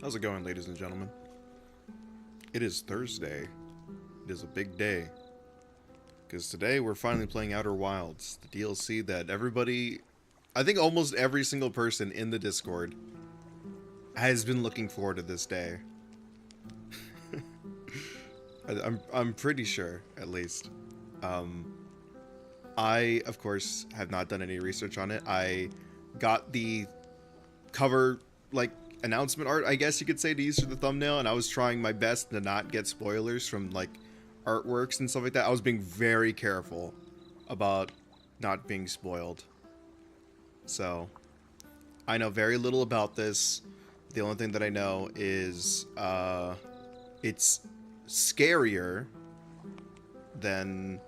How's it going, ladies and gentlemen? It is Thursday. It is a big day. Because today we're finally playing Outer Wilds, the DLC that everybody, I think almost every single person in the Discord, has been looking forward to this day. I'm pretty sure, at least. Um, I, of course, have not done any research on it. I got the cover, like, announcement art, I guess you could say, to use for the thumbnail, and I was trying my best to not get spoilers from, like, artworks and stuff like that. I was being very careful about not being spoiled. So, I know very little about this. The only thing that I know is, it's scarier than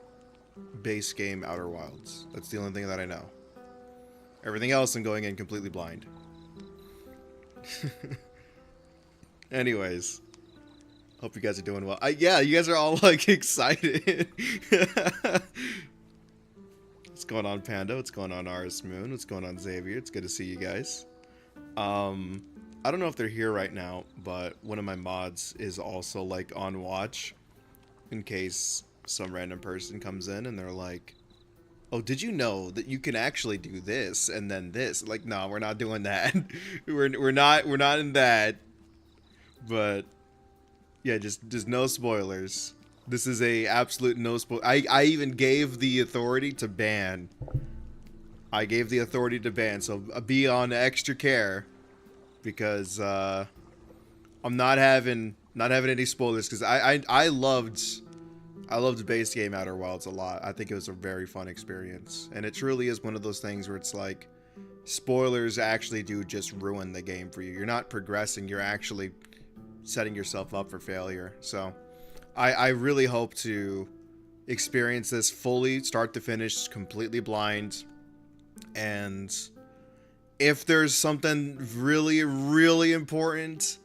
base game Outer Wilds. That's the only thing that I know. Everything else I'm going in completely blind. Anyways, hope you guys are doing well. Yeah, you guys are all like excited. What's going on, Panda? What's going on, RS Moon? What's going on, Xavier? It's good to see you guys. I don't know if they're here right now, but one of my mods is also like on watch in case some random person comes in and they're like, "Oh, did you know that you can actually do this and then this?" Like, no, we're not doing that. we're not in that. But yeah, just no spoilers. This is a absolute no spoil. I even gave the authority to ban. I gave the authority to ban, so be on extra care because I'm not having any spoilers because I loved base game Outer Wilds a lot. I think it was a very fun experience. And it truly is one of those things where it's like, spoilers actually do just ruin the game for you. You're not progressing, you're actually setting yourself up for failure. So, I really hope to experience this fully, start to finish, completely blind. And if there's something really, really important,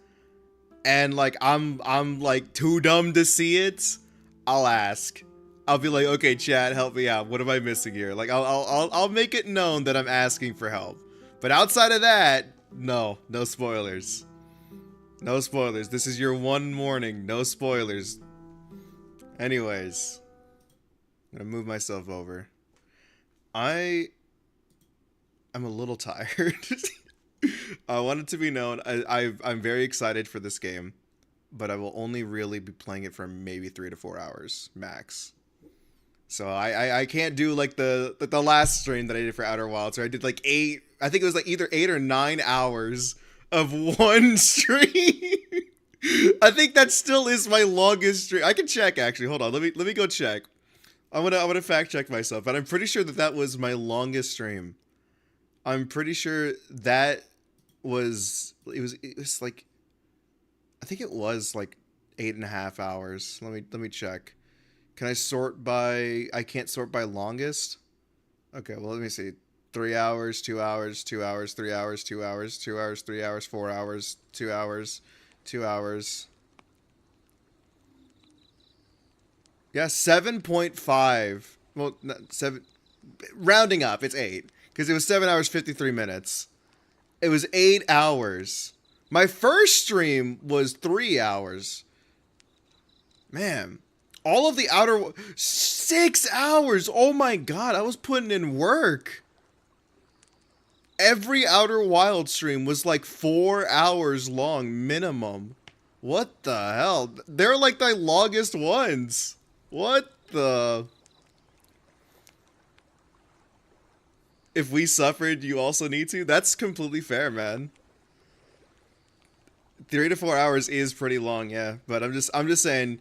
and like I'm like too dumb to see it, I'll ask. I'll be like, okay, chat, help me out. What am I missing here? Like, I'll make it known that I'm asking for help. But outside of that, no spoilers. No spoilers. This is your one warning. No spoilers. Anyways, I'm gonna move myself over. I am a little tired. I want it to be known, I'm very excited for this game, but I will only really be playing it for maybe 3 to 4 hours max. So I can't do like the last stream that I did for Outer Wilds, where I did like 8. I think it was like either 8 or 9 hours of one stream. I think that still is my longest stream. I can check actually. Hold on, let me go check. I'm gonna fact check myself, but I'm pretty sure that was my longest stream. I'm pretty sure that it was like, I think it was like 8.5 hours. Let me check. Can I sort by? I can't sort by longest. Okay, well let me see. 3 hours, 2 hours, 2 hours, 3 hours, 2 hours, 2 hours, 3 hours, 4 hours, 2 hours, 2 hours. Yeah, 7.5. Well, not 7. Rounding up, it's 8 because it was 7 hours 53 minutes. It was 8 hours. My first stream was 3 hours. Man, all of the outer 6 hours. Oh my god, I was putting in work. Every Outer Wild stream was like 4 hours long minimum. What the hell? They're like the longest ones. What the? If we suffered, you also need to? That's completely fair, man. 3 to 4 hours is pretty long, yeah. But I'm just saying,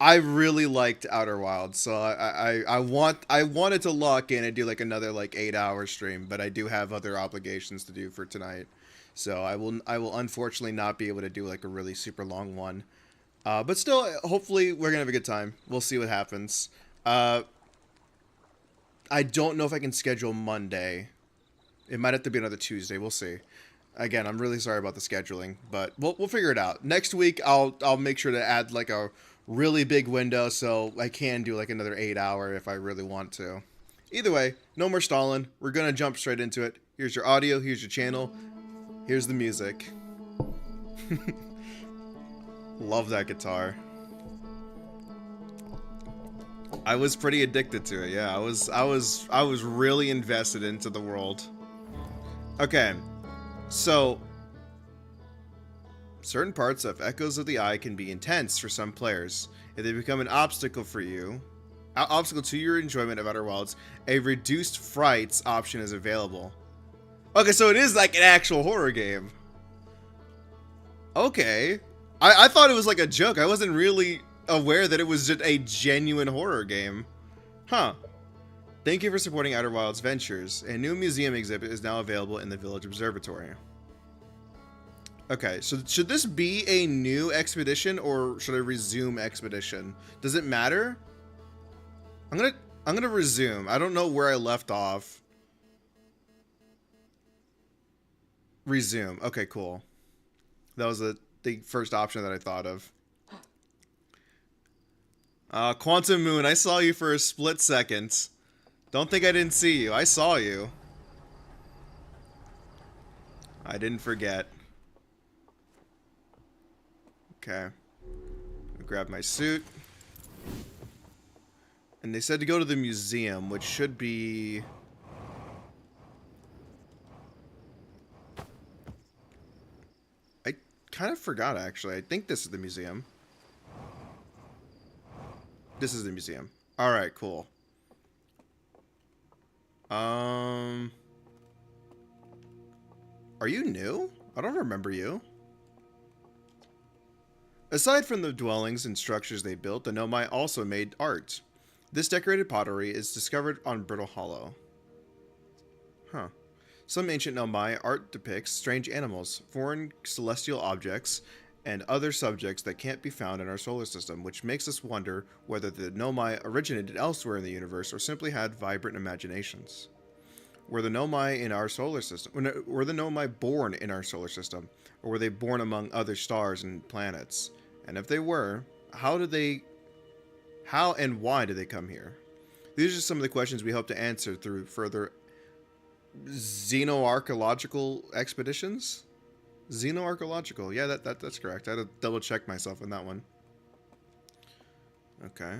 I really liked Outer Wilds, so I wanted to lock in and do like another like 8-hour stream, but I do have other obligations to do for tonight, so I will unfortunately not be able to do like a really super long one. But still, hopefully we're gonna have a good time. We'll see what happens. I don't know if I can schedule Monday. It might have to be another Tuesday. We'll see. Again, I'm really sorry about the scheduling, but we'll figure it out. Next week, I'll make sure to add like a really big window so I can do like another 8-hour if I really want to. Either way, no more stalling. We're gonna jump straight into it. Here's your audio. Here's your channel. Here's the music. Love that guitar. I was pretty addicted to it. Yeah, I was really invested into the world. Okay. So certain parts of Echoes of the Eye can be intense for some players. If they become an obstacle for you, obstacle to your enjoyment of Outer Wilds, a reduced frights option is available. Okay, so it is like an actual horror game. Okay. I thought it was like a joke. I wasn't really aware that it was just a genuine horror game. Huh. Thank you for supporting Outer Wilds Ventures. A new museum exhibit is now available in the Village Observatory. Okay, so should this be a new expedition or should I resume expedition? Does it matter? I'm gonna resume. I don't know where I left off. Resume. Okay, cool. That was the first option that I thought of. Quantum Moon, I saw you for a split second. Don't think I didn't see you. I saw you. I didn't forget. Okay. Grab my suit. And they said to go to the museum, which should be... I kind of forgot, actually. I think this is the museum. This is the museum. Alright, cool. Are you new? I don't remember you. Aside from the dwellings and structures they built, the Nomai also made art. This decorated pottery is discovered on Brittle Hollow. Huh. Some ancient Nomai art depicts strange animals, foreign celestial objects, and other subjects that can't be found in our solar system, which makes us wonder whether the Nomai originated elsewhere in the universe or simply had vibrant imaginations. Were the Nomai in our solar system? Were the Nomai born in our solar system, or were they born among other stars and planets? And if they were, how and why did they come here? These are some of the questions we hope to answer through further xenoarchaeological expeditions. Xenoarchaeological, yeah, that's correct. I had to double check myself on that one. Okay.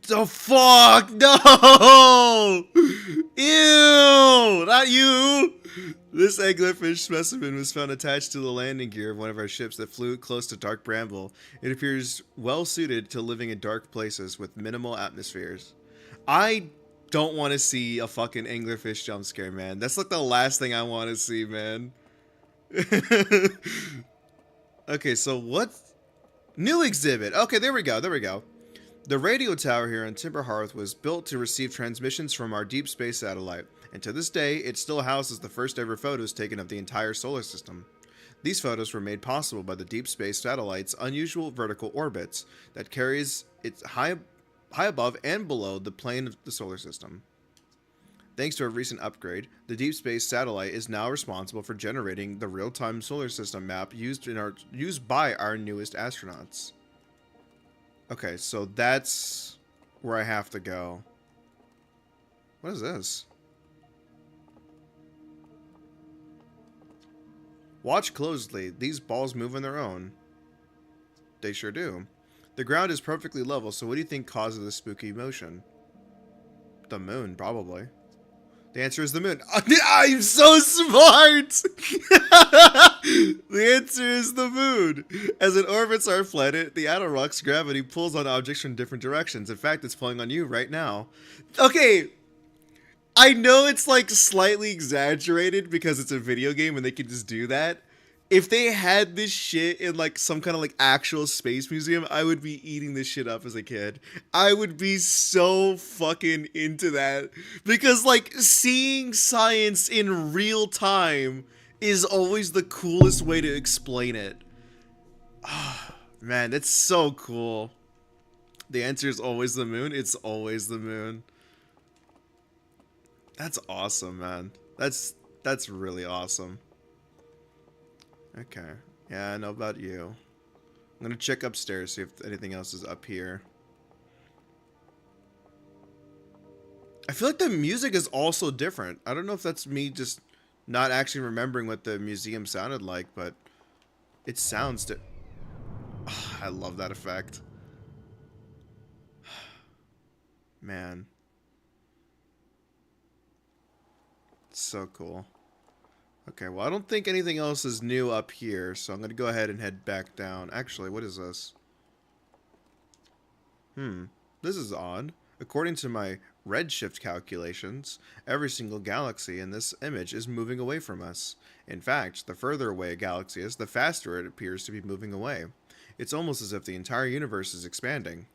The fuck? No! Ew! Not you! This anglerfish specimen was found attached to the landing gear of one of our ships that flew close to Dark Bramble. It appears well suited to living in dark places with minimal atmospheres. I don't want to see a fucking anglerfish jump scare, man. That's like the last thing I want to see, man. Okay, so what? New exhibit. Okay, there we go. There we go. The radio tower here on Timber Hearth was built to receive transmissions from our deep space satellite, and to this day, it still houses the first ever photos taken of the entire solar system. These photos were made possible by the deep space satellite's unusual vertical orbits that carries it high above and below the plane of the solar system. Thanks to a recent upgrade, the deep space satellite is now responsible for generating the real-time solar system map used by our newest astronauts. Okay, so that's where I have to go. What is this? Watch closely. These balls move on their own. They sure do. The ground is perfectly level, so what do you think causes this spooky motion? The moon, probably. The answer is the moon. I'm so smart! The answer is the moon. As it orbits our planet, the outer rock's gravity pulls on objects from different directions. In fact, it's pulling on you right now. Okay, I know it's like slightly exaggerated because it's a video game and they can just do that. If they had this shit in like some kind of like actual space museum, I would be eating this shit up as a kid. I would be so fucking into that because like seeing science in real time is always the coolest way to explain it. Oh, man, that's so cool. The answer is always the moon. It's always the moon. That's awesome, man. That's really awesome. Okay. Yeah, I know about you. I'm gonna check upstairs, see if anything else is up here. I feel like the music is also different. I don't know if that's me just not actually remembering what the museum sounded like, but it sounds to... I love that effect. Man. It's so cool. Okay, well, I don't think anything else is new up here, so I'm going to go ahead and head back down. Actually, what is this? This is odd. According to my redshift calculations, every single galaxy in this image is moving away from us. In fact, the further away a galaxy is, the faster it appears to be moving away. It's almost as if the entire universe is expanding.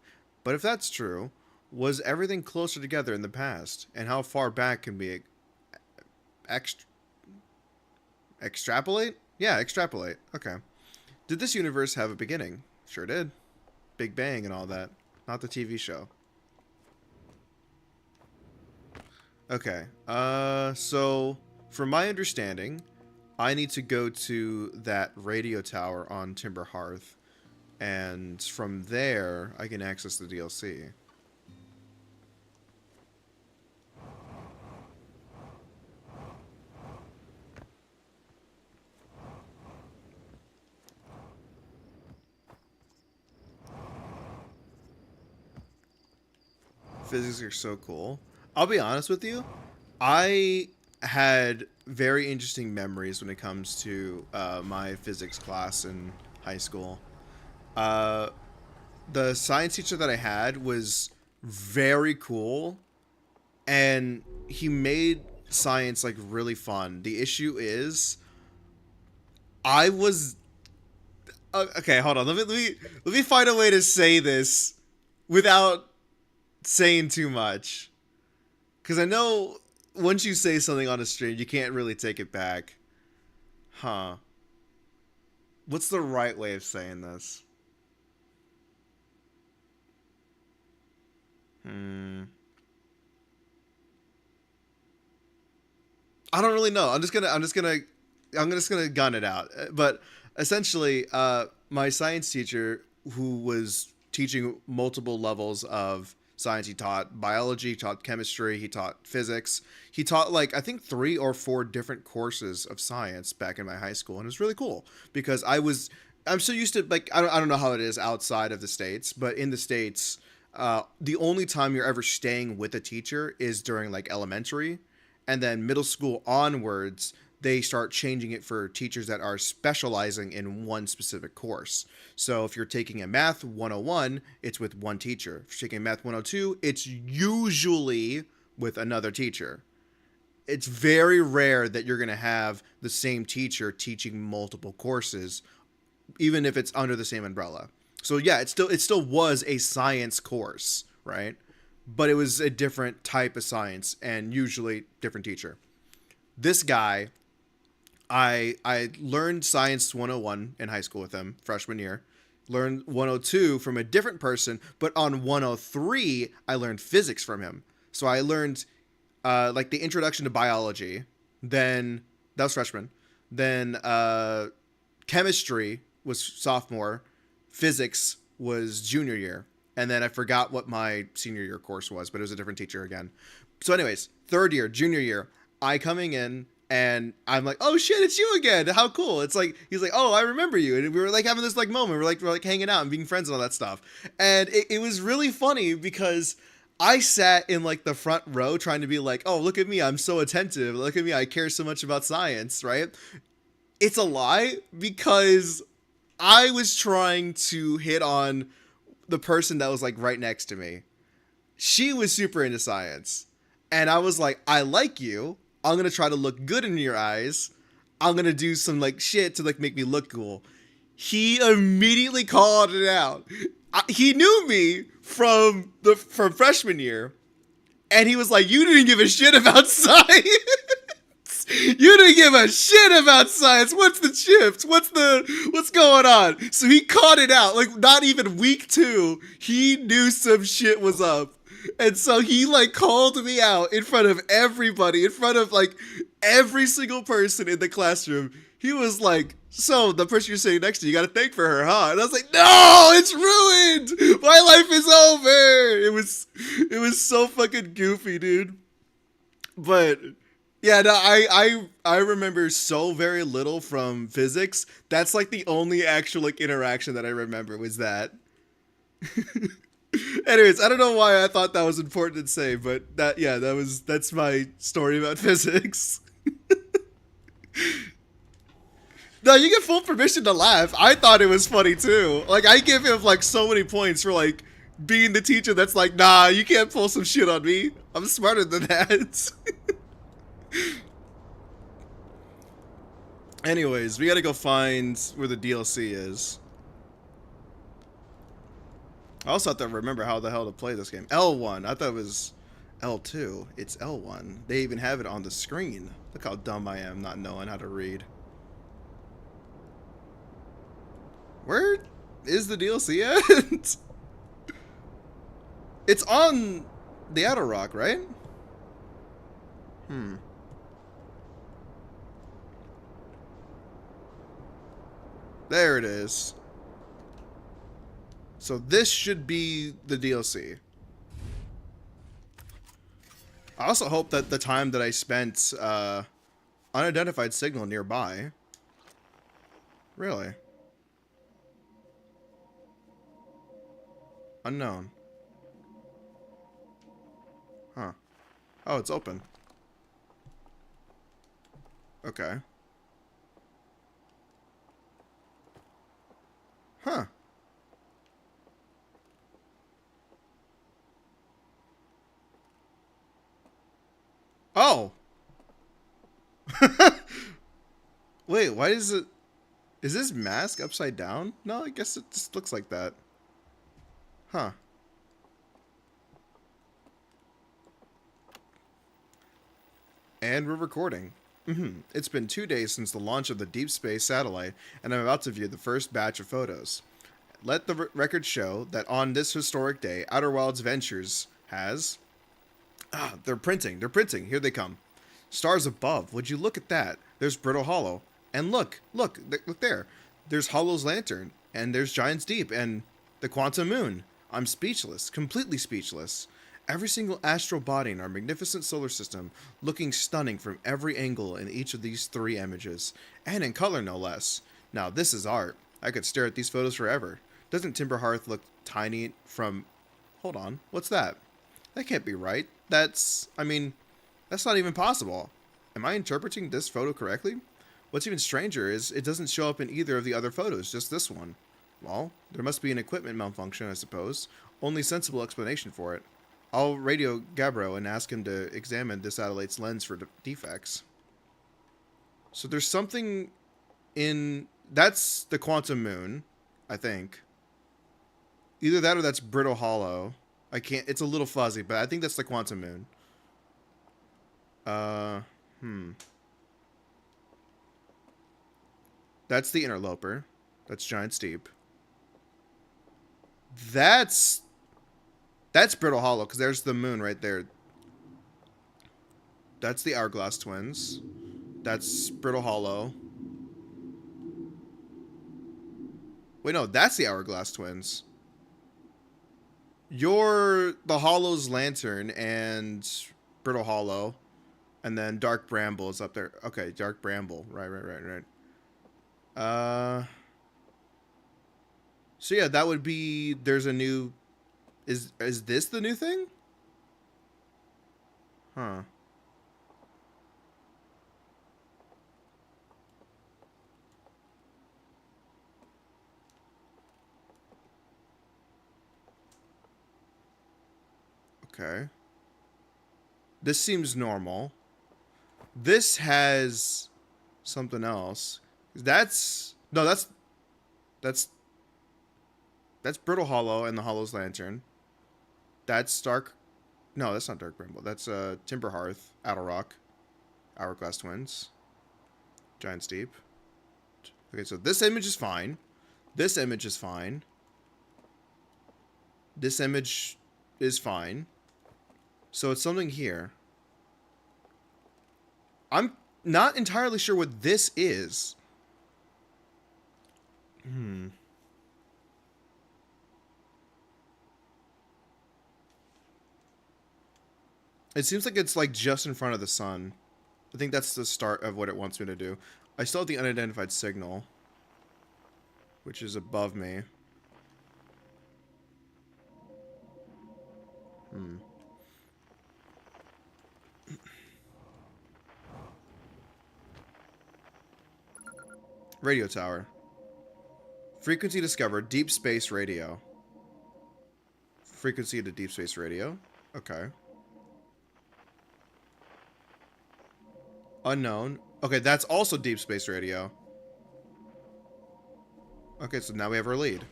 But if that's true, was everything closer together in the past? And how far back can we extrapolate? Yeah, extrapolate. Okay. Did this universe have a beginning? Sure did. Big Bang and all that. Not the TV show. Okay. So, from my understanding, I need to go to that radio tower on Timber Hearth. And from there, I can access the DLC. Physics are so cool. I'll be honest with you. I had very interesting memories when it comes to my physics class in high school. Uh, the science teacher that I had was very cool, and he made science like really fun. The issue is, I was okay. Hold on. Let me find a way to say this without saying too much, because I know once you say something on a stream, you can't really take it back. Huh. What's the right way of saying this? I don't really know. I'm just gonna gun it out. But essentially, my science teacher, who was teaching multiple levels of science, he taught biology, he taught chemistry, he taught physics. He taught like I think 3 or 4 different courses of science back in my high school, and it was really cool because I'm so used to like I don't know how it is outside of the States, but in the States, the only time you're ever staying with a teacher is during like elementary, and then middle school onwards, they start changing it for teachers that are specializing in one specific course. So if you're taking a math 101, it's with one teacher. If you're taking math 102, it's usually with another teacher. It's very rare that you're going to have the same teacher teaching multiple courses, even if it's under the same umbrella. So yeah, it still was a science course, right? But it was a different type of science and usually different teacher. This guy, I learned science 101 in high school with him freshman year. Learned 102 from a different person, but on 103 I learned physics from him. So I learned like the introduction to biology. Then that was freshman. Then chemistry was sophomore. Physics was junior year. And then I forgot what my senior year course was, but it was a different teacher again. So anyways, third year, junior year, I coming in and I'm like, oh shit, it's you again. How cool. It's like, he's like, oh, I remember you. And we were like having this like moment. We're like hanging out and being friends and all that stuff. And it was really funny because I sat in like the front row trying to be like, oh, look at me. I'm so attentive. Look at me. I care so much about science, right? It's a lie because I was trying to hit on the person that was like right next to me. She was super into science. And I was like, I like you. I'm going to try to look good in your eyes. I'm going to do some like shit to like make me look cool. He immediately called it out. He knew me from freshman year. And he was like, you didn't give a shit about science. You didn't give a shit about science. What's the shift? What's going on? So he caught it out. Like not even week 2, he knew some shit was up. And so he like called me out in front of everybody, in front of like every single person in the classroom. He was like, so the person you're sitting next to, you got to thank for her, huh? And I was like, no, it's ruined. My life is over. It was so fucking goofy, dude. But Yeah, no, I remember so very little from physics. That's like the only actual like interaction that I remember was that. Anyways, I don't know why I thought that was important to say, but that yeah, that's my story about physics. No, you get full permission to laugh. I thought it was funny too. Like I give him like so many points for like being the teacher that's like, nah, you can't pull some shit on me. I'm smarter than that. Anyways, we gotta go find where the DLC is. I also have to remember how the hell to play this game. L1. I thought it was L2. It's L1. They even have it on the screen. Look how dumb I am not knowing how to read. Where is the DLC at? It's on the Outer Rock, right? Hmm. There it is. So this should be the DLC. I also hope that the time that I spent unidentified signal nearby. Really? Unknown. Huh. Oh, it's open. Okay. Huh. Oh. Wait, why is it... Is this mask upside down? No, I guess it just looks like that. Huh. And we're recording. It's been 2 days since the launch of the Deep Space satellite, and I'm about to view the first batch of photos. Let the record show that on this historic day, Outer Wilds Ventures has... Ah, they're printing. They're printing. Here they come. Stars above. Would you look at that? There's Brittle Hollow. And look there. There's Hollow's Lantern. And there's Giant's Deep. And the Quantum Moon. I'm speechless. Completely speechless. Every single astral body in our magnificent solar system looking stunning from every angle in each of these 3 images. And in color, no less. Now, this is art. I could stare at these photos forever. Doesn't Timber Hearth look tiny from... Hold on. What's that? That can't be right. That's not even possible. Am I interpreting this photo correctly? What's even stranger is it doesn't show up in either of the other photos, just this one. Well, there must be an equipment malfunction, I suppose. Only sensible explanation for it. I'll radio Gabbro and ask him to examine this satellite's lens for defects. So there's something in... That's the Quantum Moon, I think. Either that or that's Brittle Hollow. I can't... It's a little fuzzy, but I think that's the Quantum Moon. That's the Interloper. That's Giant's Deep. That's Brittle Hollow, because there's the moon right there. That's the Hourglass Twins. That's Brittle Hollow. Wait, no, that's the Hourglass Twins. You're the Hollow's Lantern and Brittle Hollow. And then Dark Bramble is up there. Okay, Dark Bramble. Right. So yeah, that would be... There's a new... Is this the new thing? Huh. Okay. This seems normal. This has something else. That's Brittle Hollow and the Hollow's Lantern. That's Dark... No, that's not Dark Bramble. That's Timber Hearth, Outer Rock, Hourglass Twins, Giant's Deep. Okay, so this image is fine. This image is fine. This image is fine. So it's something here. I'm not entirely sure what this is. It seems like it's like just in front of the sun. I think that's the start of what it wants me to do. I still have the unidentified signal, which is above me. Radio tower. Frequency discovered. Deep space radio. Frequency to deep space radio. Okay. Unknown. Okay, that's also deep space radio. Okay, so now we have our lead.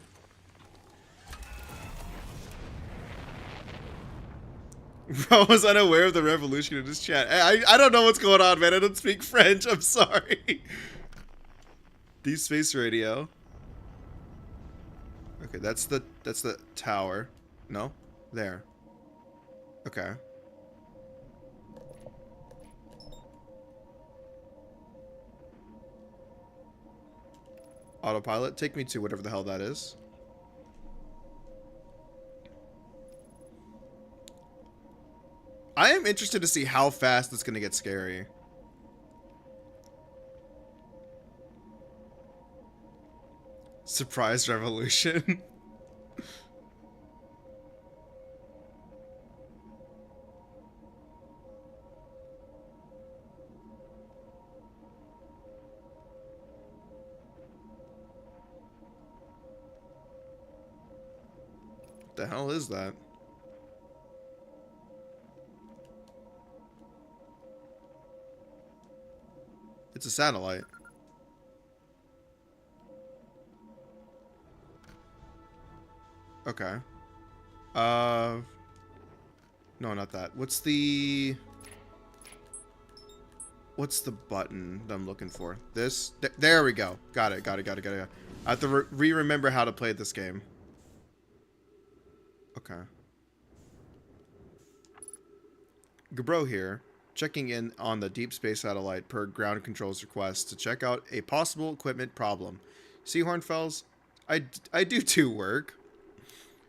Bro was unaware of the revolution in his chat. I don't know what's going on, man. I don't speak French. I'm sorry. Deep space radio. Okay, that's the tower. No? There. Okay. Autopilot, take me to whatever the hell that is. I am interested to see how fast it's going to get scary. Surprise revolution. What the hell is that? It's a satellite. Okay. No, not that. What's the button that I'm looking for? This? There we go. Got it. I have to remember how to play this game. Okay. Gabro here, checking in on the deep space satellite per ground control's request to check out a possible equipment problem. See, Hornfells, I do too work.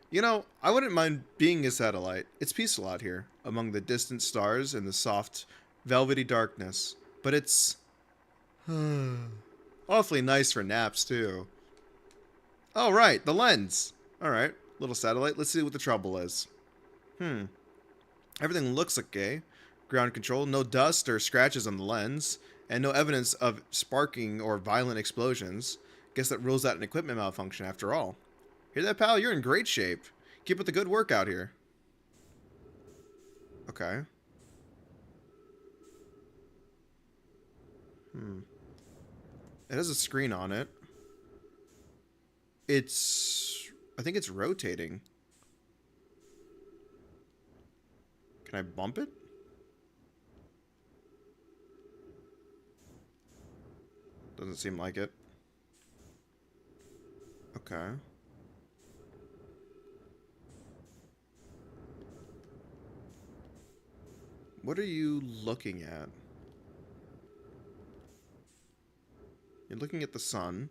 You know, I wouldn't mind being a satellite. It's peaceful out here, among the distant stars and the soft, velvety darkness. But it's awfully nice for naps, too. Oh, right, the lens. Alright, little satellite. Let's see what the trouble is. Everything looks okay. Ground control, no dust or scratches on the lens, and no evidence of sparking or violent explosions. Guess that rules out an equipment malfunction after all. Hear that, pal? You're in great shape. Keep up the good work out here. Okay. It has a screen on it. I think it's rotating. Can I bump it? Doesn't seem like it. Okay. What are you looking at? You're looking at the sun.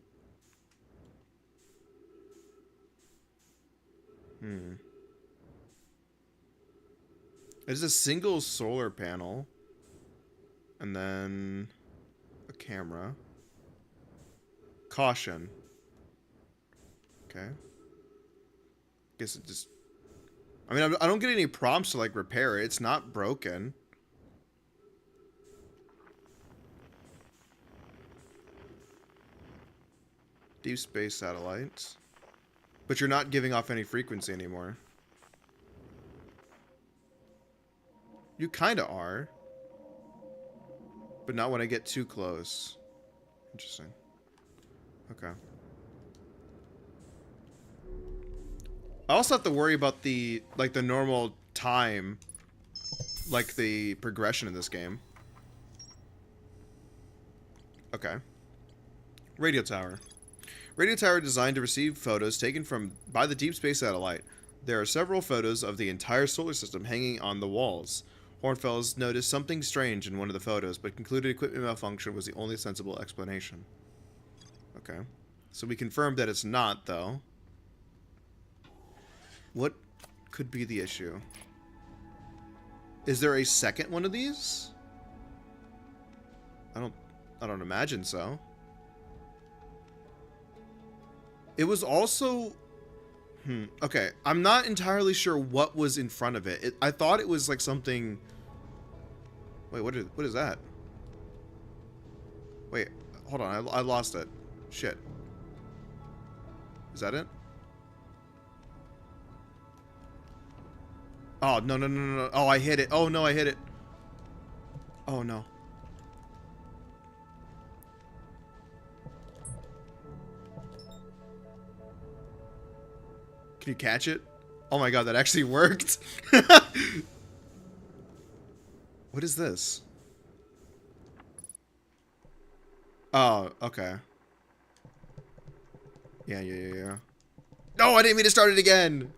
It is a single solar panel. And then a camera. Caution. Okay. Guess it just... I mean, I don't get any prompts to, like, repair it. It's not broken. Deep space satellites. But you're not giving off any frequency anymore. You kind of are. But not when I get too close. Interesting. Okay. I also have to worry about the, like, the normal time, like, the progression in this game. Okay. Radio tower. Radio tower designed to receive photos taken by the deep space satellite. There are several photos of the entire solar system hanging on the walls. Hornfells noticed something strange in one of the photos, but concluded equipment malfunction was the only sensible explanation. Okay. So we confirmed that it's not, though. What could be the issue? Is there a second one of these? I don't imagine so. It was also... Okay, I'm not entirely sure what was in front of it. I thought it was like something... Wait, what is that? Wait, hold on, I lost it. Shit. Is that it? Oh, no, no, no, no, no. Oh, I hit it. Oh, no, I hit it. Oh, no. Can you catch it? Oh my god, that actually worked. What is this? Oh, okay. Yeah. No, I didn't mean to start it again.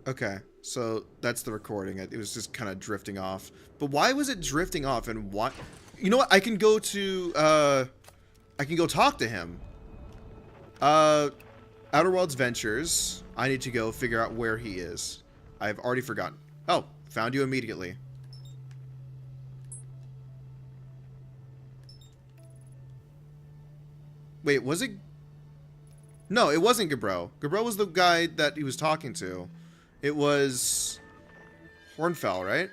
Okay, so that's the recording. It was just kind of drifting off. But why was it drifting off, and why? You know what? I can go talk to him. Outer Worlds Ventures. I need to go figure out where he is. I've already forgotten. Oh, found you immediately. Wait, was it? No, it wasn't Gabro. Gabro was the guy that he was talking to. It was Hornfell, right?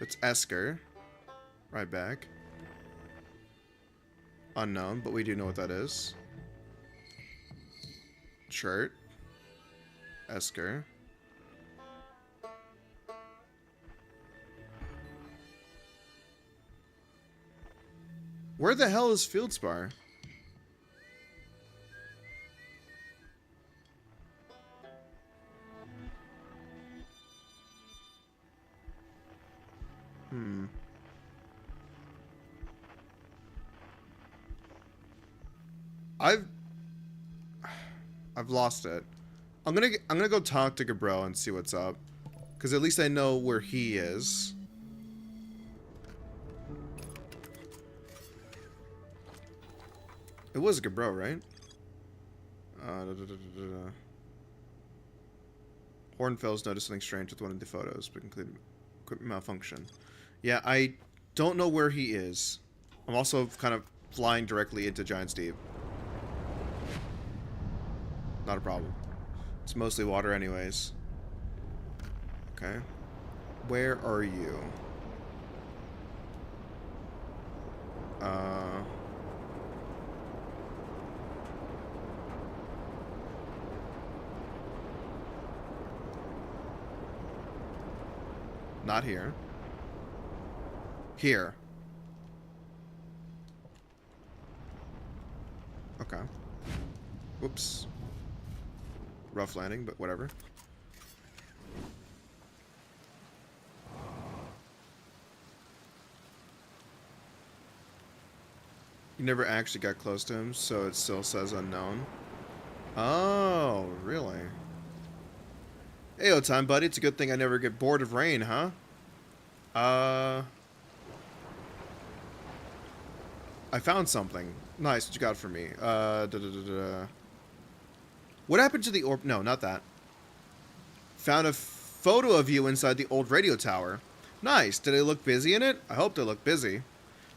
It's Esker. Right back. Unknown, but we do know what that is. Shirt. Esker. Where the hell is Fieldspar? I've lost it. I'm gonna go talk to Gabro and see what's up, because at least I know where he is. It was Gabro, right? Hornfell's noticed something strange with one of the photos, but included equipment malfunction. Yeah, I don't know where he is. I'm also kind of flying directly into Giant's Deep. Not a problem. It's mostly water anyways. Okay. Where are you? Not here. Here. Okay. Whoops. Rough landing, but whatever. You never actually got close to him, so it still says unknown. Oh, really? Hey, time buddy. It's a good thing I never get bored of rain, huh? I found something. Nice, what you got for me? What happened to the orb? No, not that. Found a photo of you inside the old radio tower. Nice. Did I look busy in it? I hope they look busy.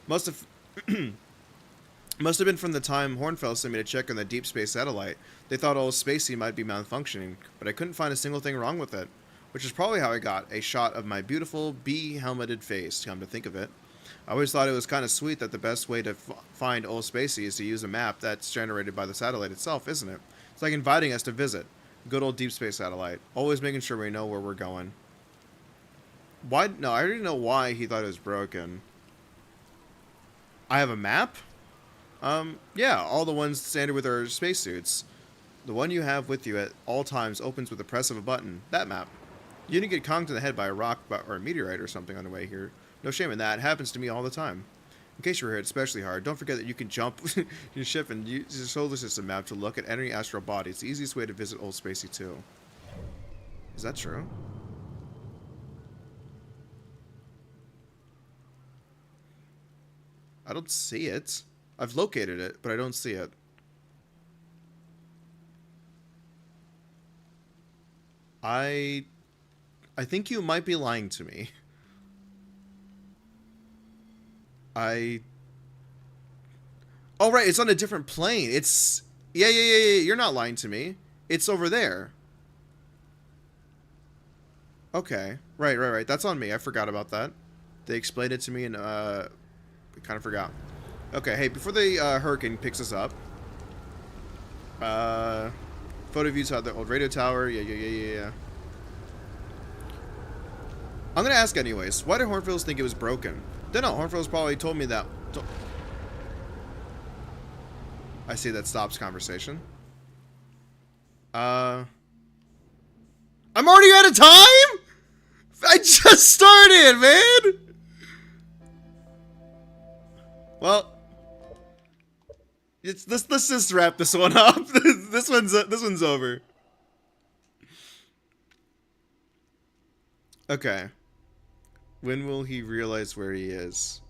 Must have... Must have been from the time Hornfell sent me to check on the deep space satellite. They thought old Spacey might be malfunctioning, but I couldn't find a single thing wrong with it. Which is probably how I got a shot of my beautiful bee-helmeted face, come to think of it. I always thought it was kind of sweet that the best way to find old Spacey is to use a map that's generated by the satellite itself, isn't it? It's like inviting us to visit. Good old deep space satellite. Always making sure we know where we're going. Why? No, I already know why he thought it was broken. I have a map? Yeah, all the ones standard with our spacesuits. The one you have with you at all times opens with the press of a button. That map. You didn't get conked in the head by a rock or a meteorite or something on the way here. No shame in that. It happens to me all the time. In case you were hit especially hard, don't forget that you can jump your ship and use your solar system map to look at any astral body. It's the easiest way to visit Old Spacey too. Is that true? I don't see it. I've located it, but I don't see it. I think you might be lying to me. I... Oh, right, it's on a different plane. It's... Yeah. You're not lying to me. It's over there. Okay. Right. That's on me. I forgot about that. They explained it to me and, I kind of forgot. Okay, hey, before the, hurricane picks us up, photo views out the old radio tower. Yeah. I'm gonna ask anyways. Why did Hornfield's think it was broken? Don't know. Hornfield's probably told me that. I see that stops conversation. I'm already out of time? I just started, man! Well, let's just wrap this one up. this one's over. Okay. When will he realize where he is?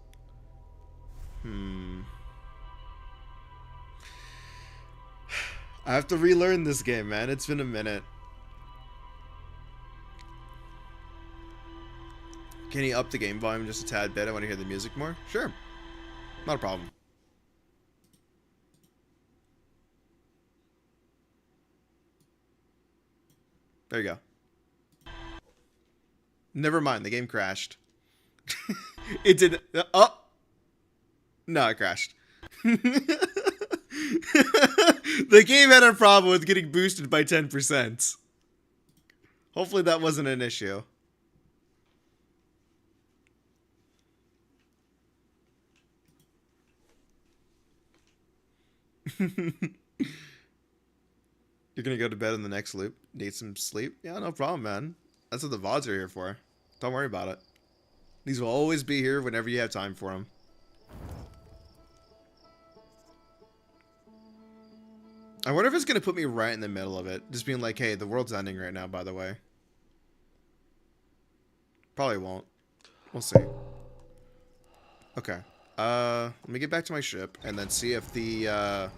I have to relearn this game, man. It's been a minute. Can he up the game volume just a tad bit? I want to hear the music more. Sure. Not a problem. There you go. Never mind, the game crashed. It did. Oh! No, it crashed. The game had a problem with getting boosted by 10%. Hopefully that wasn't an issue. You're gonna go to bed in the next loop? Need some sleep? Yeah, no problem, man. That's what the VODs are here for. Don't worry about it. These will always be here whenever you have time for them. I wonder if it's gonna put me right in the middle of it. Just being like, hey, the world's ending right now, by the way. Probably won't. We'll see. Okay. Let me get back to my ship and then see if the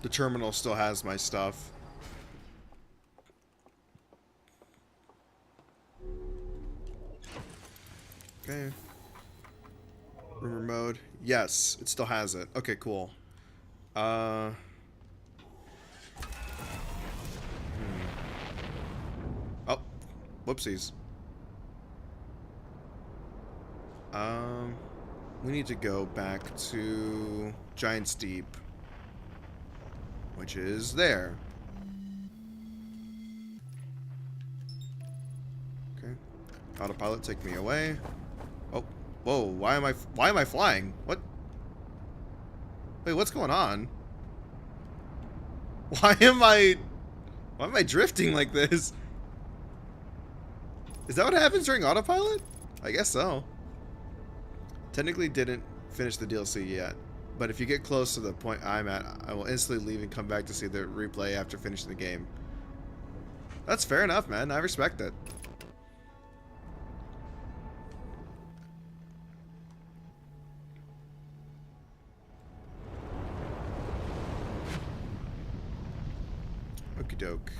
terminal still has my stuff. Okay. Rumor mode. Yes, it still has it. Okay, cool. Oh, whoopsies. We need to go back to Giant's Deep, which is there. Okay. Autopilot, take me away. Oh, whoa! Why am I flying? What? Wait, what's going on? Why am I drifting like this? Is that what happens during autopilot? I guess so. Technically didn't finish the DLC yet, but if you get close to the point I'm at, I will instantly leave and come back to see the replay after finishing the game. That's fair enough, man. I respect it. Okie doke.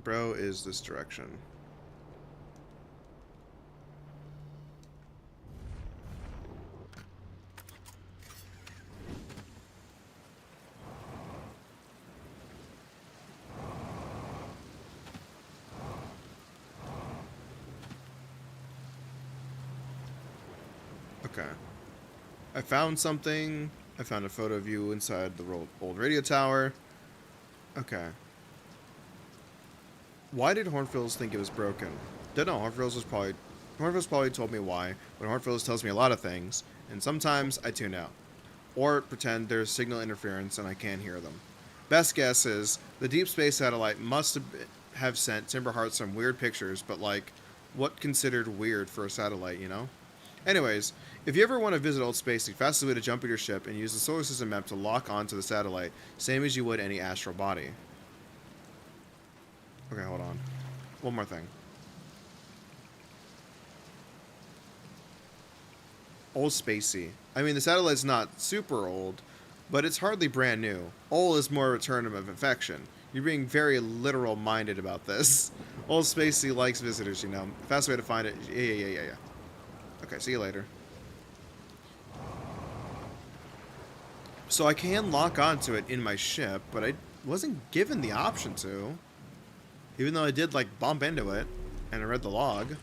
Bro is this direction. Okay. I found something. I found a photo of you inside the old radio tower. Okay. Why did Hornfield's think it was broken? Don't know. Hornfield's probably told me why, but Hornfield's tells me a lot of things, and sometimes I tune out. Or pretend there's signal interference and I can't hear them. Best guess is, the deep space satellite must have sent Timberheart some weird pictures, but like, what considered weird for a satellite, you know? Anyways, if you ever want to visit Old Space, the fastest way to jump in your ship and use the solar system map to lock onto the satellite, same as you would any astral body. Okay, hold on. One more thing. Old Spacey. I mean, the satellite's not super old, but it's hardly brand new. Old is more a term of affection. You're being very literal-minded about this. Old Spacey likes visitors, you know. Fast way to find it. Yeah. Okay, see you later. So I can lock onto it in my ship, but I wasn't given the option to. Even though I did, like, bump into it, and I read the log.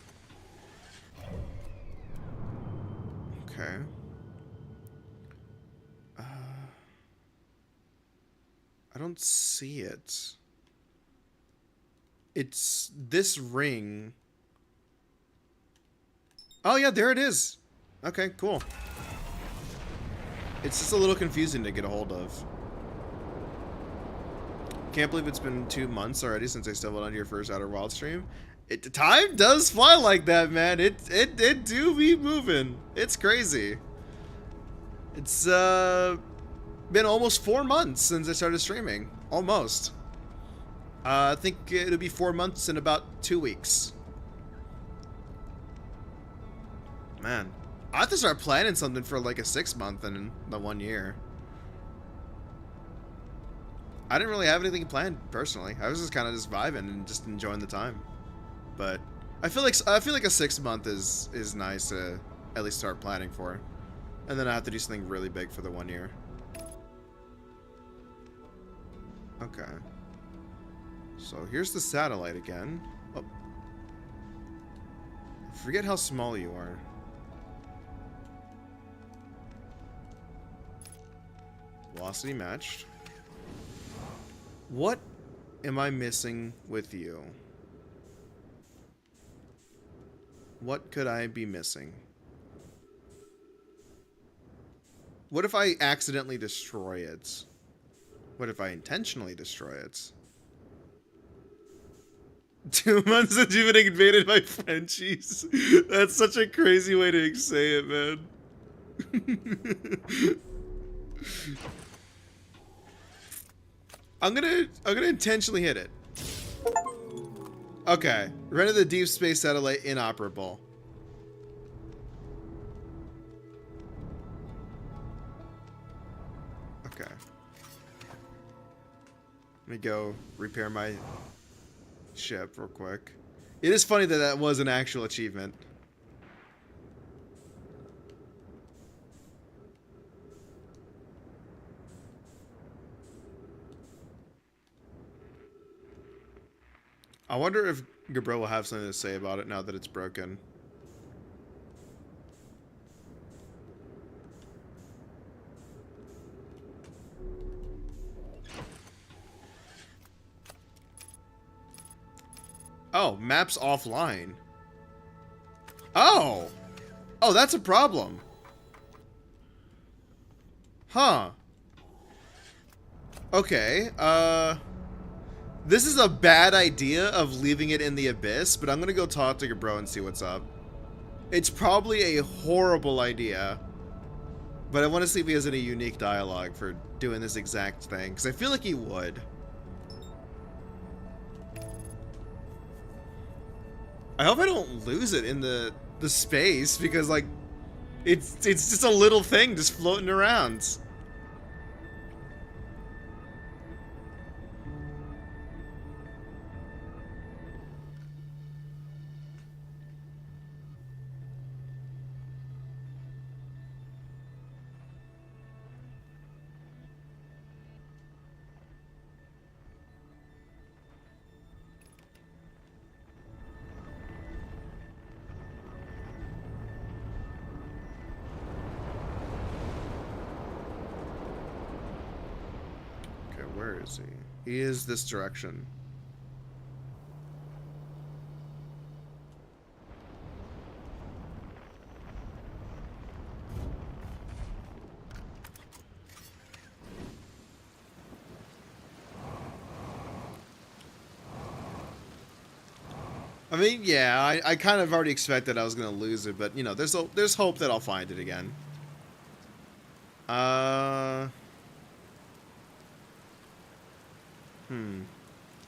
Okay. I don't see it. It's this ring. Oh, yeah, there it is. Okay, cool. It's just a little confusing to get a hold of. Can't believe it's been 2 months already since I stumbled onto your first Outer Wild stream. Time does fly like that, man. It do be moving. It's crazy. It's been almost 4 months since I started streaming. Almost. I think it'll be 4 months in about 2 weeks. Man, I have to start planning something for like a 6 month and the 1 year. I didn't really have anything planned personally. I was just kind of just vibing and just enjoying the time. But I feel like a 6 month is nice to at least start planning for, and then I have to do something really big for the 1 year. Okay. So here's the satellite again. Oh. Forget how small you are. Velocity matched. What am I missing with you? What could I be missing? What if I accidentally destroy it? What if I intentionally destroy it? 2 months since you've been invaded by Frenchies. That's such a crazy way to say it, man. I'm gonna intentionally hit it. Okay. Render the deep space satellite inoperable. Okay. Let me go repair my ship real quick. It is funny that that was an actual achievement. I wonder if Gabriel will have something to say about it now that it's broken. Oh, map's offline. Oh! Oh, that's a problem. Huh. Okay, this is a bad idea of leaving it in the abyss, but I'm gonna go talk to Gabriel and see what's up. It's probably a horrible idea, but I want to see if he has any unique dialogue for doing this exact thing, because I feel like he would. I hope I don't lose it in the space, because like it's just a little thing just floating around. Where is he? He is this direction. I mean, yeah, I kind of already expected I was gonna lose it, but you know, there's hope that I'll find it again.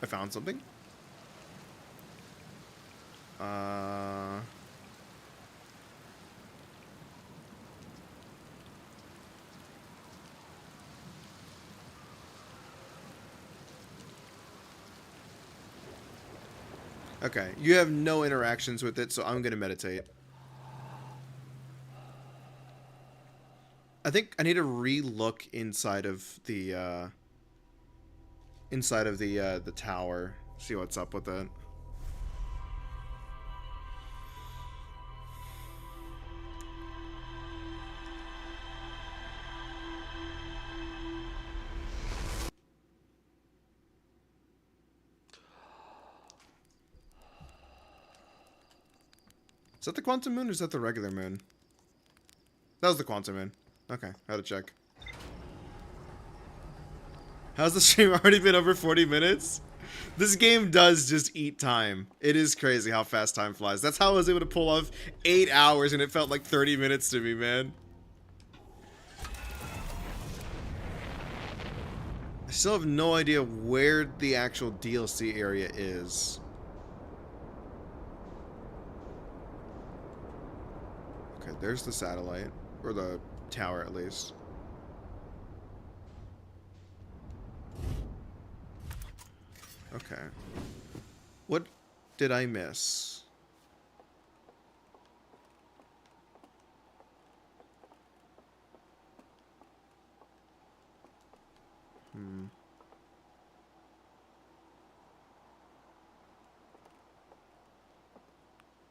I found something. Okay, you have no interactions with it, so I'm gonna meditate. I think I need to re-look inside of the tower. See what's up with it. Is that the quantum moon or is that the regular moon? That was the quantum moon. Okay, I had to check. How's the stream already been over 40 minutes? This game does just eat time. It is crazy how fast time flies. That's how I was able to pull off 8 hours and it felt like 30 minutes to me, man. I still have no idea where the actual DLC area is. Okay, there's the satellite. Or the tower, at least. Okay. What did I miss?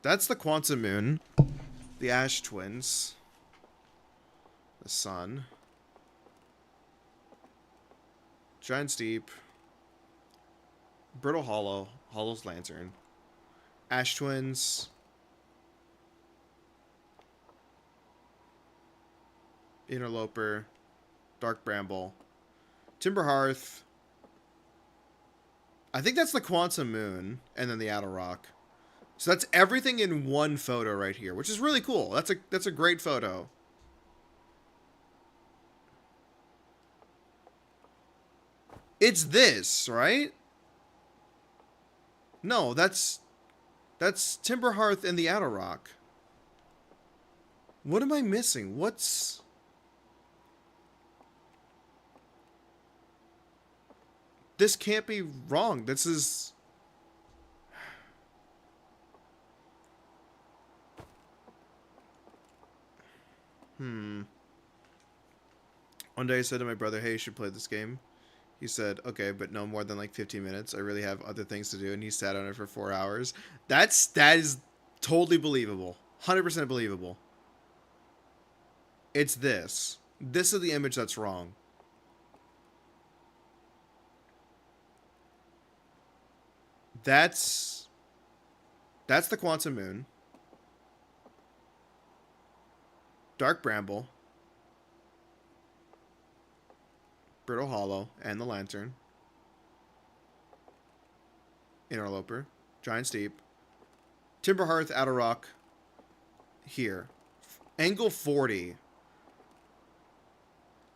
That's the quantum moon. The Ash Twins. The sun. Giant Steep. Brittle Hollow. Hollow's Lantern. Ash Twins. Interloper. Dark Bramble. Timber Hearth. I think that's the Quantum Moon. And then the Adder Rock. So that's everything in one photo right here, which is really cool. That's a great photo. It's this, right? No, that's Timber Hearth and the Adder Rock. What am I missing? What's... This can't be wrong. This is... One day I said to my brother, hey, you should play this game. He said, okay, but no more than like 15 minutes. I really have other things to do. And he sat on it for 4 hours. That is totally believable. 100% believable. It's this. This is the image that's wrong. That's the Quantum Moon. Dark Bramble. Brittle Hollow and the Lantern. Interloper. Giant Steep. Timber Hearth, Adder Rock. Here. Angle 40.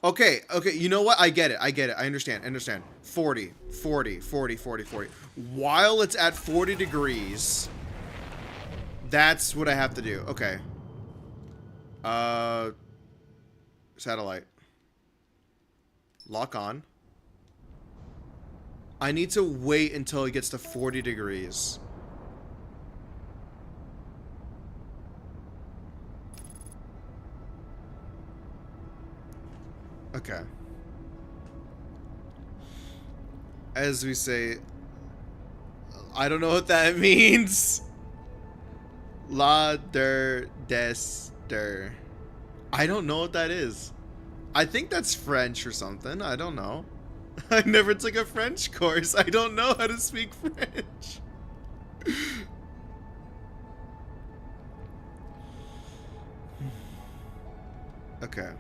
Okay, you know what? I get it. I understand. 40. While it's at 40 degrees, that's what I have to do. Okay. Satellite. Lock on. I need to wait until it gets to 40 degrees. Okay. As we say, I don't know what that means. La der des der. I don't know what that is. I think that's French or something. I don't know. I never took a French course. I don't know how to speak French. Okay.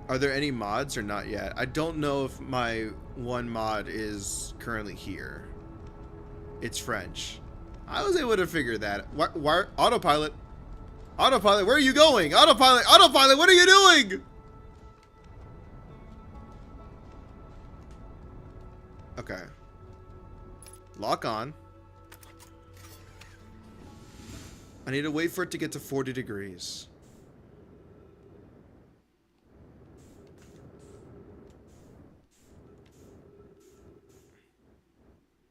Are there any mods or not yet? I don't know if my one mod is currently here. It's French. I was able to figure that. Why autopilot? Autopilot, where are you going? Autopilot, what are you doing? Okay. Lock on. I need to wait for it to get to 40 degrees.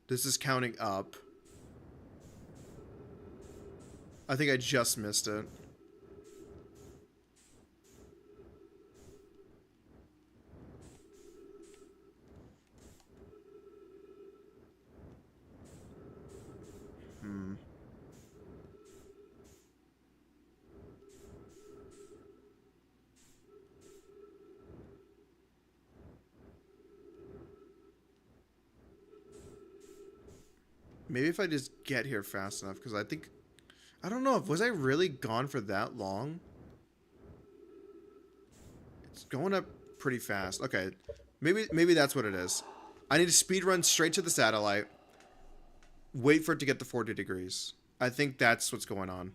This is counting up. I think I just missed it. Maybe if I just get here fast enough, because I think... I don't know, was I really gone for that long? It's going up pretty fast. Okay, maybe that's what it is. I need to speed run straight to the satellite. Wait for it to get to 40 degrees. I think that's what's going on.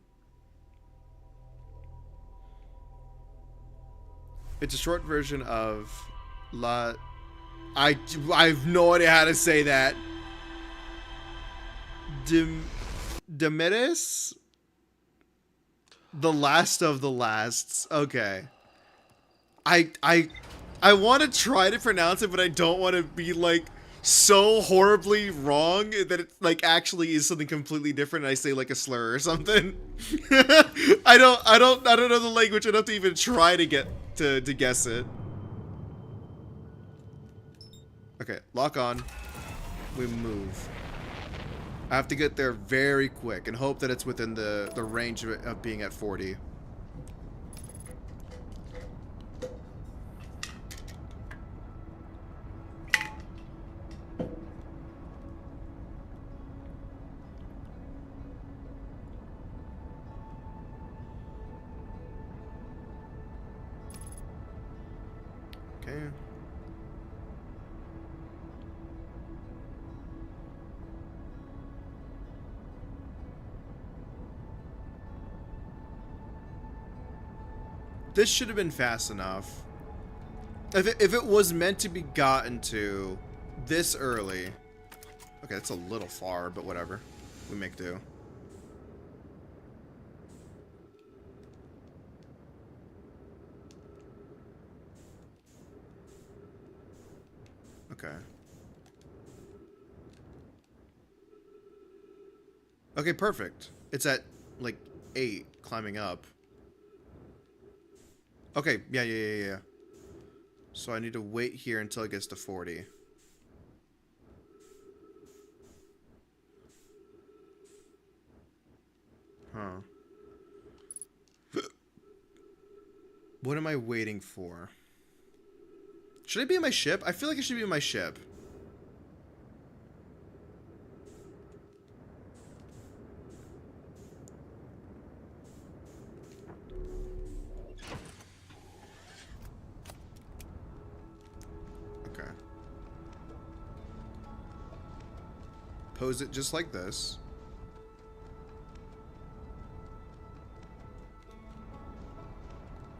It's a short version of La... I have no idea how to say that. Demiris? The last of the lasts. Okay. I want to try to pronounce it, but I don't want to be like so horribly wrong that it like actually is something completely different and I say like a slur or something. I don't know the language enough to even try to get to guess it. Okay, lock on. We move. I have to get there very quick and hope that it's within the range of being at 40. Okay. This should have been fast enough. If it was meant to be gotten to this early. Okay, that's a little far, but whatever. We make do. Okay. Okay, perfect. It's at, like, 8, climbing up. Okay, yeah. So I need to wait here until it gets to 40. Huh. What am I waiting for? Should I be in my ship? I feel like I should be in my ship. Okay. Pose it just like this.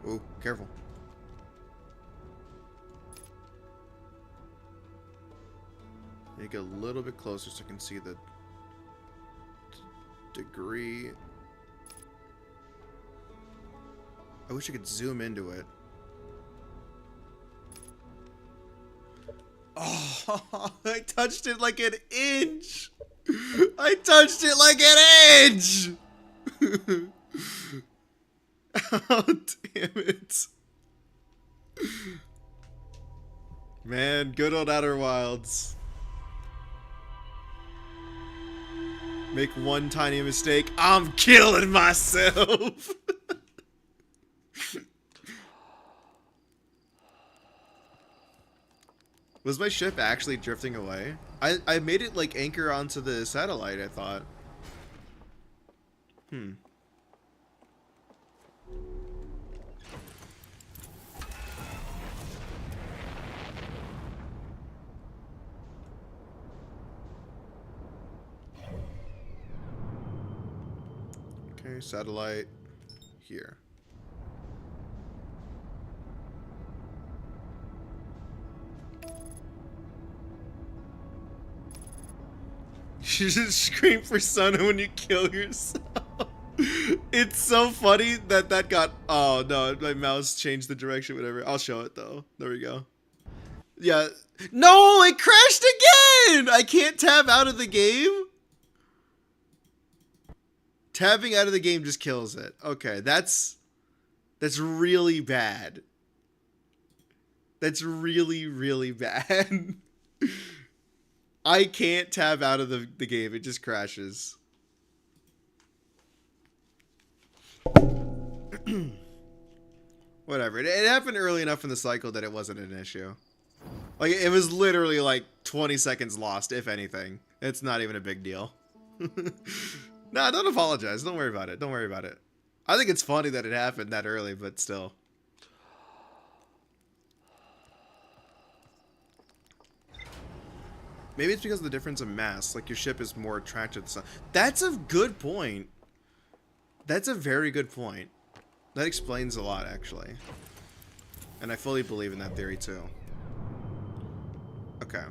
Ooh, careful. Make it a little bit closer so I can see the degree. I wish I could zoom into it. Oh, I touched it like an inch. I touched it like an inch. Oh, damn it. Man, good old Outer Wilds. Make one tiny mistake, I'm killing myself. Was my ship actually drifting away? I made it like anchor onto the satellite, I thought. Okay, satellite here. You just scream for Sona when you kill yourself. It's so funny that that got... Oh, no, my mouse changed the direction, whatever. I'll show it, though. There we go. Yeah. No, it crashed again! I can't tab out of the game? Tabbing out of the game just kills it. Okay, that's really bad. That's really, really bad. I can't tab out of the game. It just crashes. Whatever. It happened early enough in the cycle that it wasn't an issue. Like, it was literally like 20 seconds lost, if anything. It's not even a big deal. Nah, don't apologize. Don't worry about it. Don't worry about it. I think it's funny that it happened that early, but still. Maybe it's because of the difference of mass. Like, your ship is more attracted to the sun. That's a good point. That's a very good point. That explains a lot, actually. And I fully believe in that theory, too. Okay.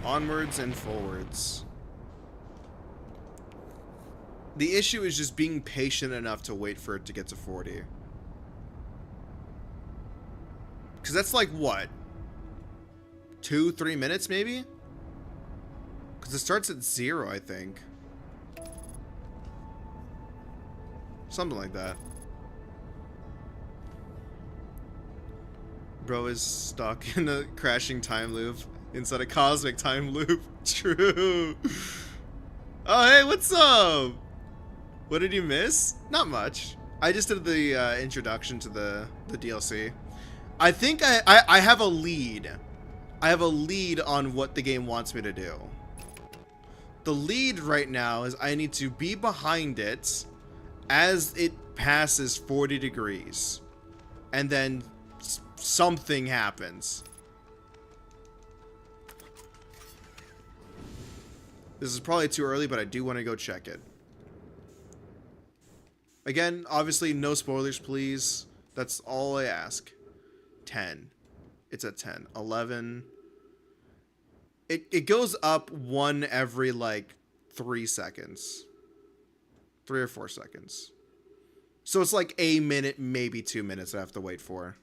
Onwards and forwards. The issue is just being patient enough to wait for it to get to 40. Because that's like, what? 2-3 minutes, maybe? Because it starts at 0, I think. Something like that. Bro is stuck in a crashing time loop. Inside a cosmic time loop. True. Oh, hey, what's up? What did you miss? Not much. I just did the introduction to the DLC. I think I have a lead. I have a lead on what the game wants me to do. The lead right now is I need to be behind it as it passes 40 degrees. And then something happens. This is probably too early, but I do want to go check it. Again, obviously, no spoilers, please. That's all I ask. 10. It's at 10. 11. It goes up 1 every, like, 3 seconds. 3 or 4 seconds. So it's like a minute, maybe 2 minutes I have to wait for.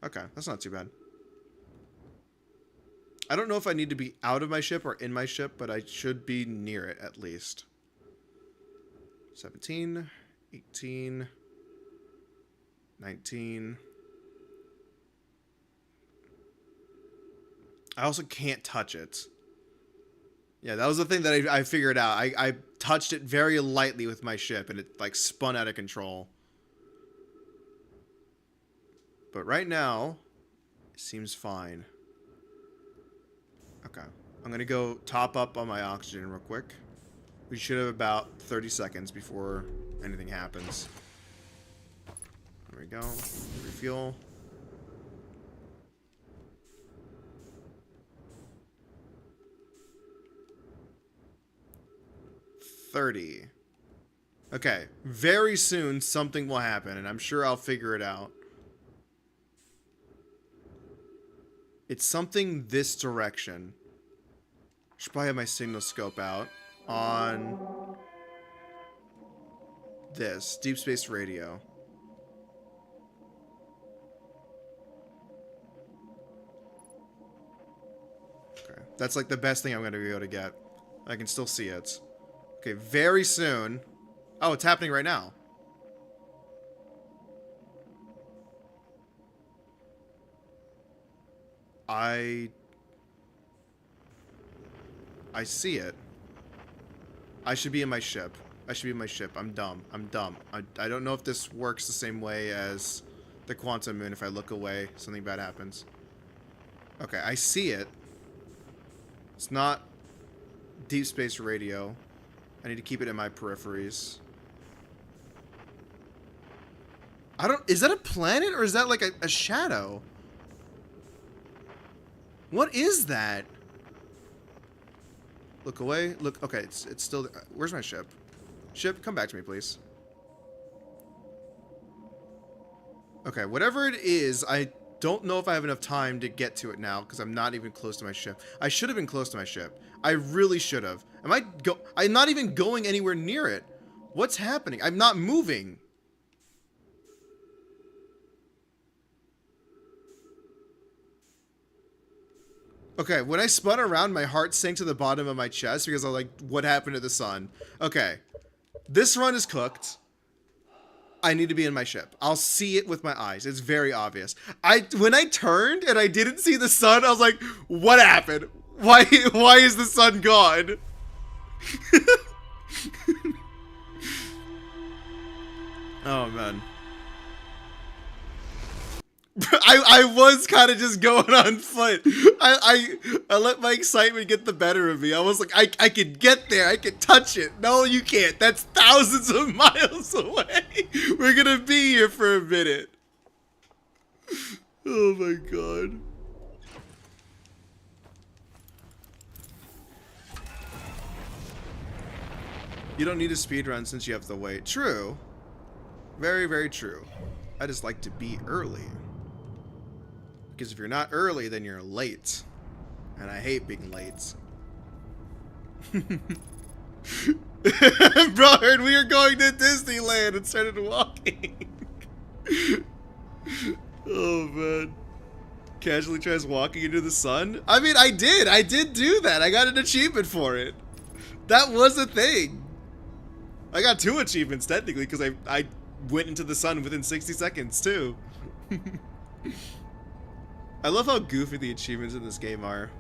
Okay, that's not too bad. I don't know if I need to be out of my ship or in my ship, but I should be near it at least. 17, 18, 19. I also can't touch it. Yeah, that was the thing that I figured out. I touched it very lightly with my ship, and it, like, spun out of control. But right now, it seems fine. Okay. I'm going to go top up on my oxygen real quick. We should have about 30 seconds before anything happens. There we go. Refuel. $30. Okay. Very soon, something will happen, and I'm sure I'll figure it out. It's something this direction. Should probably have my signal scope out on this deep space radio. Okay, that's like the best thing I'm going to be able to get. I can still see it. Okay, very soon. Oh, it's happening right now. I see it. I should be in my ship. I should be in my ship. I'm dumb. I'm dumb. I don't know if this works the same way as the quantum moon. If I look away, something bad happens. Okay, I see it. It's not deep space radio. I need to keep it in my peripheries. I don't... Is that a planet or is that like a shadow? What is that? Look away. Look. Okay, it's still... Where's my ship? Ship, come back to me, please. Okay, whatever it is, I don't know if I have enough time to get to it now because I'm not even close to my ship. I should have been close to my ship. I really should have. I'm not even going anywhere near it. What's happening? I'm not moving. Okay, when I spun around, my heart sank to the bottom of my chest because I was like, what happened to the sun? Okay, this run is cooked. I need to be in my ship. I'll see it with my eyes. It's very obvious. When I turned and I didn't see the sun, I was like, what happened? Why is the sun gone? Oh, man. I was kind of just going on foot. I let my excitement get the better of me. I was like, I could get there. I could touch it. No, you can't. That's thousands of miles away. We're gonna be here for a minute. Oh my god. You don't need a speedrun since you have to wait. True. Very, very true. I just like to be early. Because if you're not early, then you're late. And I hate being late. Bro, heard we were going to Disneyland and started walking. Oh, man. Casually tries walking into the sun? I mean, I did do that. I got an achievement for it. That was a thing. I got 2 achievements, technically, because I went into the sun within 60 seconds, too. I love how goofy the achievements in this game are.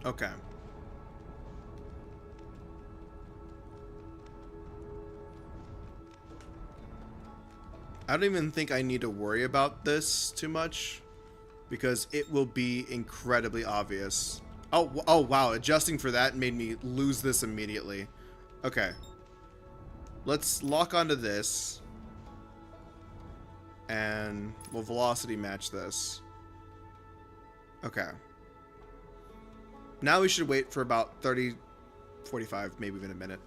Okay. I don't even think I need to worry about this too much, because it will be incredibly obvious. Oh wow, adjusting for that made me lose this immediately. Okay. Let's lock onto this. And we'll velocity match this. Okay. Now we should wait for about 30, 45, maybe even a minute.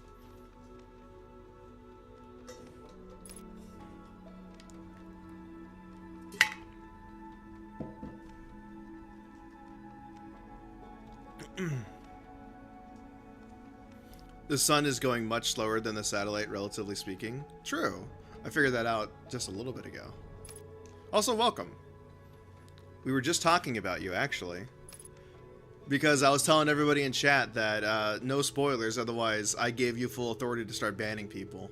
The sun is going much slower than the satellite, relatively speaking. True. I figured that out just a little bit ago. Also, welcome. We were just talking about you, actually. Because I was telling everybody in chat that no spoilers, otherwise I gave you full authority to start banning people.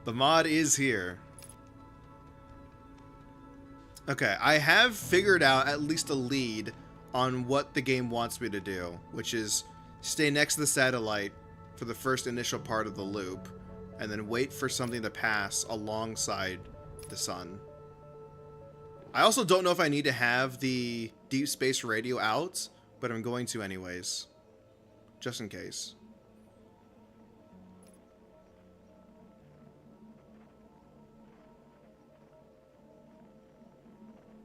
The mod is here. Okay, I have figured out at least a lead on what the game wants me to do, which is stay next to the satellite for the first initial part of the loop, and then wait for something to pass alongside the sun. I also don't know if I need to have the deep space radio out, but I'm going to anyways, just in case.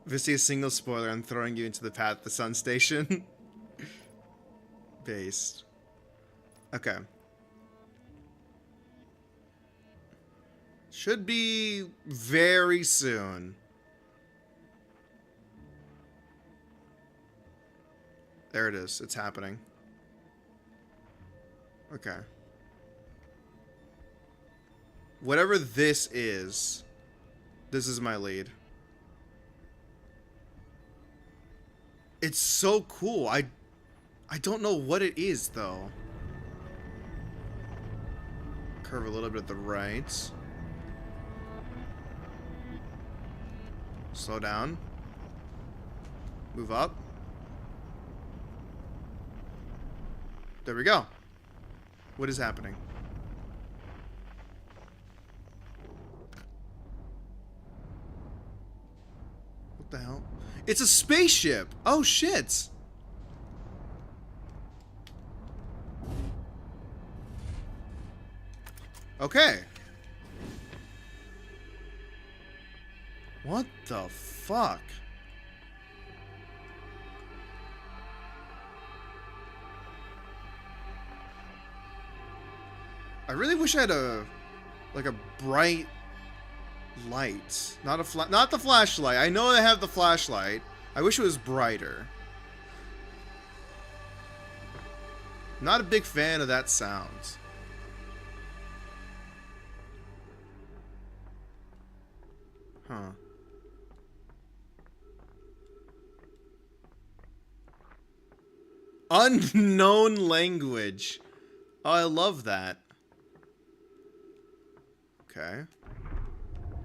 If I see a single spoiler, I'm throwing you into the path of the sun station. Based. Okay. Should be very soon. There it is. It's happening. Okay. Whatever this is my lead. It's so cool. I don't know what it is, though. Curve a little bit at the right. Slow down. Move up. There we go. What is happening? What the hell? It's a spaceship! Oh, shit! Okay. What the fuck? I really wish I had a bright light. Not the flashlight. I know I have the flashlight. I wish it was brighter. Not a big fan of that sound. Huh. Unknown language. Oh, I love that. Okay.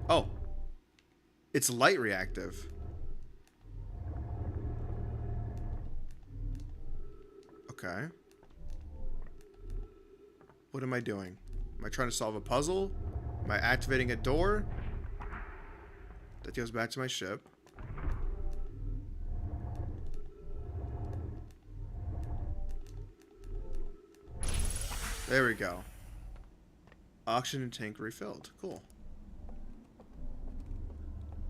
Oh. It's light reactive. Okay. What am I doing? Am I trying to solve a puzzle? Am I activating a door? That goes back to my ship. There we go. Oxygen tank refilled. Cool.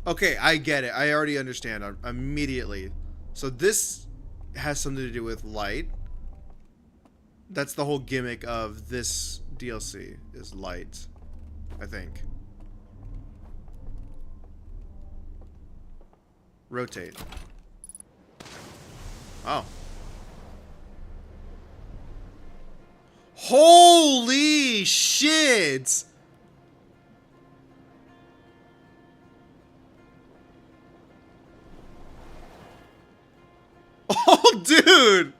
Okay, I get it. I already understand immediately. So this has something to do with light. That's the whole gimmick of this DLC, is light, I think. Rotate. Oh. Holy shit! Oh, dude!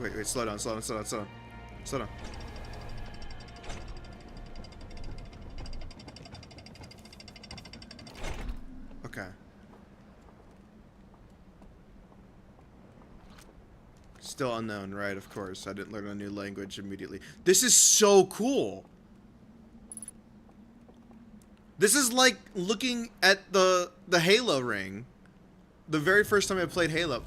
Wait, slow down, slow down, slow down, slow down. Slow down. Okay. Still unknown, right? Of course. I didn't learn a new language immediately. This is so cool. This is like looking at the Halo ring. The very first time I played Halo.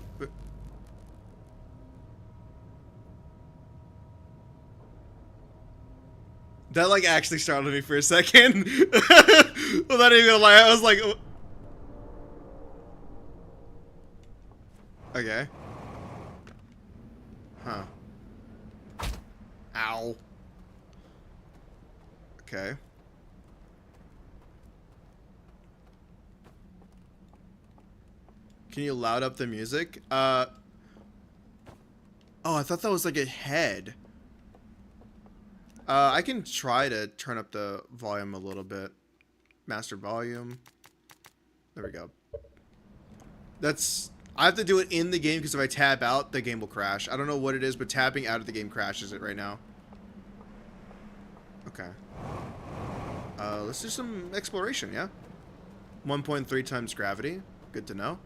That like actually startled me for a second. Well, not even gonna lie, I was like, oh. Okay. Huh. Ow. Okay. Can you loud up the music? Oh, I thought that was like a head. I can try to turn up the volume a little bit. Master volume. There we go. I have to do it in the game because if I tab out, the game will crash. I don't know what it is, but tapping out of the game crashes it right now. Okay. Let's do some exploration, yeah? 1.3 times gravity. Good to know.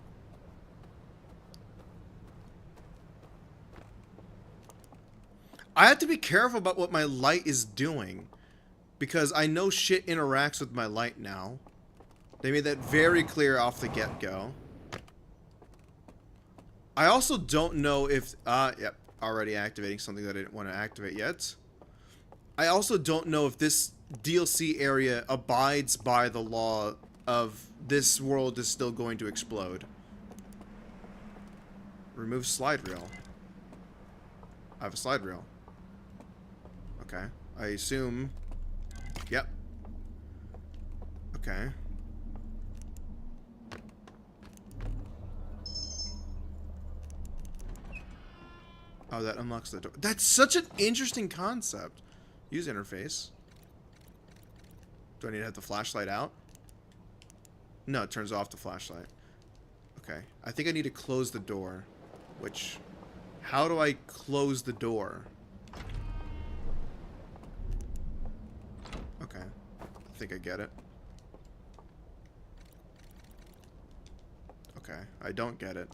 I have to be careful about what my light is doing, because I know shit interacts with my light now. They made that very clear off the get-go. I also don't know if... yep, already activating something that I didn't want to activate yet. I also don't know if this DLC area abides by the law of this world is still going to explode. Remove slide reel. I have a slide reel. Okay. I assume... Yep. Okay. Oh, that unlocks the door. That's such an interesting concept. Use interface. Do I need to have the flashlight out? No, it turns off the flashlight. Okay. I think I need to close the door. Which... How do I close the door? Okay. I think I get it. Okay. I don't get it.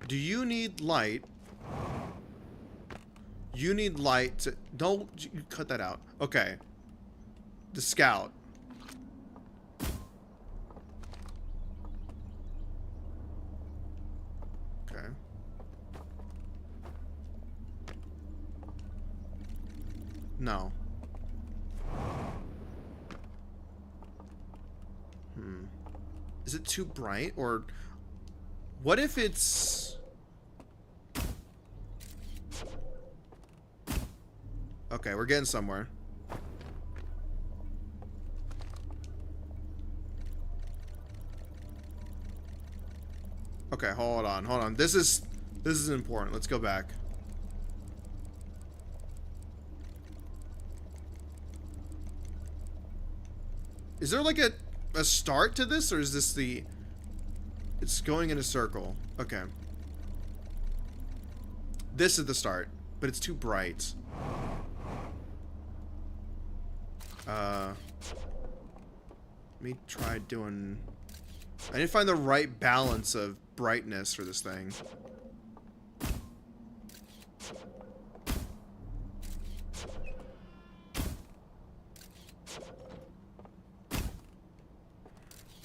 Do you need light? You need light to... Don't... You cut that out. Okay. The scout. Okay. No. Is it too bright? Or... What if it's... Okay, we're getting somewhere. Okay, hold on, hold on. This is important. Let's go back. Is there like a start to this, or is this the... It's going in a circle. Okay. This is the start, but it's too bright. Let me try doing... I need to find the right balance of brightness for this thing.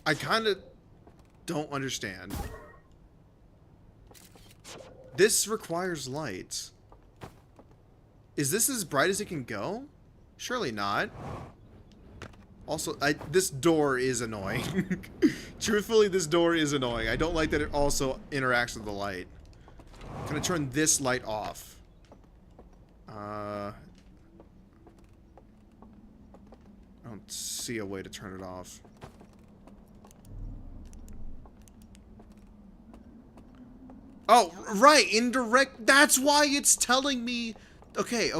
I kind of don't understand. This requires light. Is this as bright as it can go? Surely not. Also, this door is annoying. Truthfully, this door is annoying. I don't like that it also interacts with the light. Can I turn this light off? I don't see a way to turn it off. Oh, right, indirect. That's why it's telling me. Okay.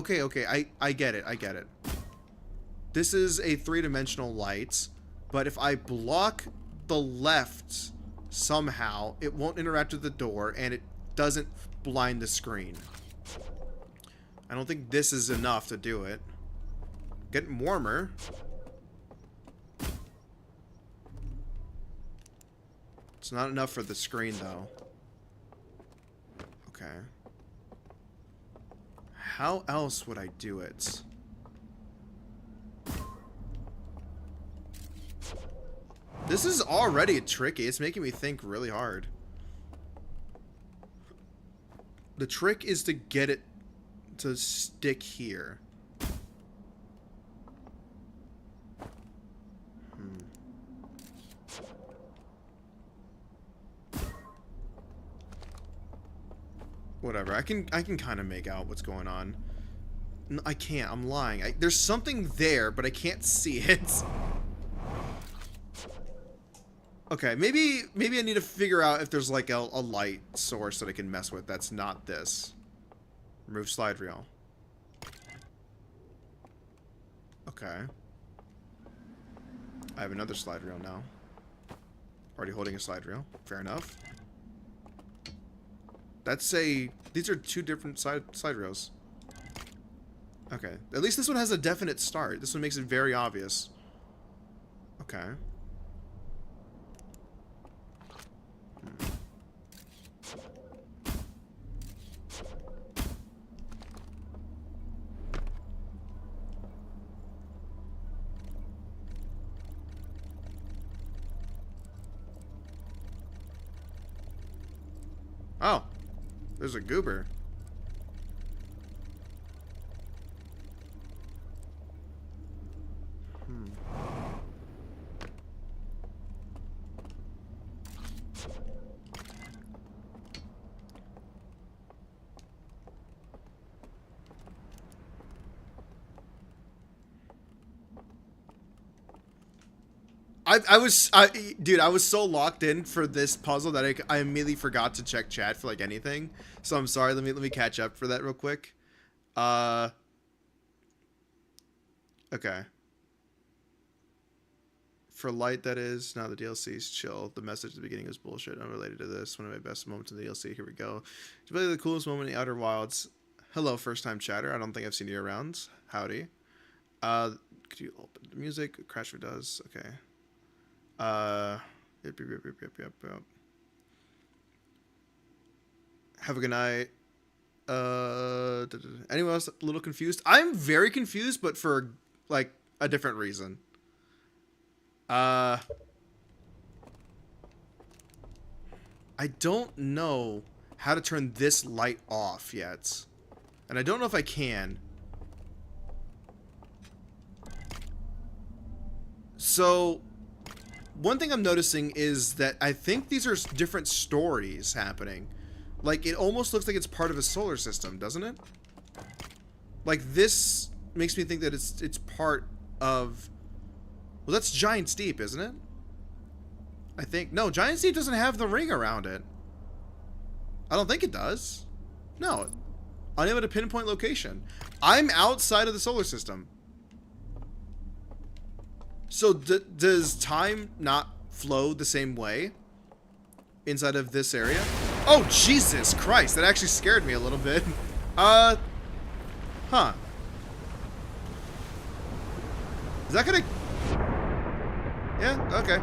I get it. I get it. This is a three-dimensional light, but if I block the left somehow, it won't interact with the door, and it doesn't blind the screen. I don't think this is enough to do it. Getting warmer. It's not enough for the screen, though. Okay. How else would I do it? This is already tricky. It's making me think really hard. The trick is to get it to stick here. Whatever. I can kind of make out what's going on. No, I can't. I'm lying. There's something there, but I can't see it. Okay, maybe I need to figure out if there's like a light source that I can mess with that's not this. Remove slide reel. Okay. I have another slide reel now. Already holding a slide reel. Fair enough. These are two different slide rails. Okay. At least this one has a definite start. This one makes it very obvious. Okay. Oh. There's a goober. Dude, I was so locked in for this puzzle that I immediately forgot to check chat for like anything. So I'm sorry. Let me catch up for that real quick. Okay. For light, that is. Now the DLC's chill. The message at the beginning was bullshit. Unrelated to this. One of my best moments in the DLC. Here we go. It's really the coolest moment in the Outer Wilds. Hello, first time chatter. I don't think I've seen you around. Howdy. Could you open the music? Crasher does. Okay. Yep. Have a good night. Anyone else a little confused? I'm very confused, but for like a different reason. I don't know how to turn this light off yet. And I don't know if I can. So one thing I'm noticing is that I think these are different stories happening. Like, it almost looks like it's part of a solar system, doesn't it? Like, this makes me think that it's part of... Well, that's Giant's Deep, isn't it? I think... No, Giant's Deep doesn't have the ring around it. I don't think it does. No. Unable to pinpoint location. I'm outside of the solar system. So does time not flow the same way inside of this area? Oh, Jesus Christ. That actually scared me a little bit. Huh. Is that gonna... Yeah, okay.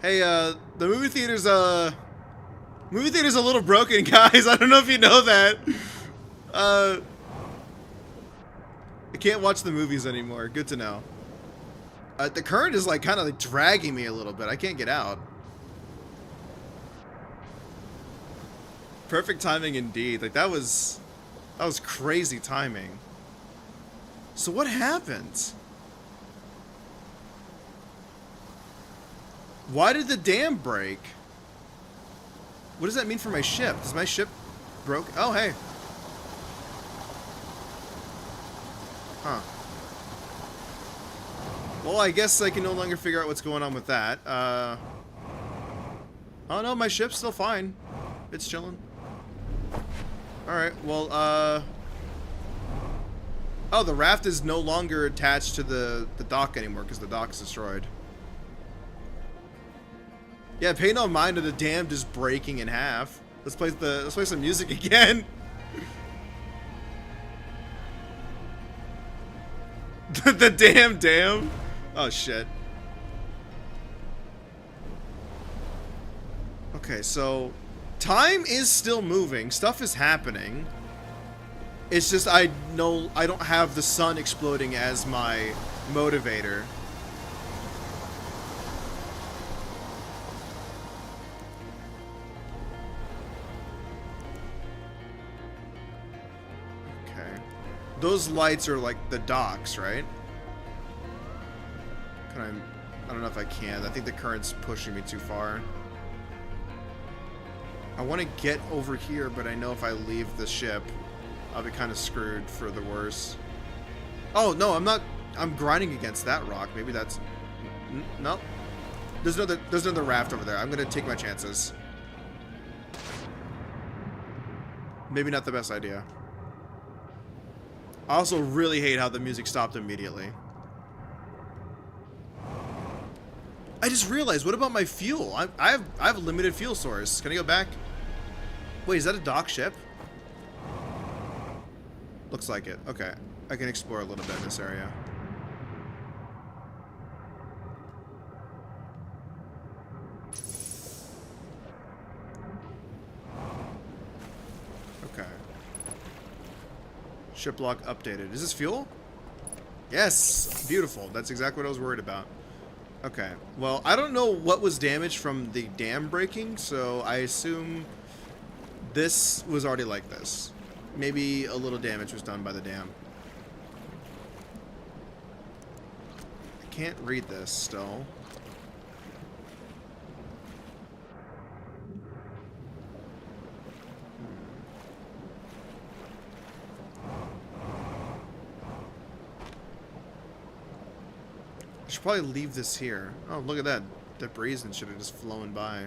Hey, the movie theater's a little broken, guys. I don't know if you know that. I can't watch the movies anymore. Good to know. The current is like kind of like dragging me a little bit. I can't get out. Perfect timing indeed. Like that was crazy timing. So what happened? Why did the dam break? What does that mean for my ship? Does my ship broke? Oh, hey. Huh. Well, I guess I can no longer figure out what's going on with that. Oh no, my ship's still fine. It's chilling. Alright, well, oh, the raft is no longer attached to the dock anymore because the dock's destroyed. Yeah, pay no mind to the dam just breaking in half. Let's play some music again. The damn dam. Oh shit. Okay, so time is still moving. Stuff is happening. It's just I don't have the sun exploding as my motivator. Those lights are like the docks, right? I don't know if I can. I think the current's pushing me too far. I want to get over here, but I know if I leave the ship, I'll be kind of screwed for the worse. Oh, no, I'm not. I'm grinding against that rock. Maybe that's... No. There's another raft over there. I'm going to take my chances. Maybe not the best idea. I also really hate how the music stopped immediately. I just realized, what about my fuel? I have a limited fuel source. Can I go back? Wait, is that a dock ship? Looks like it. Okay. I can explore a little bit in this area. Okay. Ship lock updated. Is this fuel? Yes! Beautiful. That's exactly what I was worried about. Okay. Well, I don't know what was damaged from the dam breaking, so I assume this was already like this. Maybe a little damage was done by the dam. I can't read this still. I should probably leave this here. Oh, look at that. Debris and shit are just flowing by.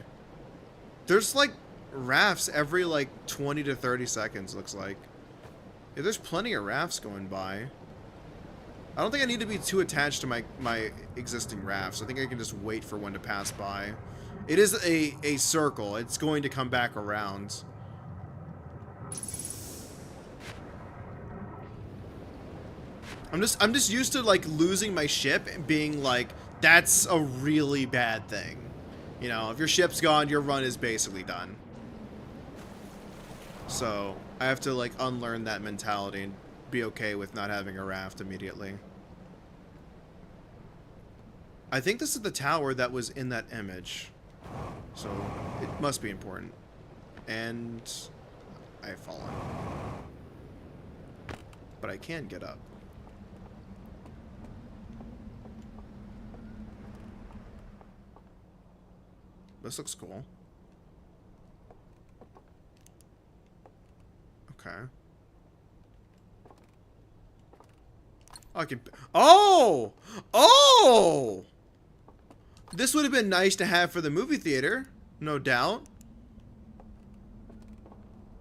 There's like rafts every like 20 to 30 seconds, looks like. Yeah, there's plenty of rafts going by. I don't think I need to be too attached to my existing rafts. I think I can just wait for one to pass by. It is a circle. It's going to come back around. I'm just used to like losing my ship and being like, that's a really bad thing. You know, if your ship's gone, your run is basically done. So I have to like unlearn that mentality and be okay with not having a raft immediately. I think this is the tower that was in that image. So it must be important. And I've fallen. But I can get up. This looks cool. Okay. Oh, I can... Oh! Oh! This would have been nice to have for the movie theater, no doubt.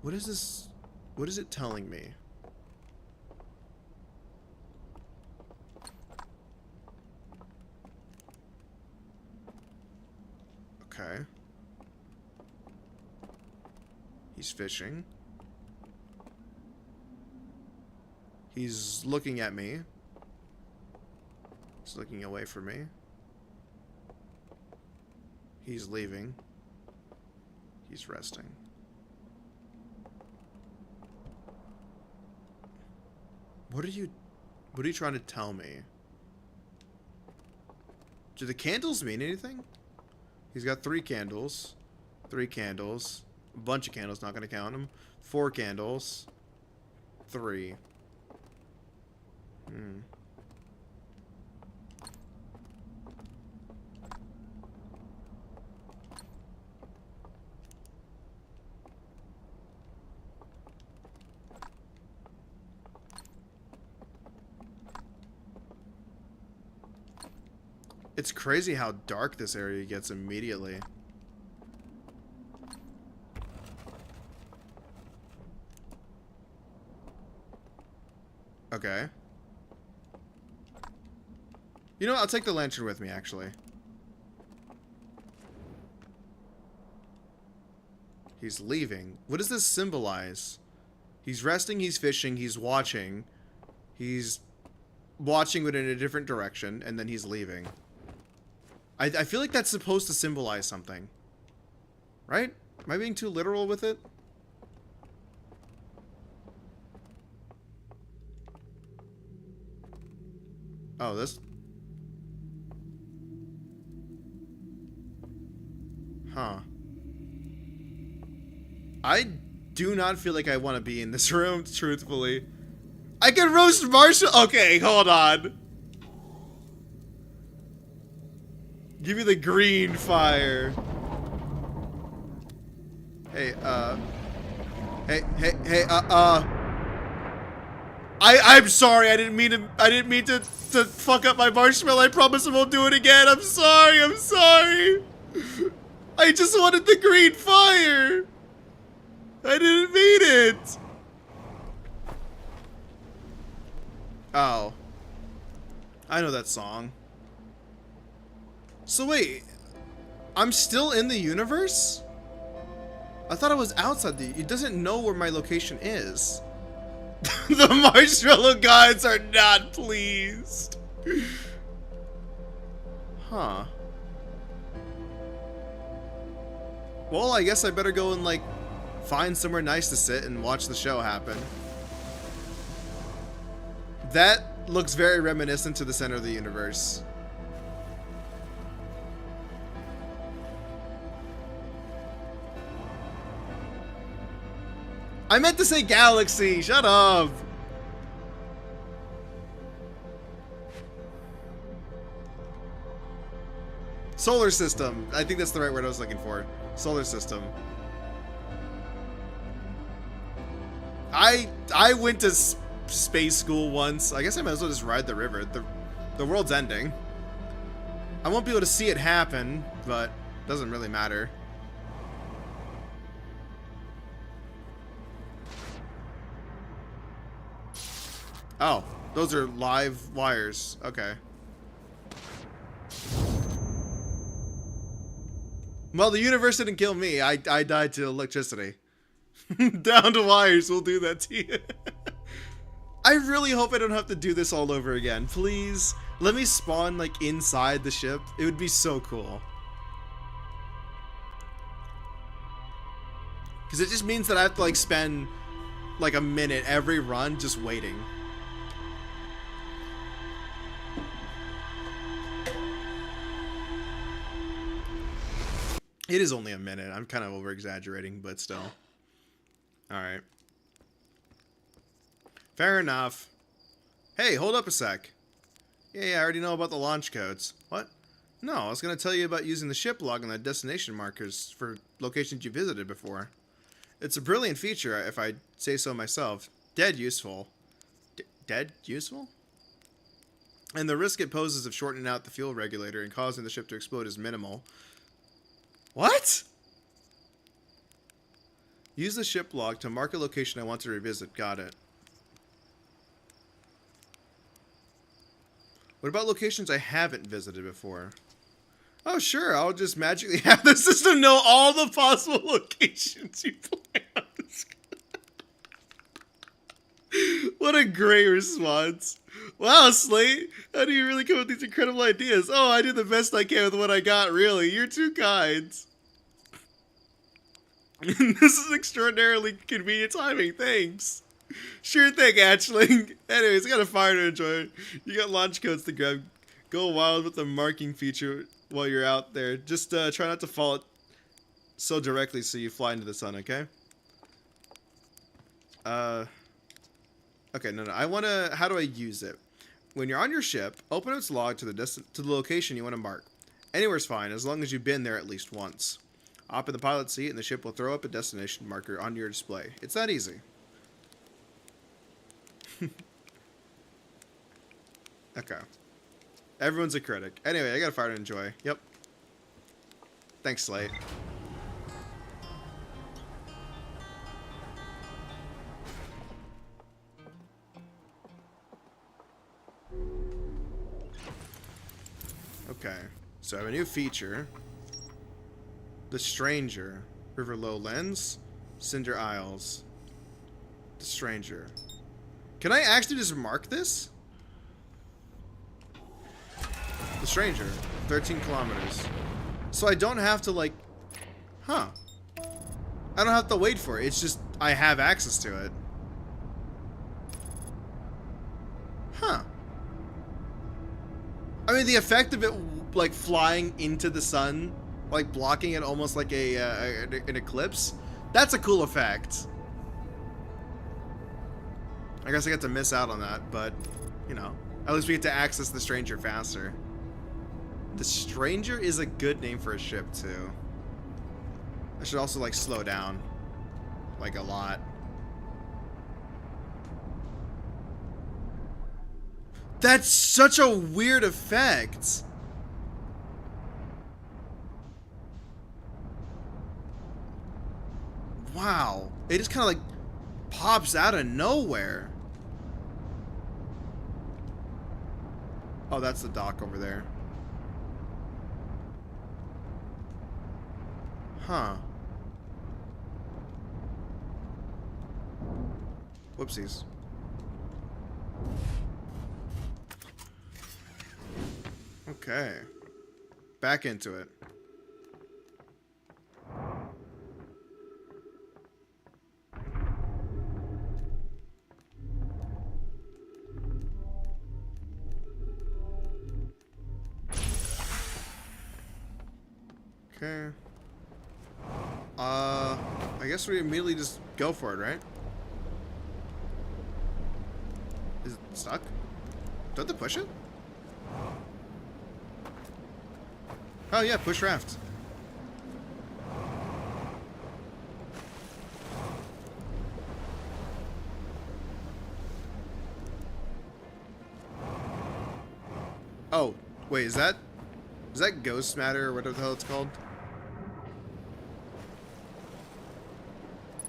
What is this? What is it telling me? Okay. He's fishing. He's looking at me. He's looking away from me. He's leaving. He's resting. What are you trying to tell me? Do the candles mean anything? He's got 3 candles. 3 candles. A bunch of candles, not gonna count them. 4 candles. 3. It's crazy how dark this area gets immediately. Okay. You know what? I'll take the lantern with me, actually. He's leaving. What does this symbolize? He's resting, he's fishing, he's watching. He's watching but in a different direction, and then he's leaving. I feel like that's supposed to symbolize something. Right? Am I being too literal with it? Oh, this... Huh. I do not feel like I want to be in this room, truthfully. I can roast marshmallow. Okay, hold on. Give me the green fire. Hey, I'm sorry. I didn't mean to fuck up my marshmallow. I promise I won't do it again. I'm sorry. I just wanted the green fire. I didn't mean it. Oh. I know that song. So wait, I'm still in the universe? I thought I was outside it doesn't know where my location is. The marshmallow gods are not pleased. Huh. Well, I guess I better go and, like, find somewhere nice to sit and watch the show happen. That looks very reminiscent to the center of the universe. I meant to say galaxy. Shut up. Solar system. I think that's the right word I was looking for. Solar system. I went to space school once. I guess I might as well just ride the river. The world's ending. I won't be able to see it happen, but it doesn't really matter. Oh, those are live wires. Okay. Well, the universe didn't kill me. I died to electricity. Down to wires will do that to you. I really hope I don't have to do this all over again. Please, let me spawn, like, inside the ship. It would be so cool. Because it just means that I have to, like, spend, like, a minute every run just waiting. It is only a minute. I'm kind of over-exaggerating, but still. Alright. Fair enough. Hey, hold up a sec. Yeah, I already know about the launch codes. What? No, I was going to tell you about using the ship log and the destination markers for locations you visited before. It's a brilliant feature, if I say so myself. Dead useful. Dead useful? and the risk it poses of shortening out the fuel regulator and causing the ship to explode is minimal. What? Use the ship log to mark a location I want to revisit. Got it. What about locations I haven't visited before? Oh, sure. I'll just magically have the system know all the possible locations you play on this. What a great response. Wow, Slate. How do you really come up with these incredible ideas? Oh, I did the best I can with what I got, really. You're too kind. This is extraordinarily convenient timing. Thanks. Sure thing, Hatchling. Anyways, I got a fire to enjoy. You got launch codes to grab. Go wild with the marking feature while you're out there. Just try not to fall it so directly so you fly into the sun, okay? Okay, no. I want to... How do I use it? When you're on your ship, open its log to the location you want to mark. Anywhere's fine, as long as you've been there at least once. Hop in the pilot seat, and the ship will throw up a destination marker on your display. It's that easy. Okay. Everyone's a critic. Anyway, I got a fire to enjoy. Yep. Thanks, Slate. Okay. So I have a new feature. The Stranger. River Lowlands. Cinder Isles. The Stranger. Can I actually just mark this? The Stranger. 13 kilometers. So I don't have to, like... Huh. I don't have to wait for it. It's just I have access to it. Huh. I mean, the effect of it, like, flying into the sun, like, blocking it almost like an eclipse, that's a cool effect. I guess I get to miss out on that, but, you know, at least we get to access the Stranger faster. The Stranger is a good name for a ship, too. I should also, like, slow down. Like, a lot. That's such a weird effect. Wow. It just kind of, like, pops out of nowhere. Oh, that's the dock over there. Huh. Whoopsies. Okay. Back into it. Okay. I guess we immediately just go for it, right? Is it stuck? Do I have to push it? Oh yeah, push raft. Oh, wait, is that ghost matter or whatever the hell it's called?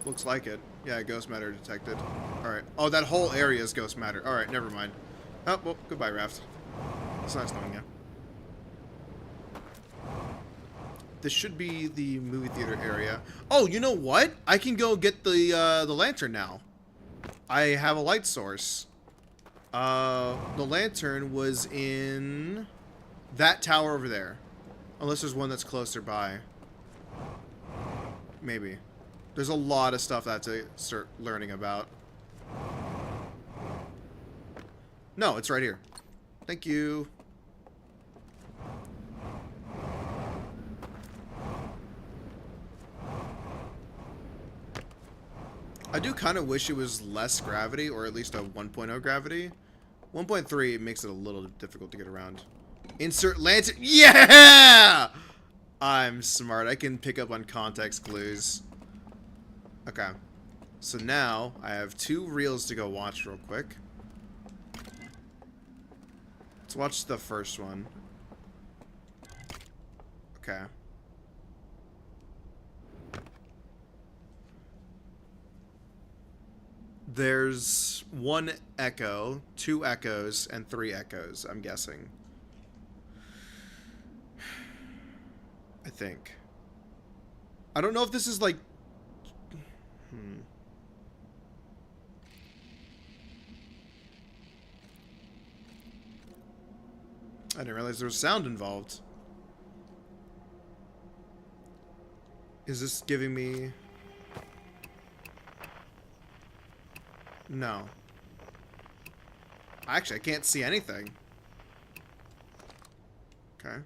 Looks like it. Yeah, ghost matter detected. Alright. Oh, that whole area is ghost matter. Alright, never mind. Oh, well, goodbye, raft. It's nice knowing you. This should be the movie theater area. Oh, you know what? I can go get the lantern now. I have a light source. The lantern was in that tower over there. Unless there's one that's closer by. Maybe. There's a lot of stuff that I have to start learning about. No, it's right here. Thank you. I do kind of wish it was less gravity, or at least a 1.0 gravity. 1.3 makes it a little difficult to get around. Insert lantern. Yeah! I'm smart. I can pick up on context clues. Okay. So now I have 2 reels to go watch real quick. Let's watch the first one. Okay. There's 1 echo, 2 echoes, and 3 echoes, I'm guessing. I think. I don't know if this is like... I didn't realize there was sound involved. Is this giving me... No. Actually, I can't see anything. Okay.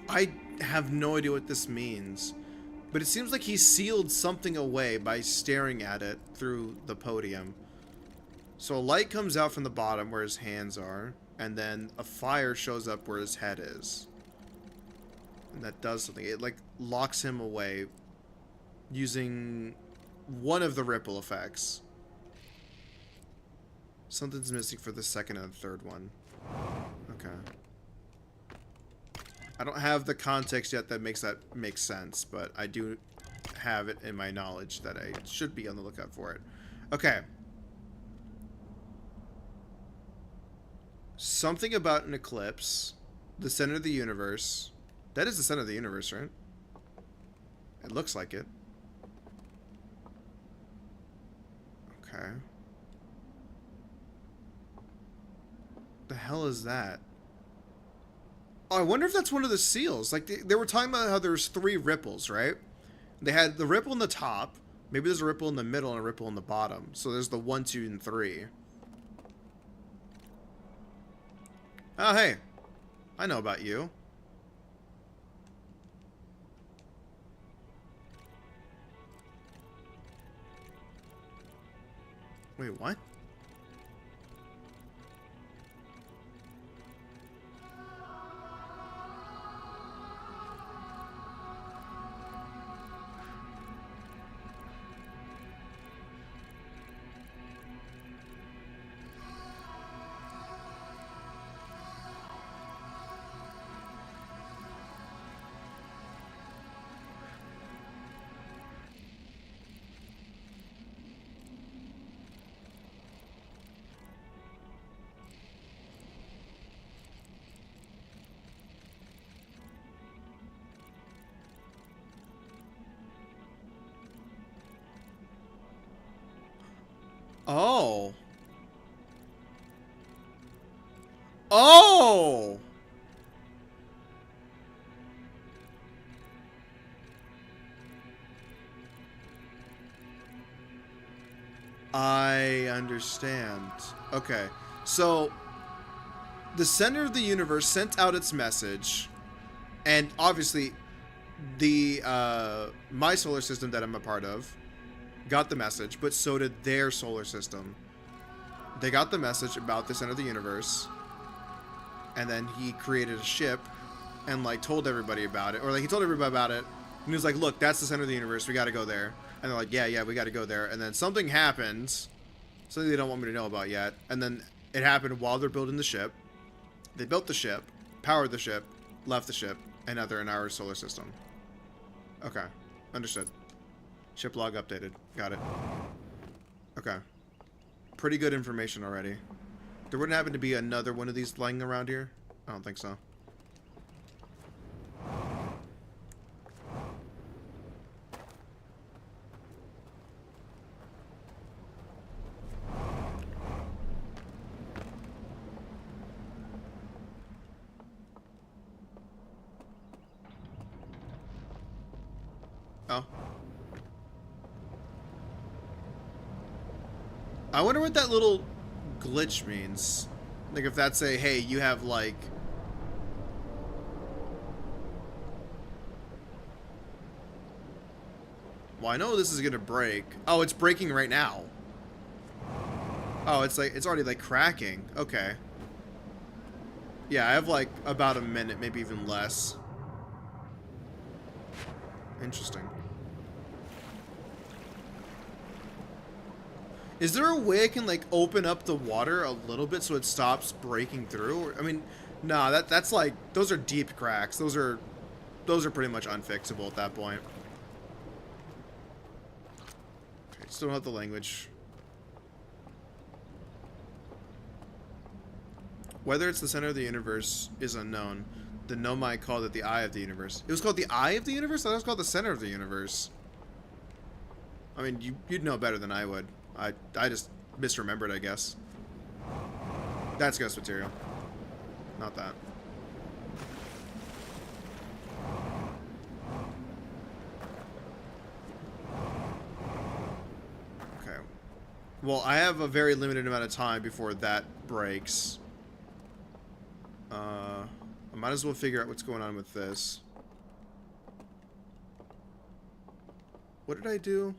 I have no idea what this means, but it seems like he sealed something away by staring at it through the podium. So a light comes out from the bottom where his hands are, and then a fire shows up where his head is. And that does something. It like locks him away using one of the ripple effects. Something's missing for the second and third one. Okay. I don't have the context yet that makes that make sense, but I do have it in my knowledge that I should be on the lookout for it. Okay. Something about an eclipse. The center of the universe. That is the center of the universe, right? It looks like it. Okay. The hell is that? Oh, I wonder if that's one of the seals. Like, they were talking about how there's 3 ripples, right? They had the ripple in the top. Maybe there's a ripple in the middle and a ripple in the bottom. So there's the 1, 2, and 3. Oh, hey. I know about you. Wait, what? Oh. Oh! I understand. Okay. So, the center of the universe sent out its message, and obviously, the, my solar system that I'm a part of got the message, but so did their solar system. They got the message about the center of the universe, and then he created a ship and like told everybody about it, or like he told everybody about it, and he was like, look, that's the center of the universe, we gotta go there. And they're like, yeah, we gotta go there. And then something happens, something they don't want me to know about yet, and then it happened while they're building the ship. They built the ship, powered the ship, left the ship, and now they're in our solar system. Okay, understood. Ship log updated. Got it. Okay. Pretty good information already. There wouldn't happen to be another one of these lying around here? I don't think so. Oh. I wonder what that little glitch means. Like if that's a, hey, you have like... Well, I know this is gonna break. Oh, it's breaking right now. Oh, it's like, it's already like cracking. Okay. Yeah, I have like about a minute, maybe even less. Interesting. Is there a way I can like open up the water a little bit so it stops breaking through? I mean, nah, that's like, those are deep cracks. Those are pretty much unfixable at that point. Okay, still don't have the language. Whether it's the center of the universe is unknown. The Nomai called it the eye of the universe. It was called the eye of the universe? I thought it was called the center of the universe. I mean, you'd know better than I would. I just misremembered, I guess. That's ghost material. Not that. Okay. Well, I have a very limited amount of time before that breaks. I might as well figure out what's going on with this. What did I do?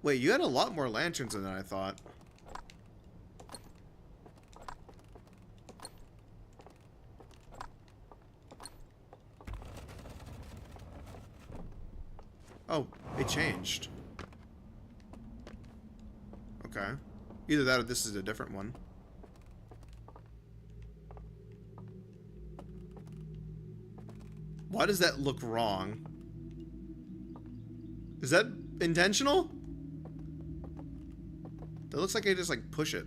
Wait, you had a lot more lanterns than I thought. Oh, it changed. Okay. Either that or this is a different one. Why does that look wrong? Is that intentional? That looks like I just like push it.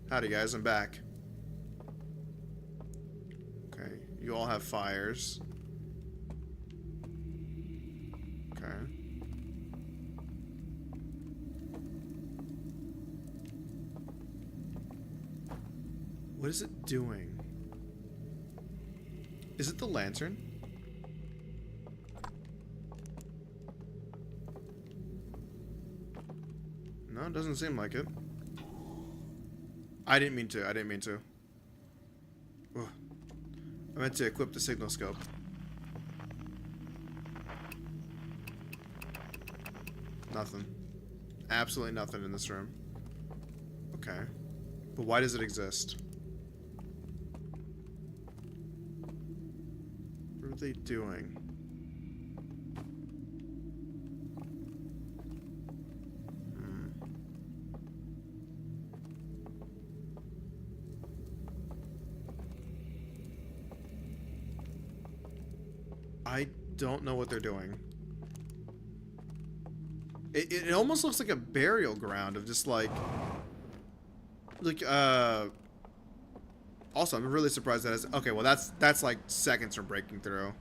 Howdy guys, I'm back. Okay, you all have fires. Okay. What is it doing? Is it the lantern? No, it doesn't seem like it. I didn't mean to. I didn't mean to. Ugh. I meant to equip the signal scope. Nothing. Absolutely nothing in this room. Okay. But why does it exist? What are they doing? I don't know what they're doing. It almost looks like a burial ground of just like also I'm really surprised that it's okay, well that's like seconds from breaking through.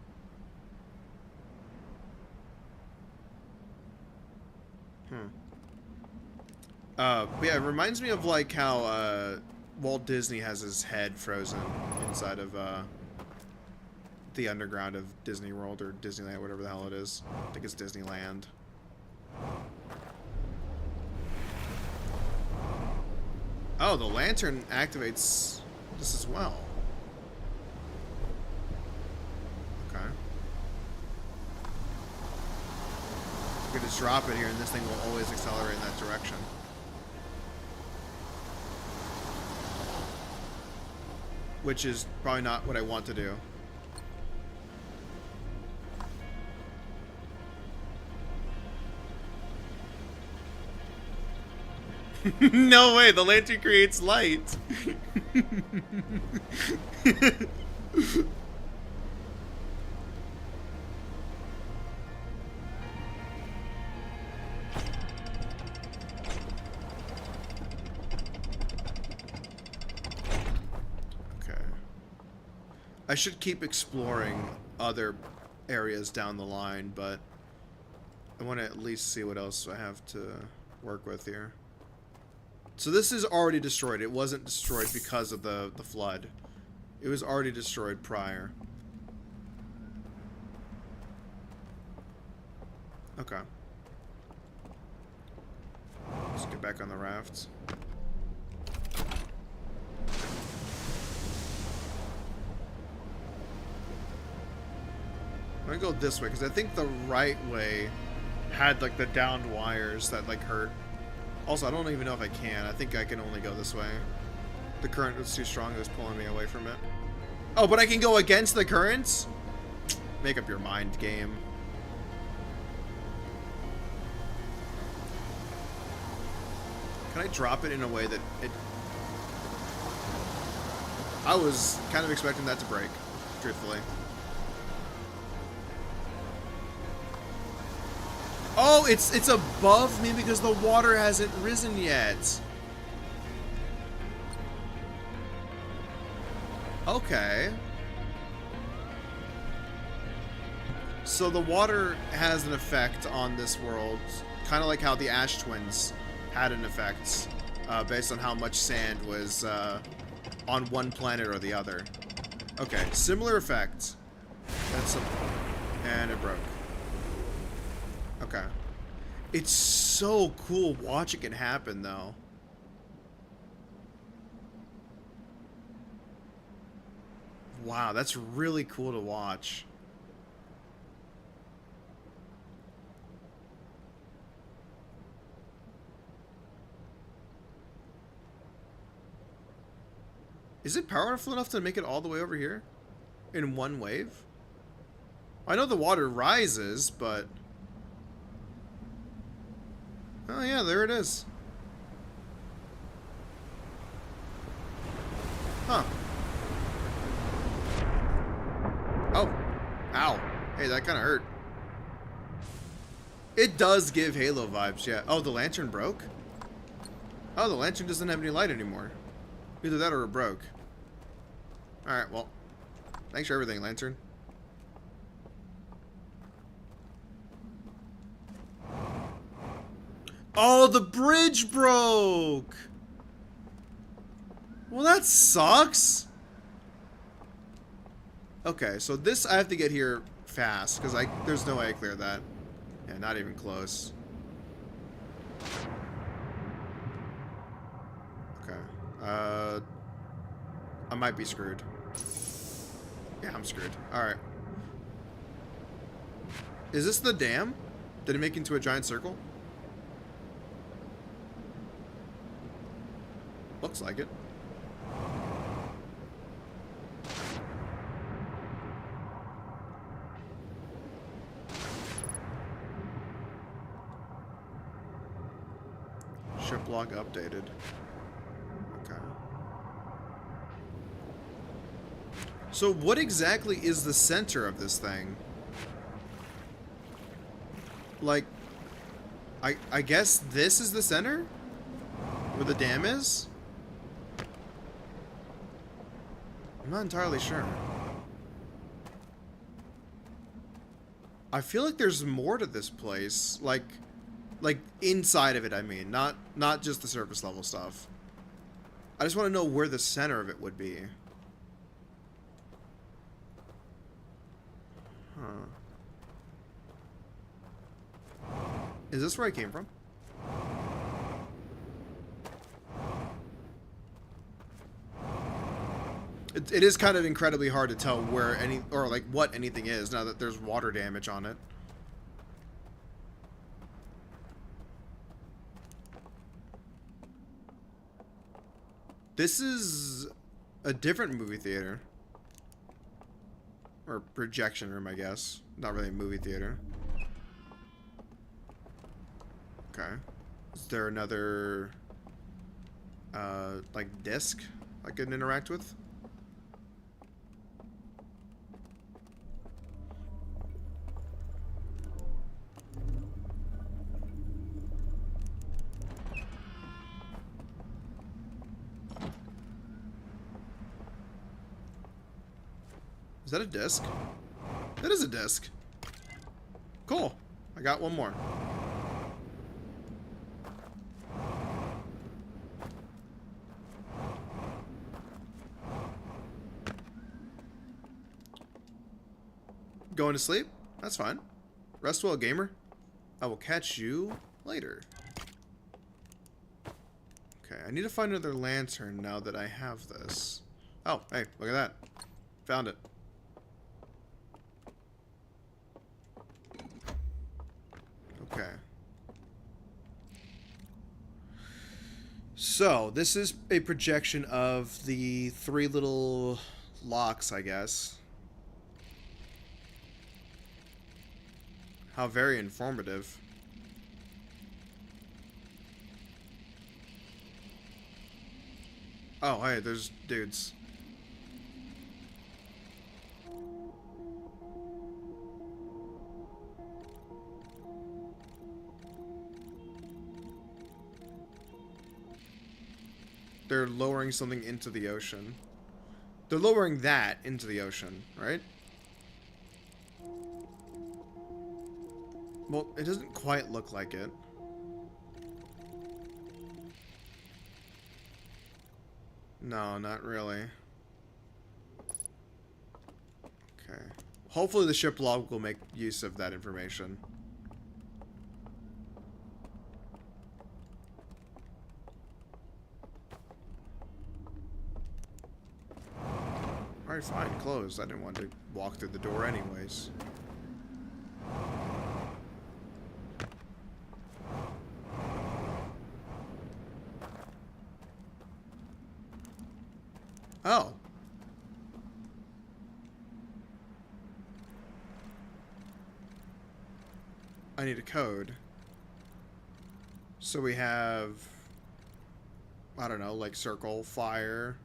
But yeah, it reminds me of like how Walt Disney has his head frozen inside of the underground of Disney World or Disneyland, whatever the hell it is. I think it's Disneyland. Oh, the lantern activates this as well. Okay. We could just drop it here and this thing will always accelerate in that direction. Which is probably not what I want to do. No way, the lantern creates light. Okay. I should keep exploring other areas down the line, but I want to at least see what else I have to work with here. So this is already destroyed. It wasn't destroyed because of the flood. It was already destroyed prior. Okay. Let's get back on the rafts. I'm gonna go this way, because I think the right way had, like, the downed wires that, like, hurt. Also, I don't even know if I can. I think I can only go this way. The current was too strong. It was pulling me away from it. Oh, but I can go against the currents? Make up your mind, game. Can I drop it in a way that it... I was kind of expecting that to break, truthfully. Oh, it's above me because the water hasn't risen yet. Okay. So the water has an effect on this world, kind of like how the Ash Twins had an effect, based on how much sand was on one planet or the other. Okay, similar effect. That's and it broke. Okay. It's so cool watching it happen, though. Wow, that's really cool to watch. Is it powerful enough to make it all the way over here? In one wave? I know the water rises, but... Oh yeah, there it is. Huh. Oh. Ow. Hey, that kind of hurt. It does give Halo vibes, yeah. Oh, the lantern broke? Oh, the lantern doesn't have any light anymore. Either that or it broke. Alright, well. Thanks for everything, lantern. Oh, the bridge broke! Well, that sucks. Okay, so this I have to get here fast, because there's no way I clear that. Yeah, not even close. Okay. I might be screwed. Yeah, I'm screwed. Alright. Is this the dam? Did it make into a giant circle? Looks like it. Ship log updated. Okay. So what exactly is the center of this thing? Like, I guess this is the center? Where the dam is? I'm not entirely sure. I feel like there's more to this place. Like inside of it, I mean. Not just the surface level stuff. I just want to know where the center of it would be. Huh. Is this where I came from? It is kind of incredibly hard to tell where any, or like what anything is now that there's water damage on it. This is a different movie theater. Or projection room, I guess. Not really a movie theater. Okay. Is there another, like, disc I can interact with? Is that a disc? That is a disc. Cool. I got one more. Going to sleep? That's fine. Rest well, gamer. I will catch you later. Okay, I need to find another lantern now that I have this. Oh, hey, look at that. Found it. Okay. So, this is a projection of the 3 little locks, I guess. How very informative. Oh, hey, there's dudes. They're lowering something into the ocean. They're lowering that into the ocean, right? Well, it doesn't quite look like it. No, not really. Okay. Hopefully the ship log will make use of that information. Alright, fine. Closed. I didn't want to walk through the door anyways. Oh. I need a code. So we have, I don't know, like circle, fire,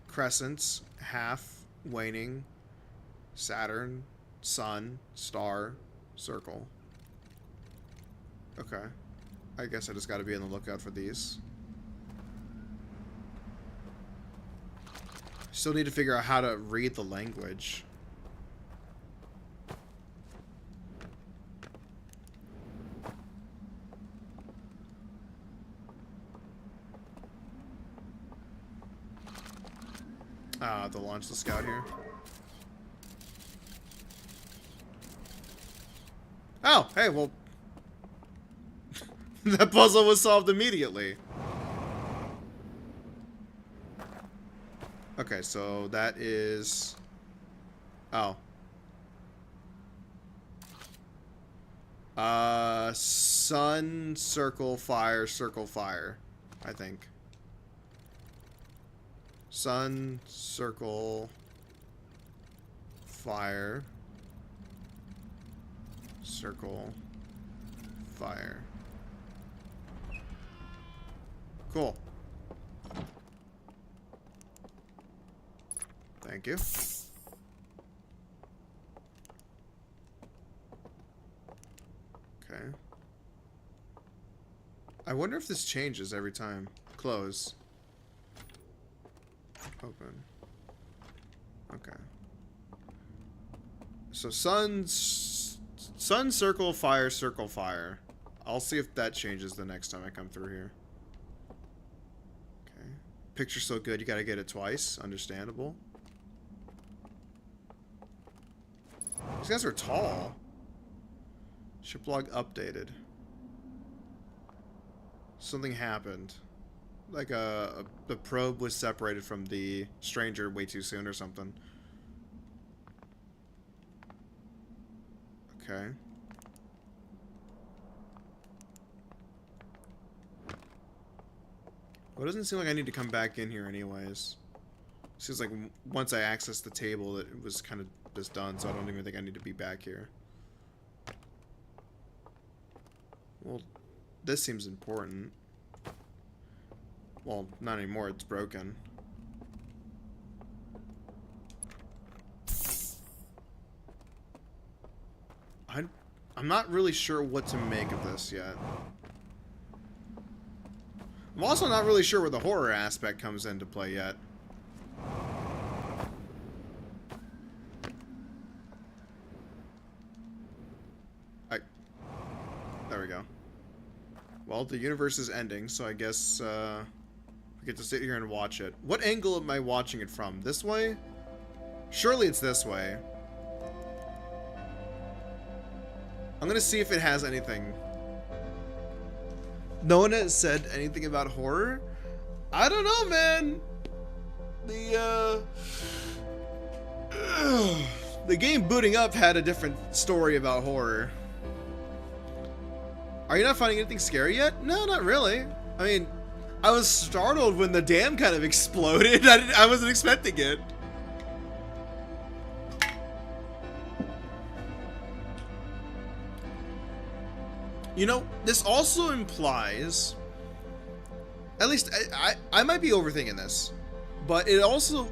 crescents, half, waning, Saturn, sun, star, circle. Okay. I guess I just gotta be on the lookout for these. Still need to figure out how to read the language. To launch the scout here. Oh, hey, well... that puzzle was solved immediately. Okay, so that is... Oh. Sun, circle, fire, I think. Sun, circle, fire, circle, fire. Cool. Thank you. Okay. I wonder if this changes every time. Close. Open. Okay. So sun, circle, fire. I'll see if that changes the next time I come through here. Okay. Picture's so good, you gotta get it twice. Understandable. These guys are tall. Ship log updated. Something happened. Like the probe was separated from the stranger way too soon or something. Okay. Well, it doesn't seem like I need to come back in here anyways. Seems like once I access the table, it was kind of just done, so I don't even think I need to be back here. Well, this seems important. Well, not anymore, it's broken. I'm not really sure what to make of this yet. I'm also not really sure where the horror aspect comes into play yet. There we go. Well, the universe is ending, so I guess, we get to sit here and watch it. What angle am I watching it from? This way? Surely it's this way. I'm gonna see if it has anything. No one has said anything about horror? I don't know, man. The game booting up had a different story about horror. Are you not finding anything scary yet? No, not really. I mean, I was startled when the dam kind of exploded. I wasn't expecting it. You know, this also implies, at least I might be overthinking this, but it also,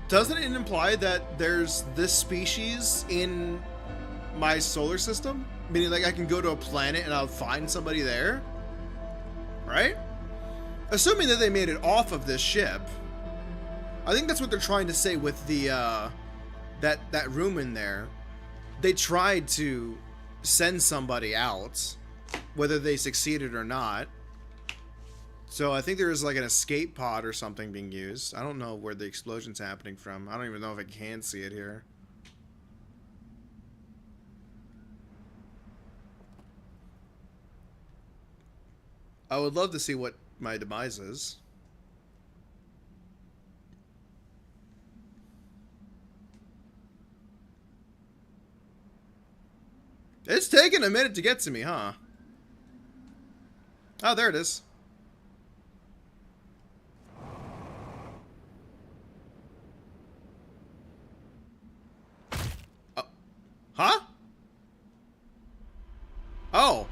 doesn't it imply that there's this species in my solar system? Meaning, like, I can go to a planet and I'll find somebody there, right? Assuming that they made it off of this ship. I think that's what they're trying to say with the that room in there. They tried to send somebody out, whether they succeeded or not. So I think there is like an escape pod or something being used. I don't know where the explosion's happening from. I don't even know if I can see it here. I would love to see what my demise is. It's taking a minute to get to me, huh? Oh, there it is. Oh. Huh? Oh.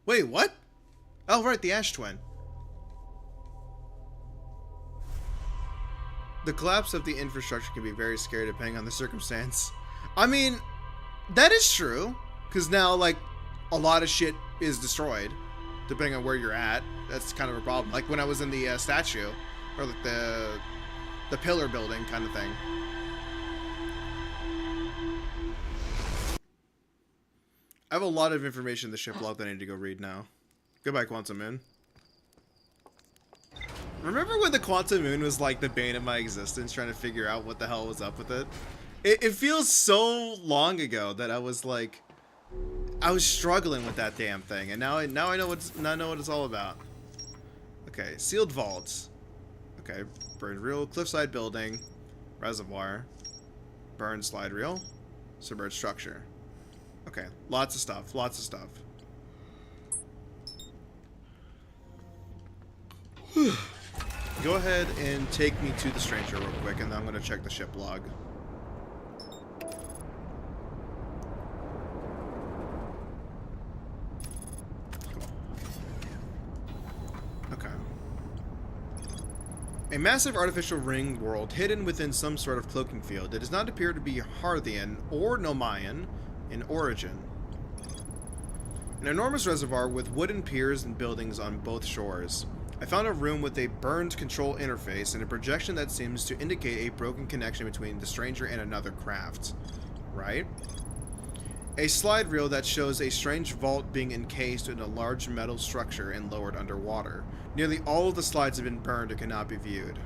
Wait, what? Oh, right, the Ash Twin. The collapse of the infrastructure can be very scary depending on the circumstance. I mean, that is true. Because now, like, a lot of shit is destroyed. Depending on where you're at. That's kind of a problem. Like when I was in the statue. Or like the pillar building kind of thing. I have a lot of information in the ship log that I need to go read now. Goodbye, Quantum Moon. Remember when the Quantum Moon was like the bane of my existence, trying to figure out what the hell was up with it? It feels so long ago that I was like, I was struggling with that damn thing, and now I know what it's all about. Okay, sealed vaults. Okay, burned reel, cliffside building, reservoir, burned slide reel, submerged structure. Okay, lots of stuff, lots of stuff. Go ahead and take me to the stranger real quick, and then I'm going to check the ship log. Okay. A massive artificial ring world hidden within some sort of cloaking field. It does not appear to be Harthian or Nomayan in origin. An enormous reservoir with wooden piers and buildings on both shores. I found a room with a burned control interface and a projection that seems to indicate a broken connection between the stranger and another craft. Right? A slide reel that shows a strange vault being encased in a large metal structure and lowered underwater. Nearly all of the slides have been burned and cannot be viewed.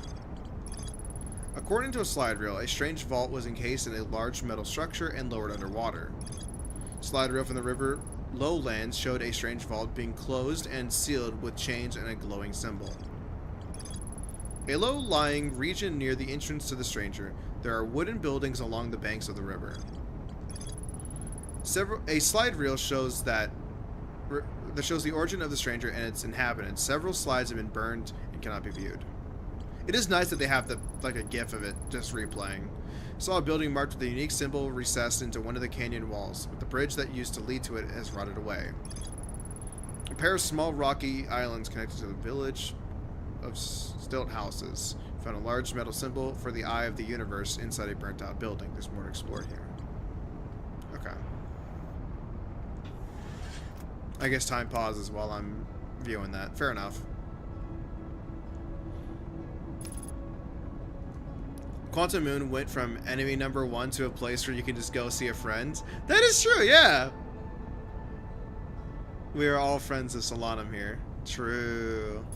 According to a slide reel, a strange vault was encased in a large metal structure and lowered underwater. Slide reel from the river lowlands showed a strange vault being closed and sealed with chains and a glowing symbol. A low-lying region near the entrance to the stranger. There are wooden buildings along the banks of the river. A slide reel shows that shows the origin of the stranger and its inhabitants. Several slides have been burned and cannot be viewed. It is nice that they have like a gif of it just replaying. Saw a building marked with a unique symbol recessed into one of the canyon walls, but the bridge that used to lead to it has rotted away. A pair of small rocky islands connected to the village of stilt houses. Found a large metal symbol for the eye of the universe inside a burnt out building. There's more to explore here. Okay. I guess time pauses while I'm viewing that. Fair enough. Quantum Moon went from enemy number 1 to a place where you can just go see a friend. That is true, yeah. We are all friends of Solanum here. True.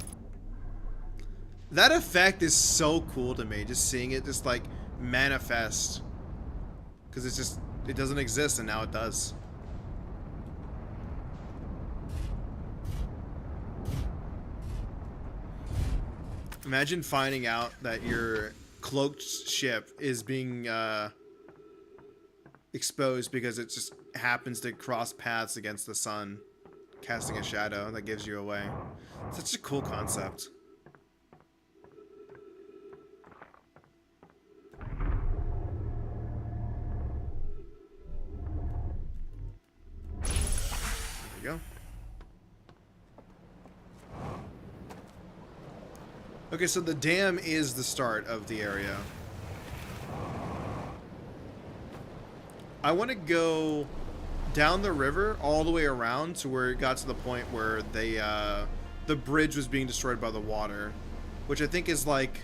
That effect is so cool to me, just seeing it just like manifest. Because it's just, it doesn't exist and now it does. Imagine finding out that your cloaked ship is being exposed because it just happens to cross paths against the sun, casting a shadow that gives you away. Such a cool concept. There we go. Okay, so the dam is the start of the area. I want to go down the river all the way around to where it got to the point where they, the bridge was being destroyed by the water, which I think is like,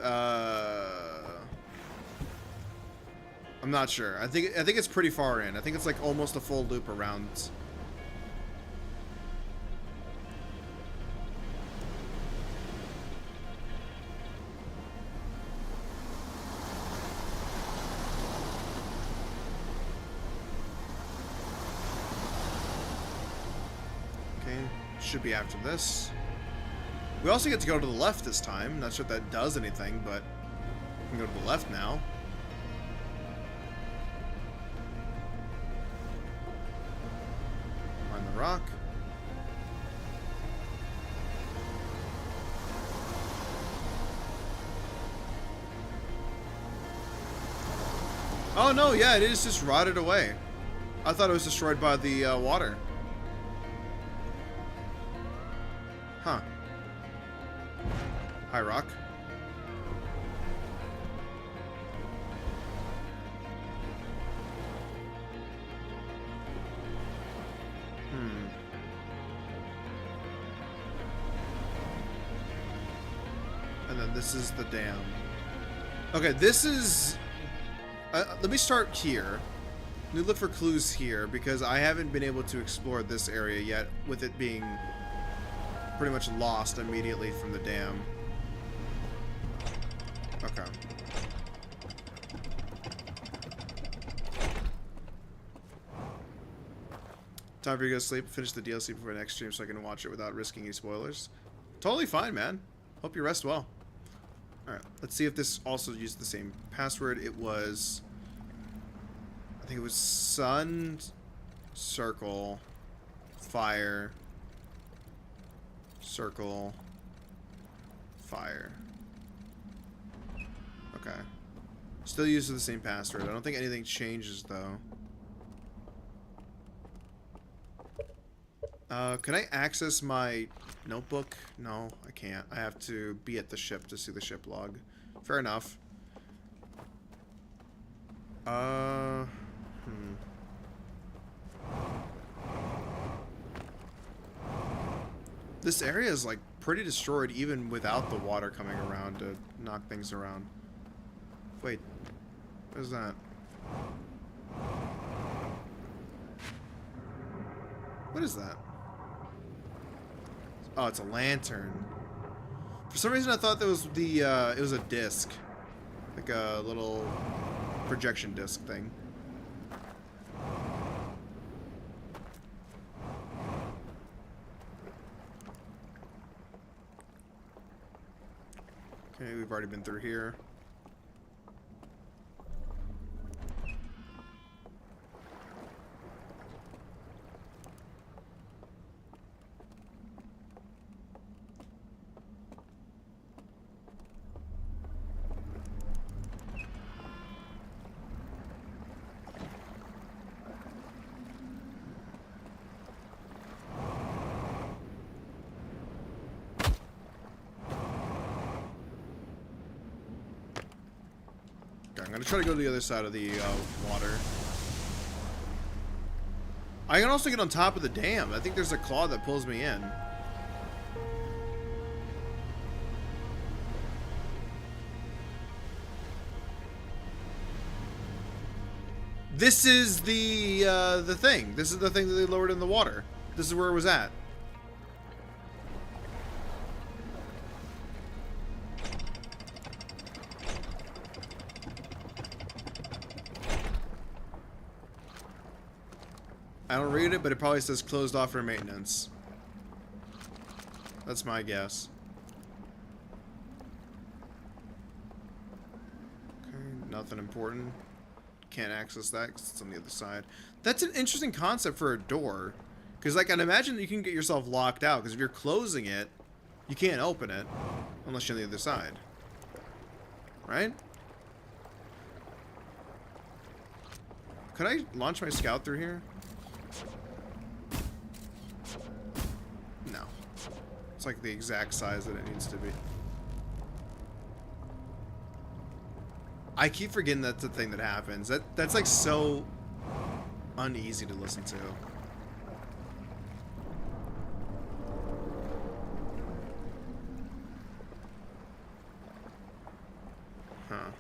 I'm not sure. I think it's pretty far in. I think it's like almost a full loop around. Should be after this. We also get to go to the left this time. Not sure if that does anything, but we can go to the left now. Find the rock. Oh no, yeah, it is just rotted away. I thought it was destroyed by the water. Huh. Hi, rock. And then this is the dam. Okay, this is... let me start here. Let me look for clues here, because I haven't been able to explore this area yet, with it being pretty much lost immediately from the dam. Okay. Time for you to go to sleep. Finish the DLC before the next stream so I can watch it without risking any spoilers. Totally fine, man. Hope you rest well. Alright, let's see if this also used the same password. It was... I think it was sun, circle, fire, circle, fire. Okay. Still using the same password. I don't think anything changes, though. Can I access my notebook? No, I can't. I have to be at the ship to see the ship log. Fair enough. This area is like pretty destroyed even without the water coming around to knock things around. Wait, what is that? What is that? Oh, it's a lantern. For some reason I thought that was the, it was a disc. Like a little projection disc thing. Okay, we've already been through here. I'm gonna try to go to the other side of the water. I can also get on top of the dam. I think there's a claw that pulls me in. This is the thing. This is the thing that they lowered in the water. This is where it was at. I don't read it, but it probably says closed off for maintenance. That's my guess. Okay, nothing important. can't access that because it's on the other side. That's an interesting concept for a door. Because, like, I'd imagine you can get yourself locked out. Because if you're closing it, you can't open it. Unless you're on the other side. Right? Could I launch my scout through here? No. It's like the exact size that it needs to be. I keep forgetting that's the thing that happens. That's like so uneasy to listen to. Huh.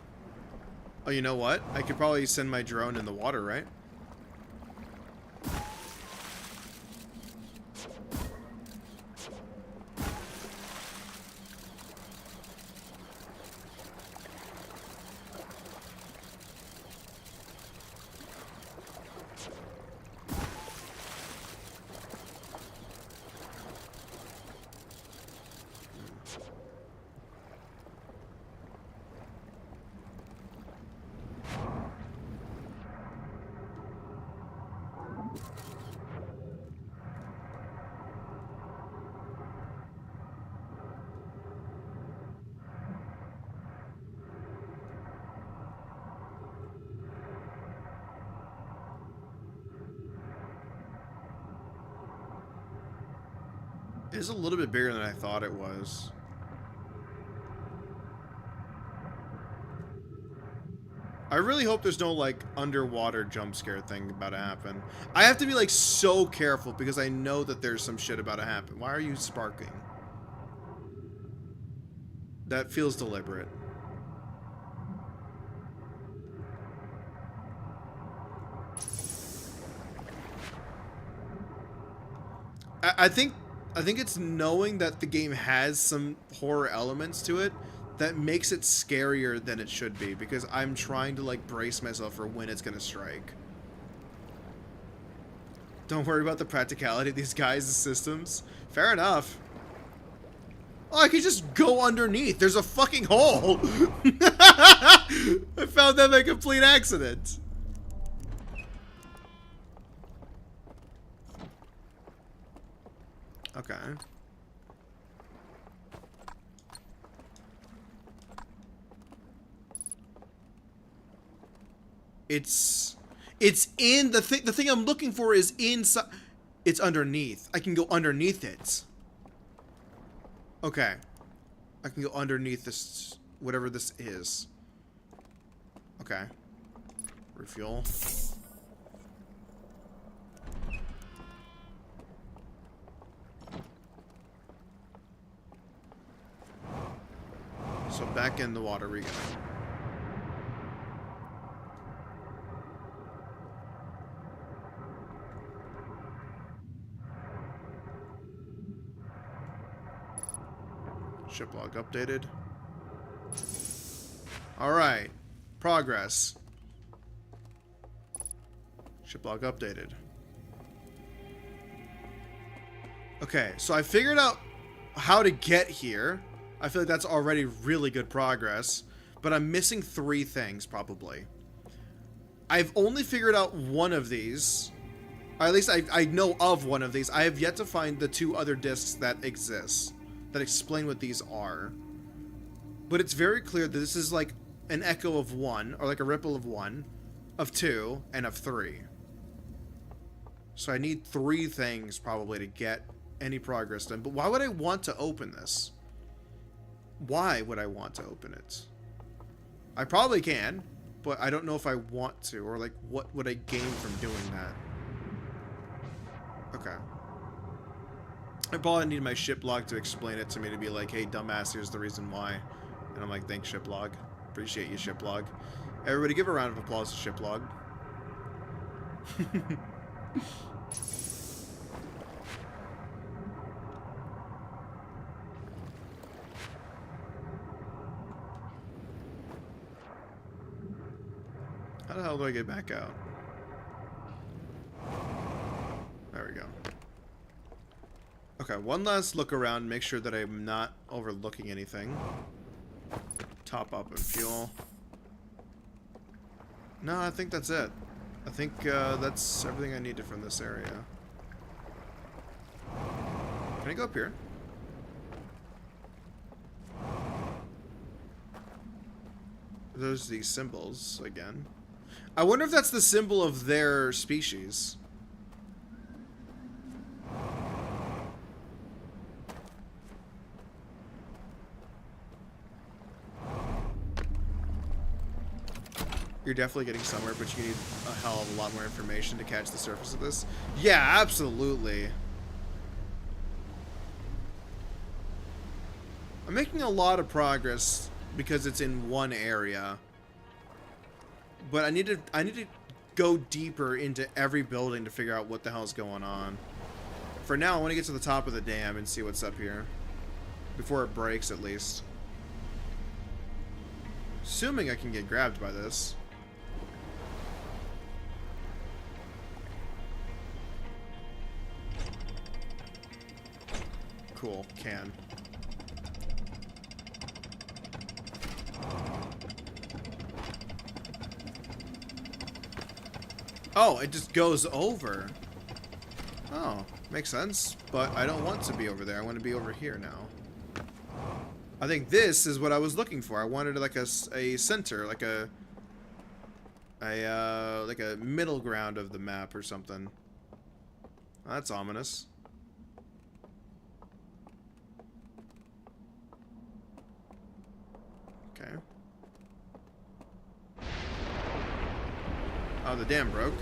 Oh, you know what? I could probably send my drone in the water, right? It is a little bit bigger than I thought it was. I really hope there's no, like, underwater jump scare thing about to happen. I have to be, like, so careful because I know that there's some shit about to happen. Why are you sparking? That feels deliberate. I think it's knowing that the game has some horror elements to it that makes it scarier than it should be, because I'm trying to, like, brace myself for when it's gonna strike. Don't worry about the practicality of these guys' systems. Fair enough. Oh, I could just go underneath. There's a fucking hole. I found that by complete accident. Okay. It's in the thing I'm looking for is inside. It's underneath. I can go underneath it. Okay. I can go underneath this, whatever this is. Okay. Refuel. So back in the water we go. Ship log updated. Alright. Progress. Ship log updated. Okay, so I figured out how to get here. I feel like that's already really good progress. But I'm missing 3 things, probably. I've only figured out one of these. Or at least I know of one of these. I have yet to find the 2 other discs that exist, that explain what these are. But it's very clear that this is like an echo of 1, or like a ripple of 1, of 2, and of 3. So I need 3 things probably to get any progress done. But why would I want to open this? Why would I want to open it? I probably can, but I don't know if I want to, or like what would I gain from doing that? Okay. I probably need my ship log to explain it to me, to be like, hey, dumbass, here's the reason why. And I'm like, thanks, ship log. Appreciate you, ship log. Everybody give a round of applause to ship log. How the hell do I get back out? There we go. Okay, one last look around, make sure that I'm not overlooking anything. Top up and fuel. No, I think that's it. I think that's everything I needed from this area. Can I go up here? There's these symbols again. I wonder if that's the symbol of their species. You're definitely getting somewhere, but you need a hell of a lot more information to catch the surface of this. Yeah, absolutely. I'm making a lot of progress because it's in one area. But I need to go deeper into every building to figure out what the hell's going on. For now, I want to get to the top of the dam and see what's up here. Before it breaks, at least. Assuming I can get grabbed by this. Cool, can. Oh, it just goes over. Oh, makes sense. But I don't want to be over there. I want to be over here now. I think this is what I was looking for. I wanted like a center, like a middle ground of the map or something. That's ominous. Okay. Oh, the dam broke.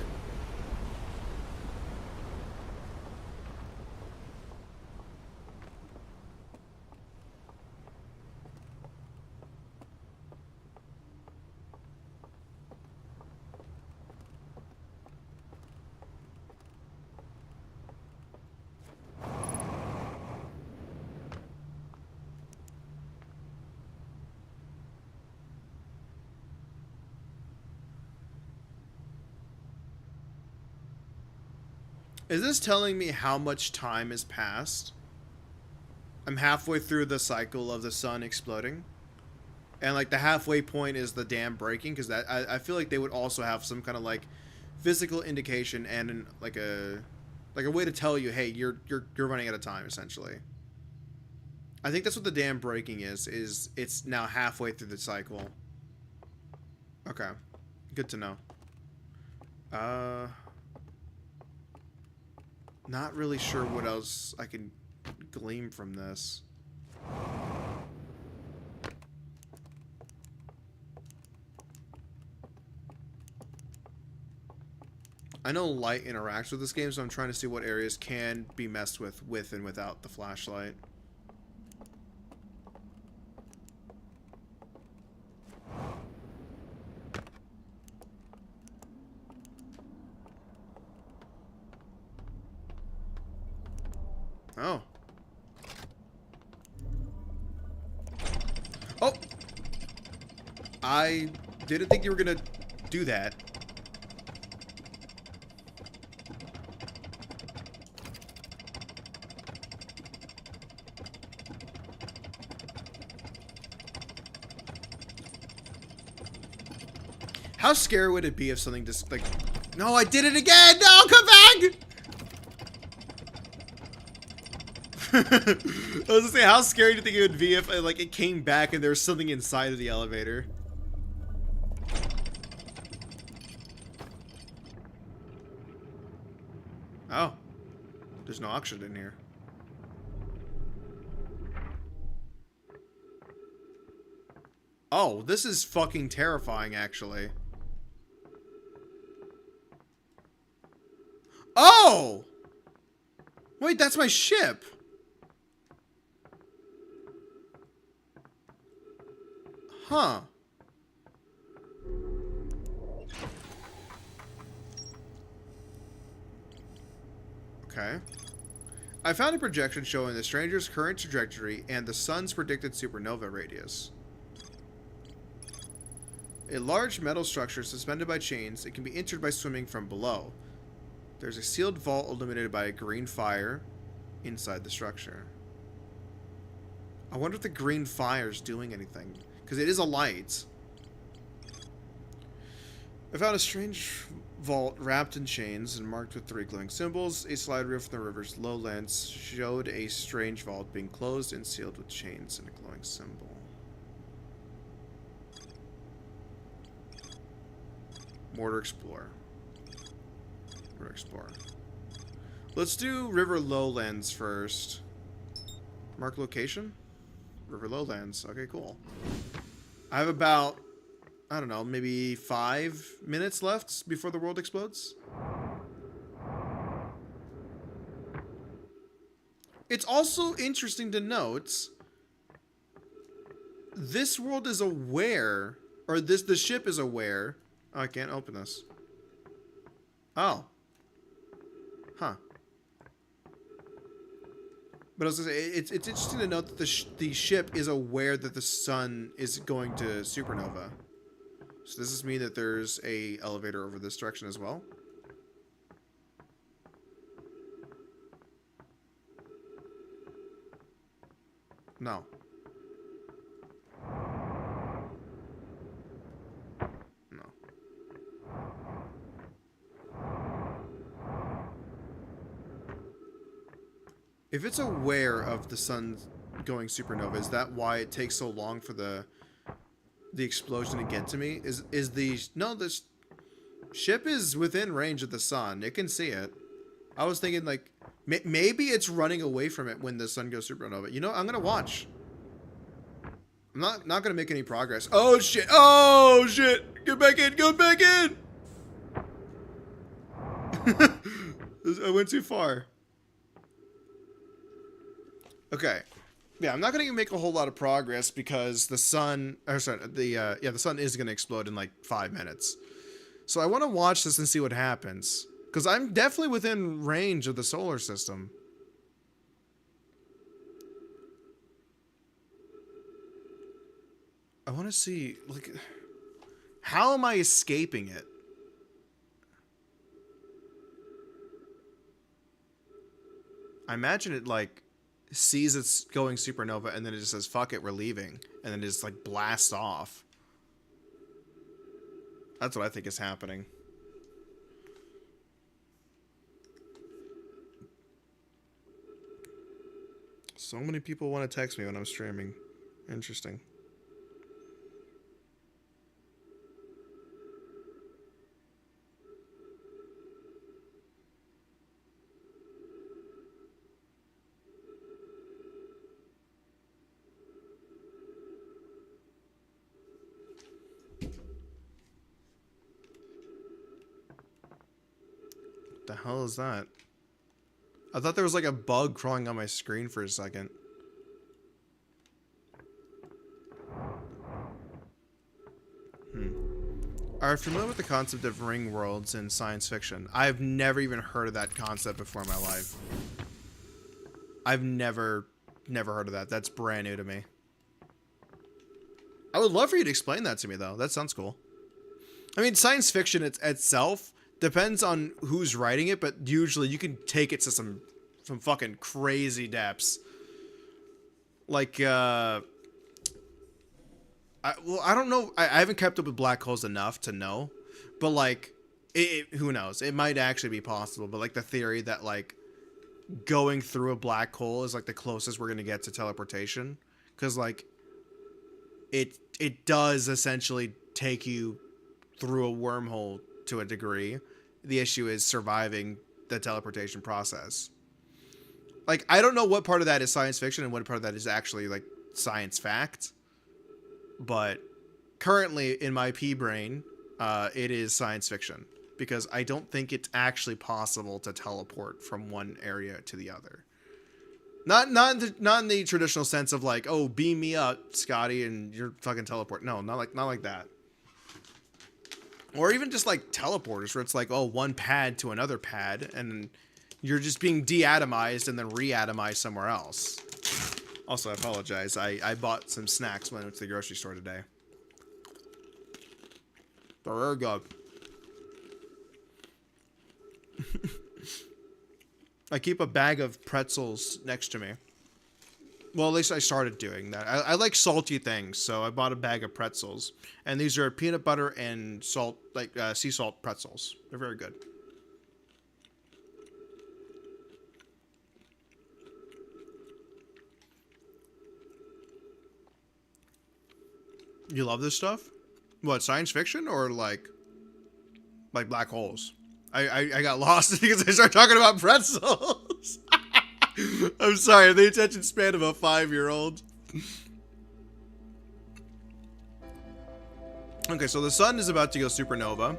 Is this telling me how much time has passed? I'm halfway through the cycle of the sun exploding. And like the halfway point is the dam breaking, because that I feel like they would also have some kind of like physical indication and like a way to tell you, hey, you're running out of time, essentially. I think that's what the dam breaking is it's now halfway through the cycle. Okay. Good to know. Not really sure what else I can glean from this. I know light interacts with this game, so I'm trying to see what areas can be messed with and without the flashlight. Oh. Oh! I didn't think you were gonna do that. How scary would it be if something just like... No, I did it again! No, come back! I was gonna say, how scary do you think it would be if like it came back and there was something inside of the elevator? Oh. There's no oxygen in here. Oh, this is fucking terrifying, actually. Oh! Wait, that's my ship. Huh. Okay. I found a projection showing the stranger's current trajectory and the sun's predicted supernova radius. A large metal structure suspended by chains. It can be entered by swimming from below. There's a sealed vault illuminated by a green fire inside the structure. I wonder if the green fire is doing anything. Because it is a light. I found a strange vault wrapped in chains and marked with 3 glowing symbols. A slide roof in the river's lowlands showed a strange vault being closed and sealed with chains and a glowing symbol. More to explore. More to explore. Let's do river lowlands first. Mark location? River lowlands. Okay, cool. I have about, I don't know, maybe 5 minutes left before the world explodes. It's also interesting to note this world is aware, or the ship is aware. Oh, I can't open this. Oh. Huh. But I was gonna say, it's interesting to note that the ship is aware that the sun is going to supernova. So does this mean that there's a elevator over this direction as well? No. No. If it's aware of the sun going supernova, is that why it takes so long for the explosion to get to me? No, this ship is within range of the sun. It can see it. I was thinking like maybe it's running away from it when the sun goes supernova. You know, I'm gonna watch. I'm not gonna make any progress. Oh shit! Oh shit! Get back in! Go back in! I went too far. Okay. Yeah, I'm not gonna make a whole lot of progress because the sun, the sun is gonna explode in like 5 minutes. So I want to watch this and see what happens because I'm definitely within range of the solar system. I want to see, like, how am I escaping it? I imagine it like sees it's going supernova and then it just says fuck it, we're leaving, and then it just like blasts off. That's what I think is happening. So many people want to text me when I'm streaming. Interesting. The hell is that? I thought there was like a bug crawling on my screen for a second. Are you familiar with the concept of ring worlds in science fiction? I've never even heard of that concept before in my life. I've never heard of that. That's brand new to me. I would love for you to explain that to me though. That sounds cool. I mean, science fiction itself depends on who's writing it, but usually you can take it to some fucking crazy depths. Like, I don't know. I haven't kept up with black holes enough to know, but like, who knows? It might actually be possible. But like the theory that like going through a black hole is like the closest we're gonna get to teleportation, because like it does essentially take you through a wormhole to a degree. The issue is surviving the teleportation process. Like, I don't know what part of that is science fiction and what part of that is actually like science fact. But currently in my pea brain, it is science fiction because I don't think it's actually possible to teleport from one area to the other. Not in the traditional sense of like, oh, beam me up, Scotty, and you're fucking teleport. No, not like that. Or even just like teleporters where it's like, oh, one pad to another pad and you're just being deatomized and then reatomized somewhere else. Also, I apologize. I bought some snacks when I went to the grocery store today. There we go. I keep a bag of pretzels next to me. Well, at least I started doing that. I like salty things, so I bought a bag of pretzels. And these are peanut butter and salt, like sea salt pretzels. They're very good. You love this stuff? What, science fiction or like black holes? I got lost because I started talking about pretzels. I'm sorry, the attention span of a 5-year-old. Okay, so the sun is about to go supernova.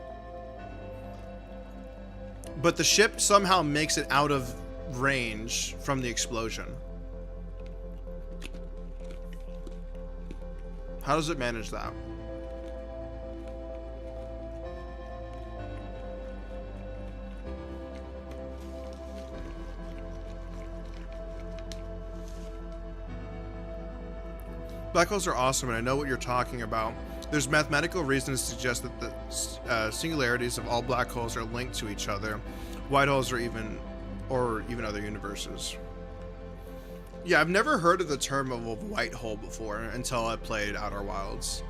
But the ship somehow makes it out of range from the explosion. How does it manage that? Black holes are awesome, and I know what you're talking about. There's mathematical reasons to suggest that the singularities of all black holes are linked to each other. White holes or even other universes. Yeah, I've never heard of the term of a white hole before until I played Outer Wilds.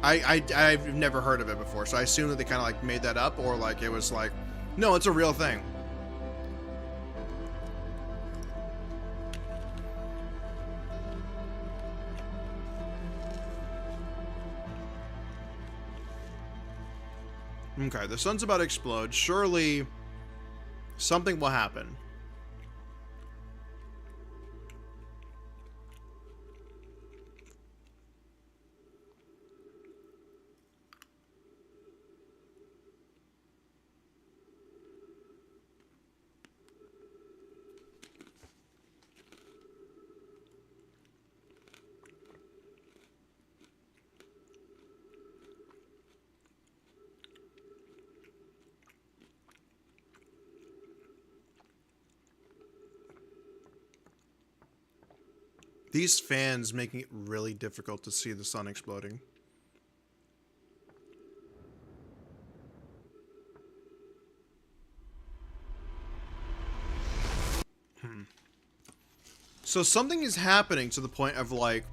I've never heard of it before, so I assume that they kind of like made that up, or like it was like, no, it's a real thing. Okay, the sun's about to explode. Surely something will happen. These fans making it really difficult to see the sun exploding. So something is happening to the point of like,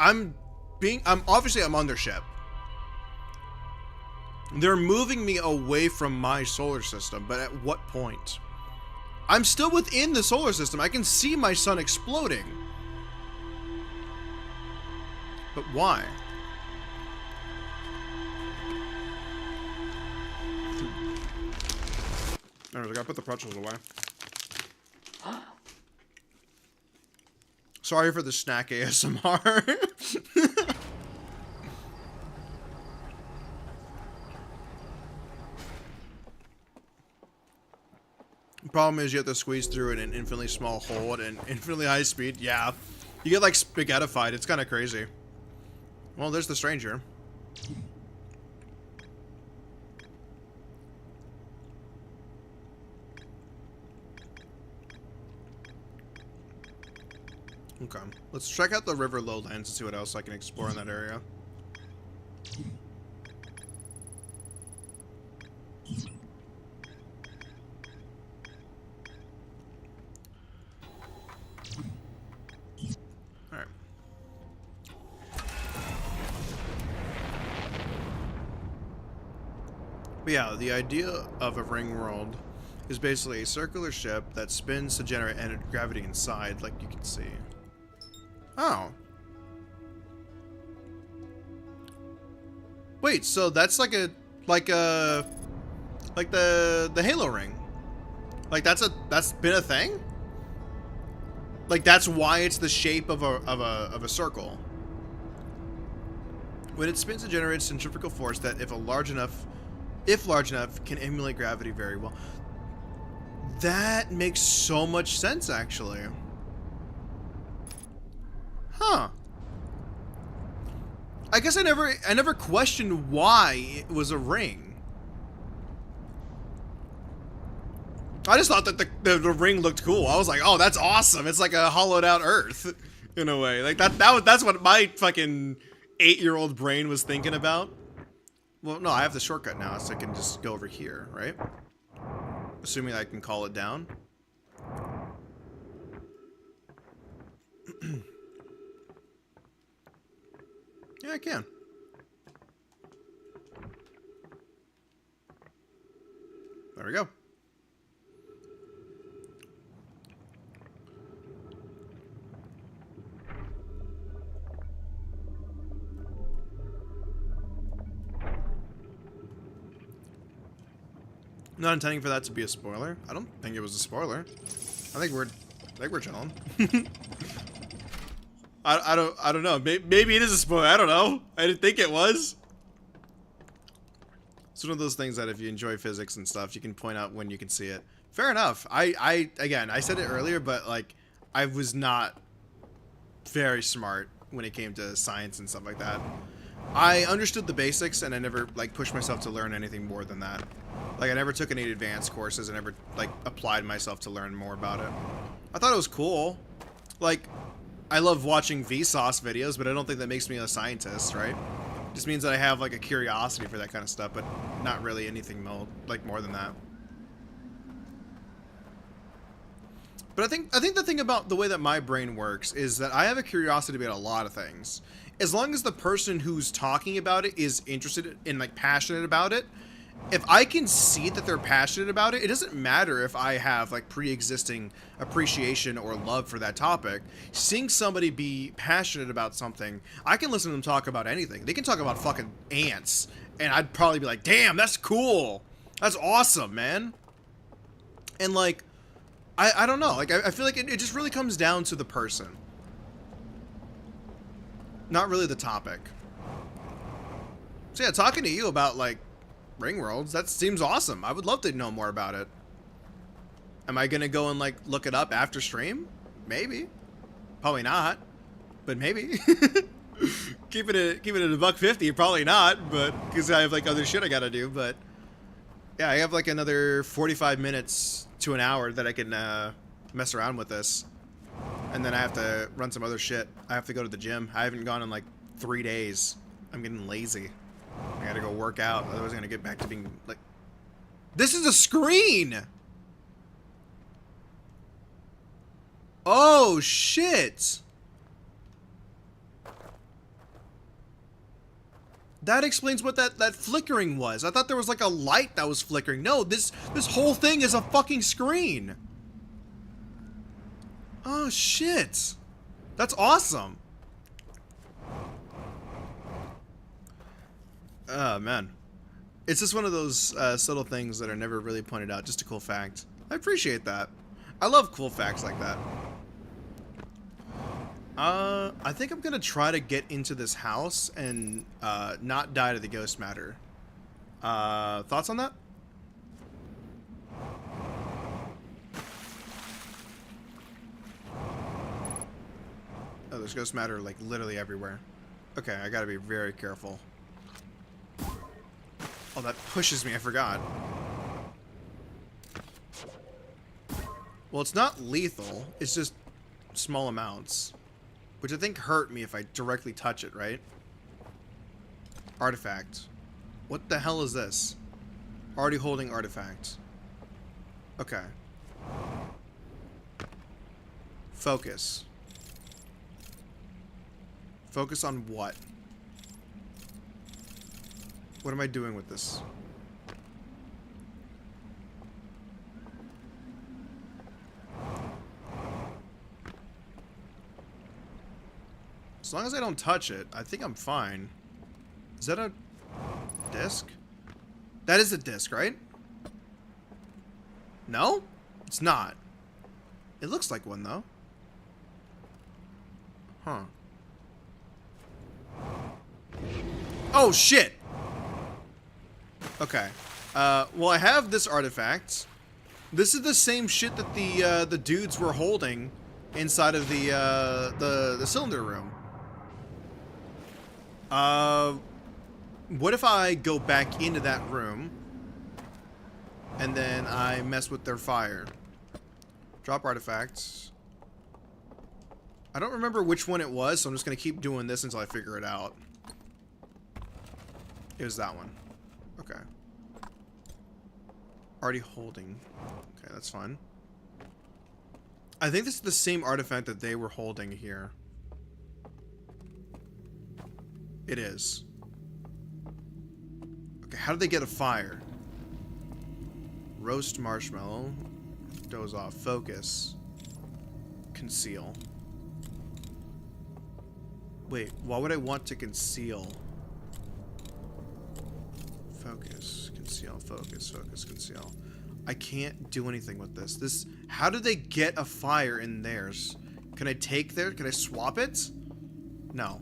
I'm on their ship. They're moving me away from my solar system, but at what point? I'm still within the solar system. I can see my sun exploding. But why? Alright, I gotta put the pretzels away. Sorry for the snack ASMR. Problem is you have to squeeze through an infinitely small hole at an infinitely high speed. Yeah. You get like spaghettified. It's kind of crazy. Well, there's the stranger. Okay. Let's check out the river lowlands and see what else I can explore in that area. Alright. But yeah, the idea of a ring world is basically a circular ship that spins to generate gravity inside, like you can see. Oh. Wait, so that's like the Halo ring. Like that's been a thing? Like that's why it's the shape of a circle. When it spins, it generates centrifugal force that if large enough, can emulate gravity very well. That makes so much sense, actually. Huh. I guess I never questioned why it was a ring. I just thought that the ring looked cool. I was like, oh, that's awesome. It's like a hollowed out Earth, in a way. Like that's what my fucking 8-year-old brain was thinking about. Well, no, I have the shortcut now, so I can just go over here, right? Assuming I can call it down. Yeah, I can. There we go. I'm not intending for that to be a spoiler. I don't think it was a spoiler. I think we're chilling. I don't know. Maybe it is a spoiler. I don't know. I didn't think it was. It's one of those things that if you enjoy physics and stuff, you can point out when you can see it. Fair enough. Again, I said it earlier, but like, I was not very smart when it came to science and stuff like that. I understood the basics, and I never like pushed myself to learn anything more than that. Like, I never took any advanced courses. I never like applied myself to learn more about it. I thought it was cool. Like, I love watching Vsauce videos, but I don't think that makes me a scientist, right? It just means that I have like a curiosity for that kind of stuff, but not really anything more than that. But I think the thing about the way that my brain works is that I have a curiosity about a lot of things. As long as the person who's talking about it is interested in, like, passionate about it, if I can see that they're passionate about it, it doesn't matter if I have like pre-existing appreciation or love for that topic. Seeing somebody be passionate about something, I can listen to them talk about anything. They can talk about fucking ants, and I'd probably be like, damn, that's cool. That's awesome, man. And like, I don't know. Like, I feel like it just really comes down to the person. Not really the topic. So yeah, talking to you about like ring worlds, that seems awesome. I would love to know more about it. Am I gonna go and like look it up after stream? Maybe. Probably not. But maybe. keep it at $1.50, probably not, but because I have like other shit I gotta do. But yeah, I have like another 45 minutes to an hour that I can mess around with this. And then I have to run some other shit. I have to go to the gym. I haven't gone in like 3 days. I'm getting lazy. I gotta go work out. Otherwise I'm gonna get back to being like... This is a screen! Oh, shit! That explains what that flickering was. I thought there was like a light that was flickering. No, this whole thing is a fucking screen. Oh, shit. That's awesome. Oh, man. It's just one of those subtle things that are never really pointed out. Just a cool fact. I appreciate that. I love cool facts like that. I think I'm gonna try to get into this house and not die to the ghost matter. Thoughts on that? Oh, there's ghost matter like literally everywhere. Okay, I gotta be very careful. Oh, that pushes me, I forgot. Well, it's not lethal, it's just small amounts. Which I think hurt me if I directly touch it, right? Artifact. What the hell is this? Already holding artifact. Okay. Focus. Focus on what? What am I doing with this? As long as I don't touch it, I think I'm fine. Is that a disc? That is a disc, right? No? It's not. It looks like one, though. Huh. Oh, shit! Okay. Well, I have this artifact. This is the same shit that the dudes were holding inside of the cylinder room. What if I go back into that room and then I mess with their fire? Drop artifacts. I don't remember which one it was, so I'm just gonna keep doing this until I figure it out. It was that one. Okay. Already holding. Okay, that's fine. I think this is the same artifact that they were holding here. It is. Okay, how did they get a fire? Roast marshmallow. Doze off. Focus. Conceal. Wait, why would I want to conceal? Focus. Conceal. Focus. Focus. Conceal. I can't do anything with this. How did they get a fire in theirs? Can I take theirs? Can I swap it? No.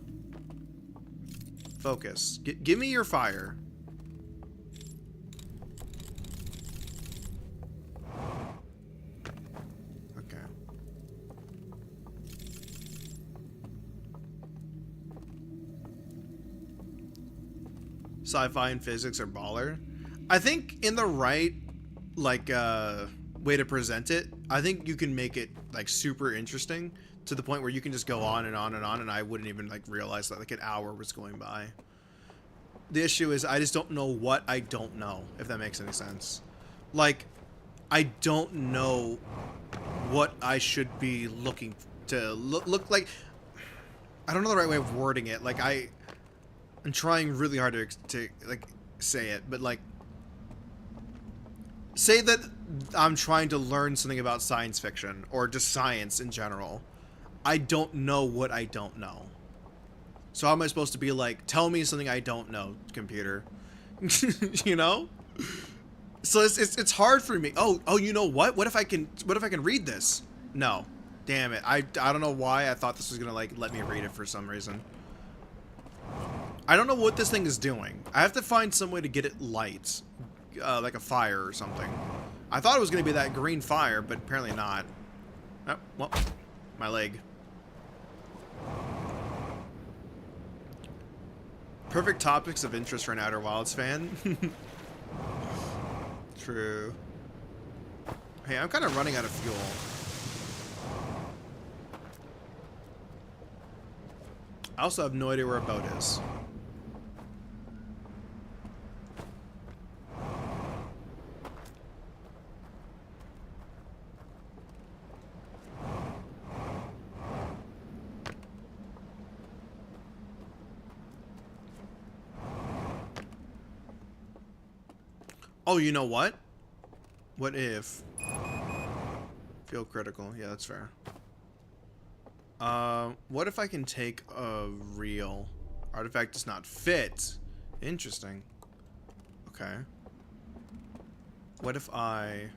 Focus. Give me your fire. Okay. Sci-fi and physics are baller. I think in the right way to present it, I think you can make it like super interesting to the point where you can just go on and on and on, and I wouldn't even like realize that like an hour was going by. The issue is I just don't know what I don't know, if that makes any sense. Like, I don't know what I should be looking to look like. I don't know the right way of wording it. Like, I'm trying really hard to like say it, but like, say that I'm trying to learn something about science fiction or just science in general. I don't know what I don't know. So how am I supposed to be like, tell me something I don't know, computer? You know? So it's hard for me. Oh, you know what? What if I can read this? No. Damn it. I don't know why I thought this was gonna like let me read it for some reason. I don't know what this thing is doing. I have to find some way to get it light. Like a fire or something. I thought it was gonna be that green fire, but apparently not. Oh, well, my leg. Perfect topics of interest for an Outer Wilds fan. True. Hey, I'm kind of running out of fuel. I also have no idea where a boat is. Oh, you know what? What if... Feel critical. Yeah, that's fair. What if I can take a real... Artifact does not fit. Interesting. Okay. What if I...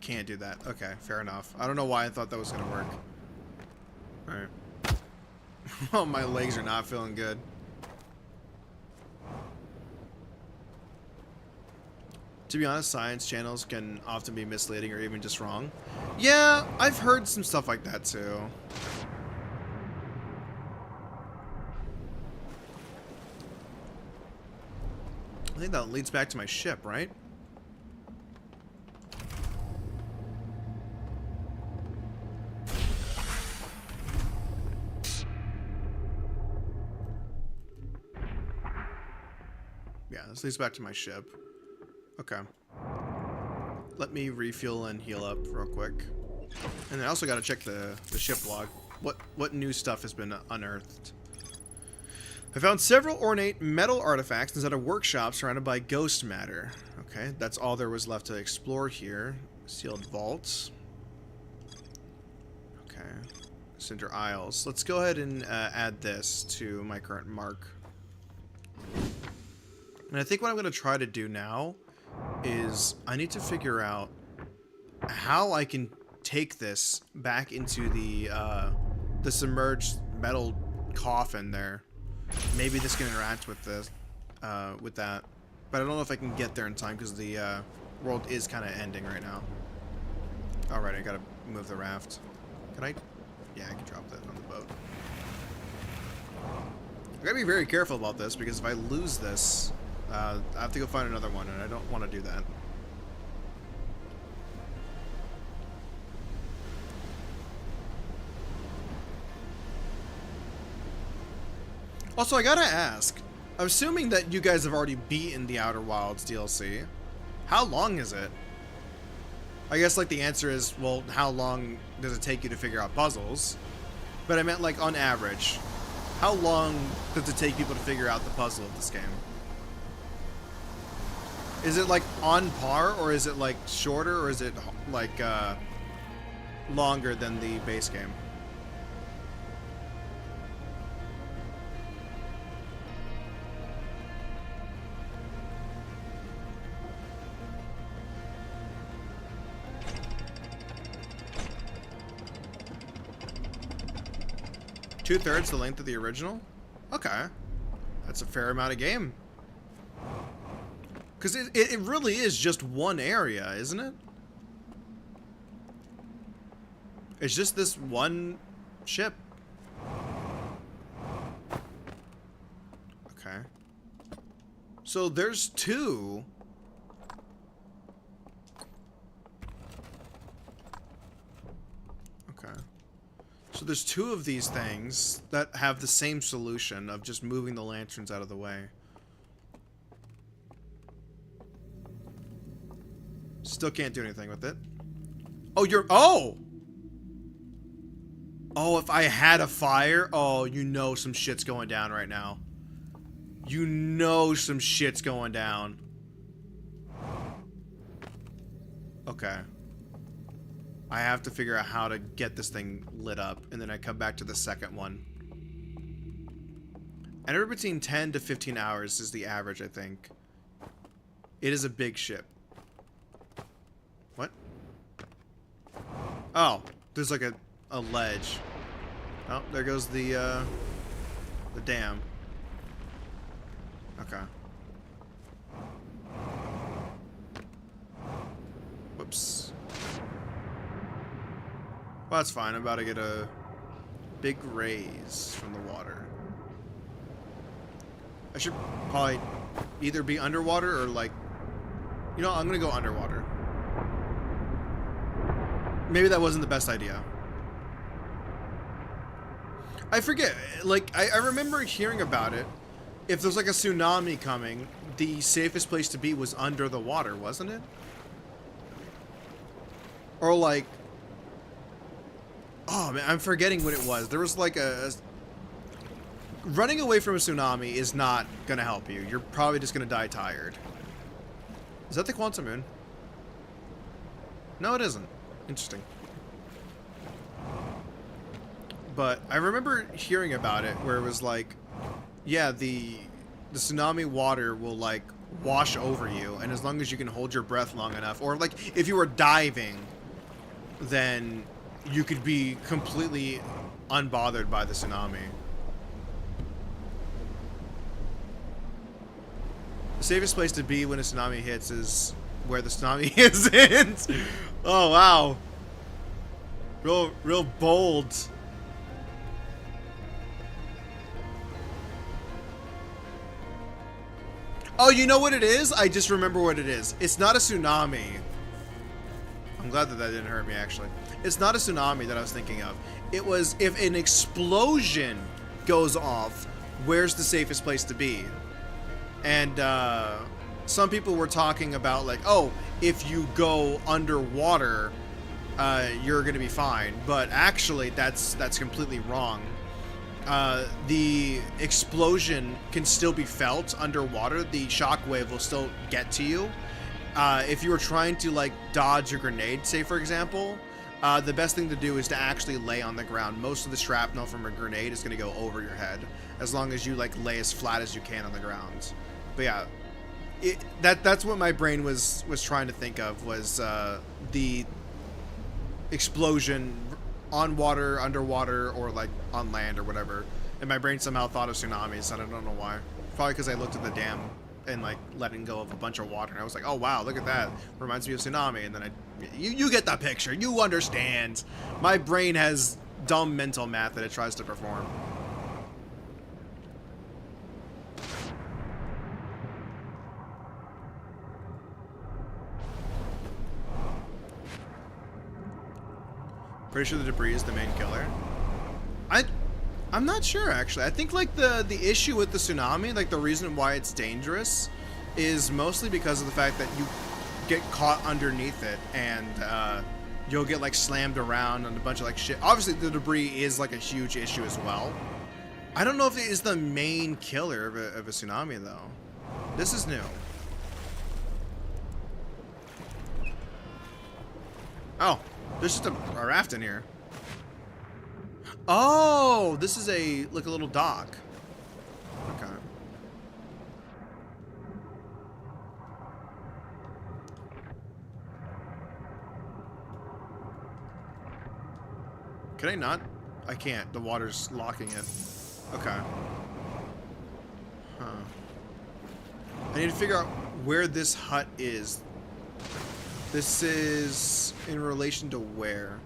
Can't do that. Okay, fair enough. I don't know why I thought that was gonna work. Alright. Oh, my legs are not feeling good. To be honest, science channels can often be misleading or even just wrong. Yeah, I've heard some stuff like that too. I think that leads back to my ship, right? Yeah, this leads back to my ship. Okay. Let me refuel and heal up real quick. And I also gotta check the ship log. What new stuff has been unearthed? I found several ornate metal artifacts inside a workshop surrounded by ghost matter. Okay, that's all there was left to explore here. Sealed vaults. Okay. Cinder Isles. Let's go ahead and add this to my current mark. And I think what I'm going to try to do now is I need to figure out how I can take this back into the submerged metal coffin there. Maybe this can interact with this, with that, but I don't know if I can get there in time because the world is kind of ending right now. All right, I gotta move the raft. Can I? Yeah, I can drop that on the boat. I gotta be very careful about this because if I lose this, I have to go find another one, and I don't want to do that. Also, I gotta ask, I'm assuming that you guys have already beaten the Outer Wilds DLC. How long is it? I guess like the answer is, well, how long does it take you to figure out puzzles? But I meant like on average, how long does it take people to figure out the puzzle of this game? Is it like on par, or is it like shorter, or is it like longer than the base game? Two-thirds the length of the original? Okay. That's a fair amount of game. Because it really is just one area, isn't it? It's just this one ship. Okay. So there's two. Okay. So there's two of these things that have the same solution of just moving the lanterns out of the way. Still can't do anything with it. Oh, oh! Oh, if I had a fire, oh, you know some shit's going down right now. You know some shit's going down. Okay. I have to figure out how to get this thing lit up, and then I come back to the second one. Anywhere between 10 to 15 hours is the average, I think. It is a big ship. What? Oh, there's like a ledge. Oh, there goes the dam. Okay. Whoops. Well, that's fine. I'm about to get a big raise from the water. I should probably either be underwater or like... You know, I'm gonna go underwater. Maybe that wasn't the best idea. I forget. Like, I remember hearing about it. If there's like a tsunami coming, the safest place to be was under the water, wasn't it? Or like... Oh, man, I'm forgetting what it was. There was like running away from a tsunami is not gonna help you. You're probably just gonna die tired. Is that the quantum moon? No, it isn't. Interesting. But I remember hearing about it where it was like, yeah, the tsunami water will like wash over you, and as long as you can hold your breath long enough, or like if you were diving, then you could be completely unbothered by the tsunami. The safest place to be when a tsunami hits is where the tsunami isn't. Oh, wow. Real bold. Oh, you know what it is? I just remember what it is. It's not a tsunami. I'm glad that didn't hurt me, actually. It's not a tsunami that I was thinking of. It was if an explosion goes off, where's the safest place to be? And some people were talking about like, oh, if you go underwater, you're gonna be fine. But actually, that's completely wrong. The explosion can still be felt underwater. The shockwave will still get to you. If you were trying to like dodge a grenade, say for example, the best thing to do is to actually lay on the ground. Most of the shrapnel from a grenade is going to go over your head, as long as you like lay as flat as you can on the ground. But yeah, that's what my brain was trying to think of, was the explosion on water, underwater, or like on land or whatever. And my brain somehow thought of tsunamis. I don't know why. Probably because I looked at the dam and like letting go of a bunch of water, and I was like, oh wow, look at that, reminds me of tsunami. And then you get the picture, you understand. My brain has dumb mental math that it tries to perform. Pretty sure the debris is the main killer. I'm not sure, actually. I think like the issue with the tsunami, like the reason why it's dangerous, is mostly because of the fact that you get caught underneath it, and you'll get like slammed around on a bunch of like shit. Obviously, the debris is like a huge issue as well. I don't know if it is the main killer of a tsunami though. This is new. Oh, there's just a raft in here. Oh, this is like a little dock. Okay. Can I not? I can't. The water's locking it. Okay. Huh. I need to figure out where this hut is. This is in relation to where?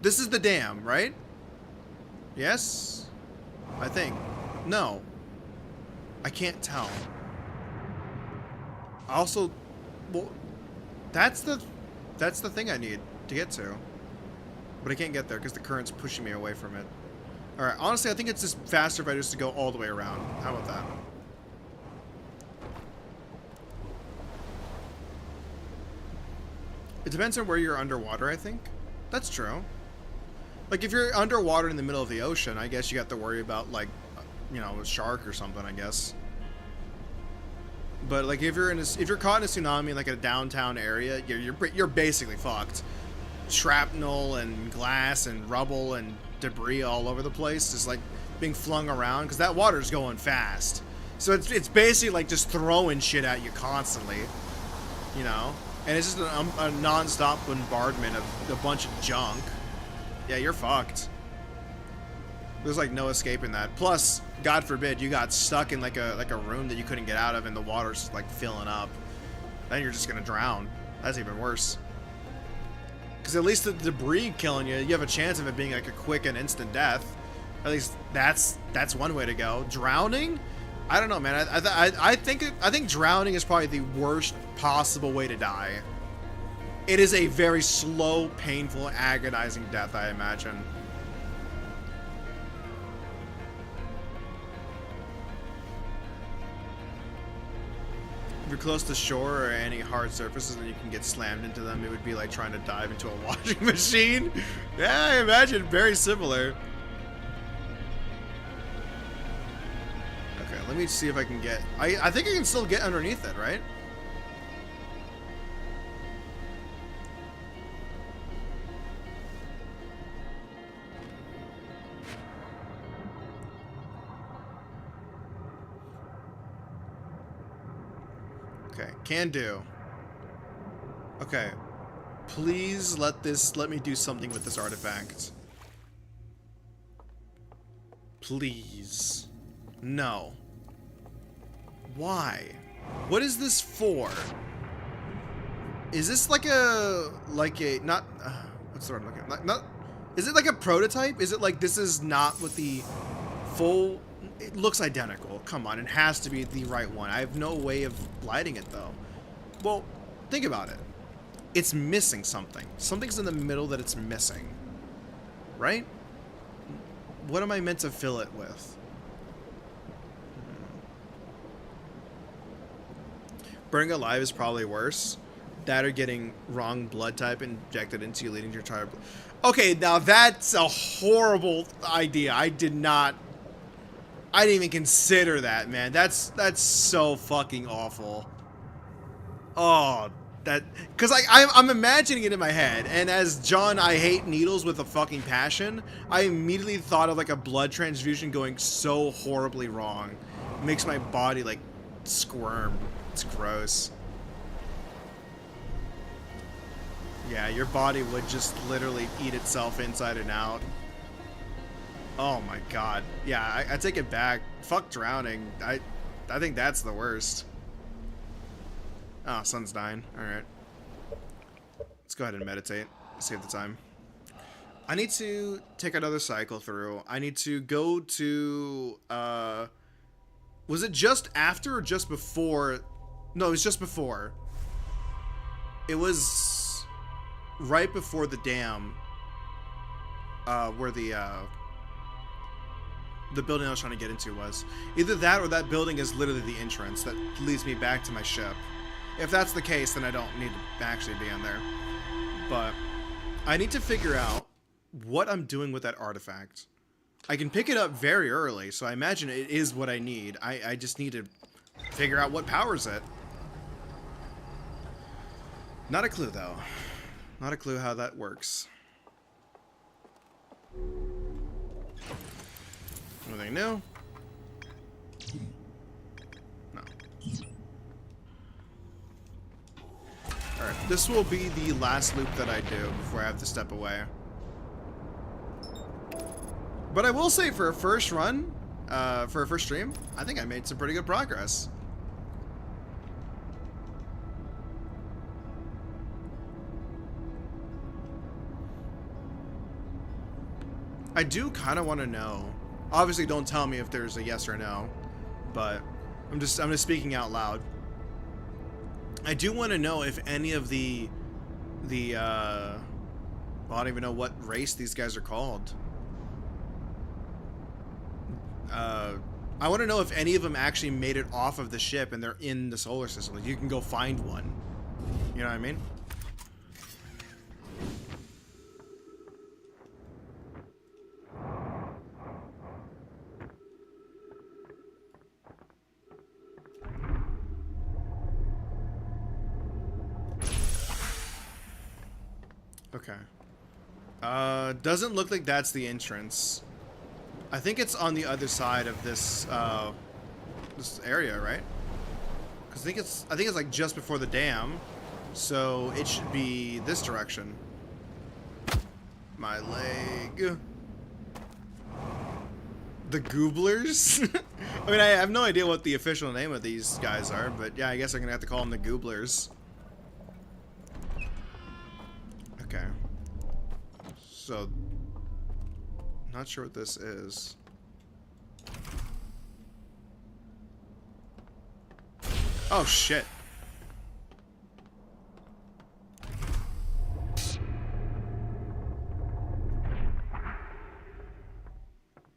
This is the dam, right? Yes? I think. No. I can't tell. Also, well, that's the thing I need to get to. But I can't get there because the current's pushing me away from it. Alright, honestly, I think it's just faster if I just go all the way around. How about that? It depends on where you're underwater, I think. That's true. Like, if you're underwater in the middle of the ocean, I guess you have to worry about, like, you know, a shark or something, I guess. But, like, if you're caught in a tsunami, like, in a downtown area, you're basically fucked. Shrapnel and glass and rubble and debris all over the place, just, like, being flung around, because that water's going fast. So it's basically, like, just throwing shit at you constantly, you know? And it's just a non-stop bombardment of a bunch of junk. Yeah, you're fucked. There's like no escaping that. Plus, God forbid, you got stuck in like a room that you couldn't get out of, and the water's like filling up. Then you're just gonna drown. That's even worse. Because at least the debris killing you, you have a chance of it being like a quick and instant death. At least that's one way to go. Drowning? I don't know, man. I think drowning is probably the worst possible way to die. It is a very slow, painful, agonizing death, I imagine. If you're close to shore or any hard surfaces and you can get slammed into them, it would be like trying to dive into a washing machine. Yeah, I imagine. Very similar. Okay, let me see if I can get... I think I can still get underneath it, right? Okay, can do. Okay. Please let me do something with this artifact. Please. No. Why? What is this for? Is this like a not what's the word I'm looking at? Not is it like a prototype? Is it like this is not what the full... It looks identical. Come on, it has to be the right one. I have no way of lighting it though. Well, think about it. It's missing something. Something's in the middle that it's missing. Right? What am I meant to fill it with? Burning alive is probably worse. That or getting wrong blood type injected into you, leading to your entire... Okay, now that's a horrible idea. I didn't even consider that, man. That's so fucking awful. Oh, because I'm imagining it in my head, and as John, I hate needles with a fucking passion, I immediately thought of like a blood transfusion going so horribly wrong. It makes my body like squirm. It's gross. Yeah, your body would just literally eat itself inside and out. Oh my god. Yeah, I take it back. Fuck drowning. I think that's the worst. Oh, sun's dying. Alright. Let's go ahead and meditate. Save the time. I need to take another cycle through. I need to go to... was it just after or just before? No, it was just before. It was right before the dam. Where the... the building I was trying to get into was. Either that or that building is literally the entrance that leads me back to my ship. If that's the case, then I don't need to actually be in there. But I need to figure out what I'm doing with that artifact. I can pick it up very early, so I imagine it is what I need. I just need to figure out what powers it. Not a clue, though. Not a clue how that works. Anything new? No. Alright, this will be the last loop that I do before I have to step away. But I will say, for a first run, for a first stream, I think I made some pretty good progress. I do kind of want to know. Obviously, don't tell me if there's a yes or no, but I'm just speaking out loud. I do want to know if any of the well, I don't even know what race these guys are called. I want to know if any of them actually made it off of the ship and they're in the solar system. Like, you can go find one. You know what I mean? Okay. Doesn't look like that's the entrance. I think it's on the other side of this this area, right? Because I think it's like just before the dam, so it should be this direction. My leg. The Gooblers? I mean, I have no idea what the official name of these guys are, but yeah, I guess I'm gonna have to call them the Gooblers. Okay. So, not sure what this is. Oh, shit.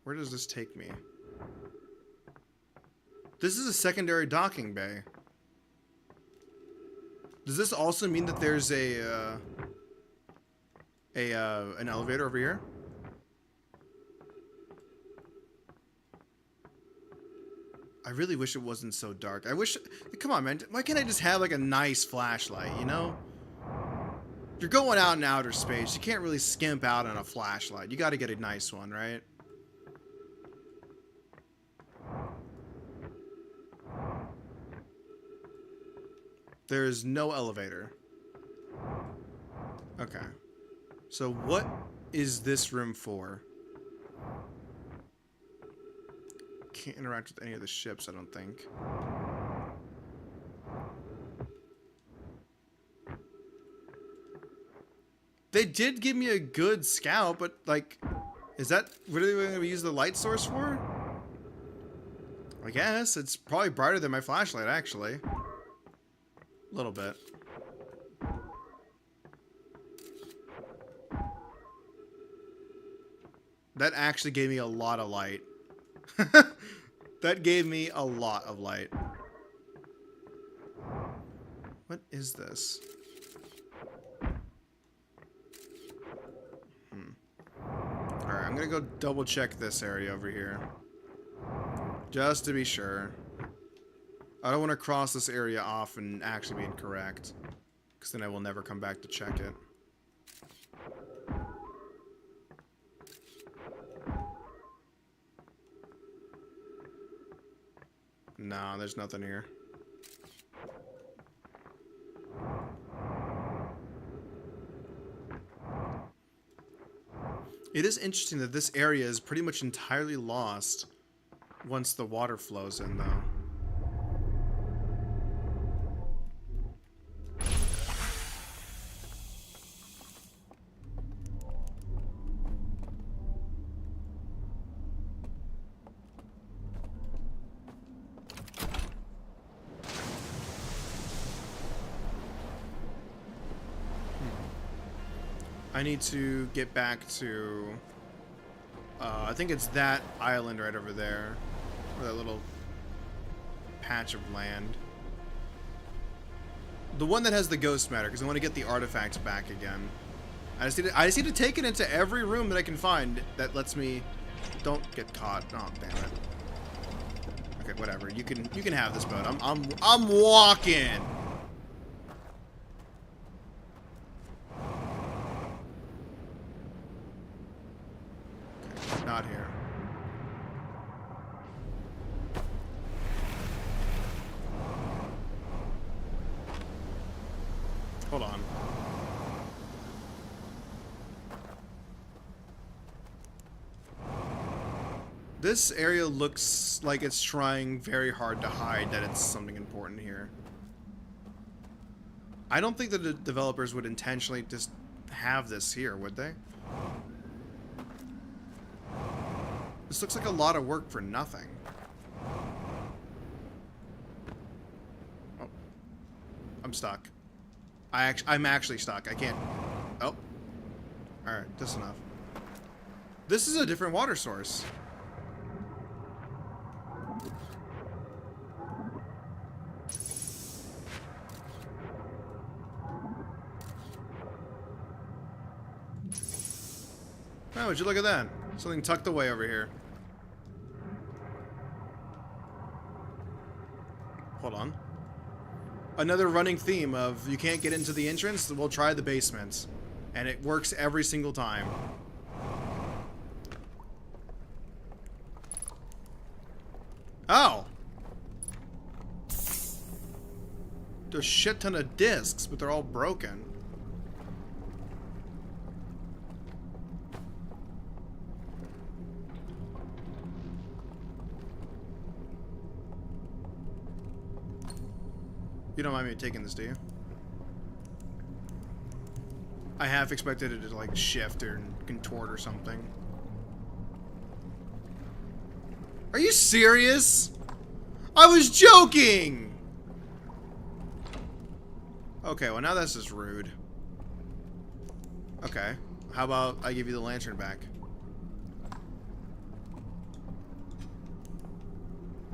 Where does this take me? This is a secondary docking bay. Does this also mean that there's an elevator over here? I really wish it wasn't so dark. I wish... Come on, man. Why can't I just have, like, a nice flashlight, you know? You're going out in outer space. You can't really skimp out on a flashlight. You gotta get a nice one, right? There's no elevator. Okay. So what is this room for? Can't interact with any of the ships, I don't think. They did give me a good scout, but like, is that what are they going to use the light source for? I guess it's probably brighter than my flashlight, actually. A little bit. That actually gave me a lot of light. That gave me a lot of light. What is this? Alright, I'm gonna go double check this area over here. Just to be sure. I don't want to cross this area off and actually be incorrect. Because then I will never come back to check it. No, there's nothing here. It is interesting that this area is pretty much entirely lost once the water flows in, though. I need to get back to I think it's that island right over there. Or that little patch of land. The one that has the ghost matter, because I want to get the artifacts back again. I just need to take it into every room that I can find that lets me... Don't get caught. Oh, damn it. Okay, whatever. You can have this boat. I'm walking. Okay, not here. Hold on. This area looks like it's trying very hard to hide that it's something important here. I don't think that the developers would intentionally just have this here, would they? This looks like a lot of work for nothing. Oh. I'm stuck. I'm actually stuck. I can't... Oh. Alright, that's enough. This is a different water source. Oh, would you look at that? Something tucked away over here. Hold on. Another running theme of you can't get into the entrance, we'll try the basement. And it works every single time. Oh! There's a shit ton of discs, but they're all broken. You don't mind me taking this, do you? I half expected it to, like, shift or contort or something. Are you serious? I was joking! Okay, well now that's just rude. Okay. How about I give you the lantern back?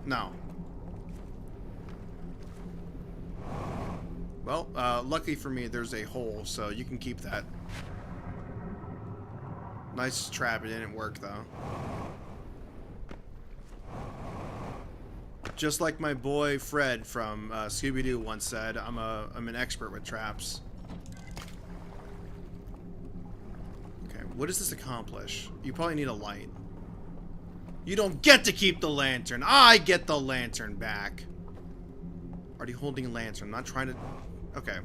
No. Well, lucky for me, there's a hole, so you can keep that. Nice trap, it didn't work, though. Just like my boy Fred from Scooby-Doo once said, I'm an expert with traps. Okay, what does this accomplish? You probably need a light. You don't get to keep the lantern! I get the lantern back! Already holding a lantern, I'm not trying to... Okay.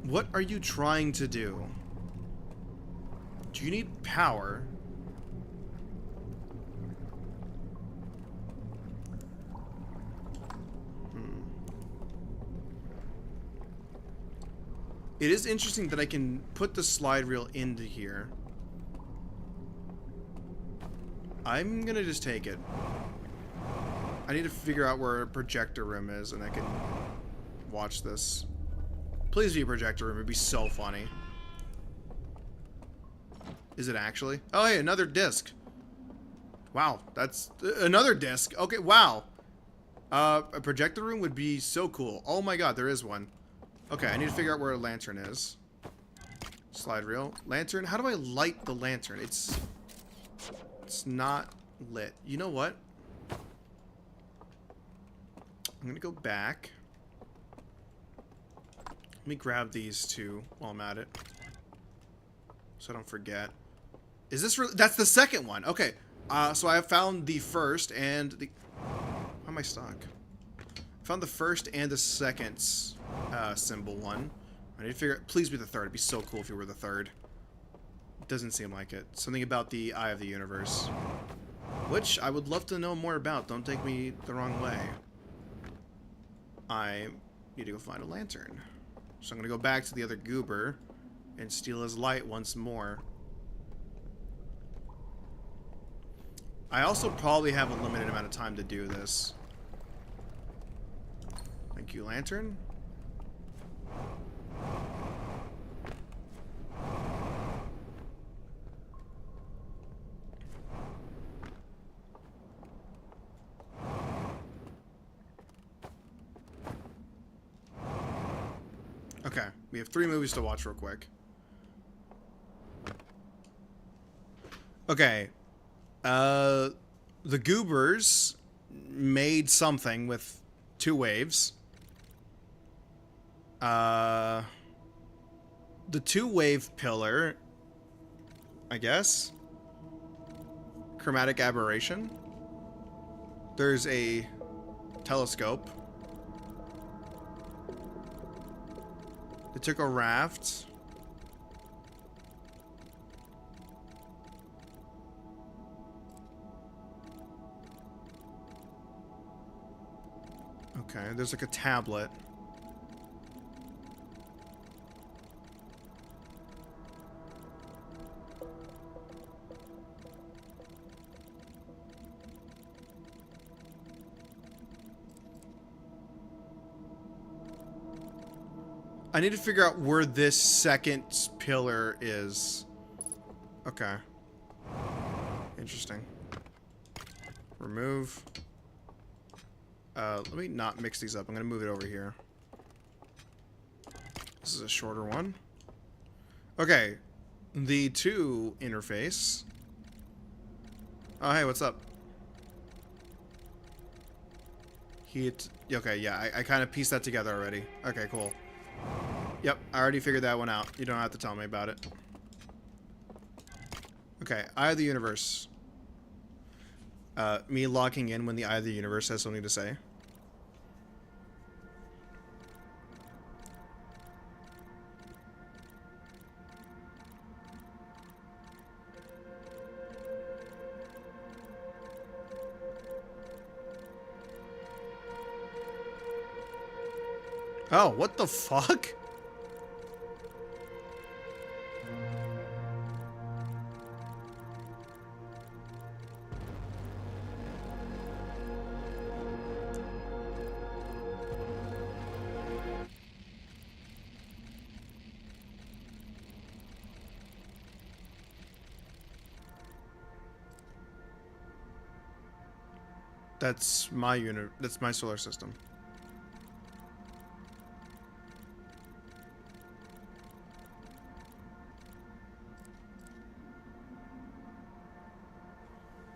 What are you trying to do? Do you need power? It is interesting that I can put the slide reel into here. I'm gonna just take it. I need to figure out where a projector room is, and I can watch this. Please be a projector room. It'd be so funny. Is it actually? Oh, hey, another disc. Wow, that's another disc. Okay, wow. A projector room would be so cool. Oh my god, there is one. Okay, I need to figure out where a lantern is. Slide reel. Lantern. How do I light the lantern? It's not lit. You know what? I'm gonna go back. Let me grab these two while I'm at it, so I don't forget. Is this that's the second one? Okay. So I have found the first and the... How am I stuck? Found the first and the second symbol one. I need to figure out... Please be the third. It'd be so cool if you were the third. Doesn't seem like it. Something about the Eye of the Universe, which I would love to know more about. Don't take me the wrong way. I need to go find a lantern. So I'm going to go back to the other goober and steal his light once more. I also probably have a limited amount of time to do this. Thank you, lantern. Okay, we have 3 movies to watch real quick. Okay. The Goobers made something with 2 waves. The 2-wave pillar, I guess. Chromatic aberration. There's a telescope. They took a raft. Okay, there's like a tablet. I need to figure out where this second pillar is. Okay. Interesting. Remove. Let me not mix these up. I'm going to move it over here. This is a shorter one. Okay. The 2 interface. Oh, hey, what's up? Okay, yeah, I kind of pieced that together already. Okay, cool. Yep, I already figured that one out. You don't have to tell me about it. Okay, Eye of the Universe. Me locking in when the Eye of the Universe has something to say. Oh, what the fuck? That's my solar system.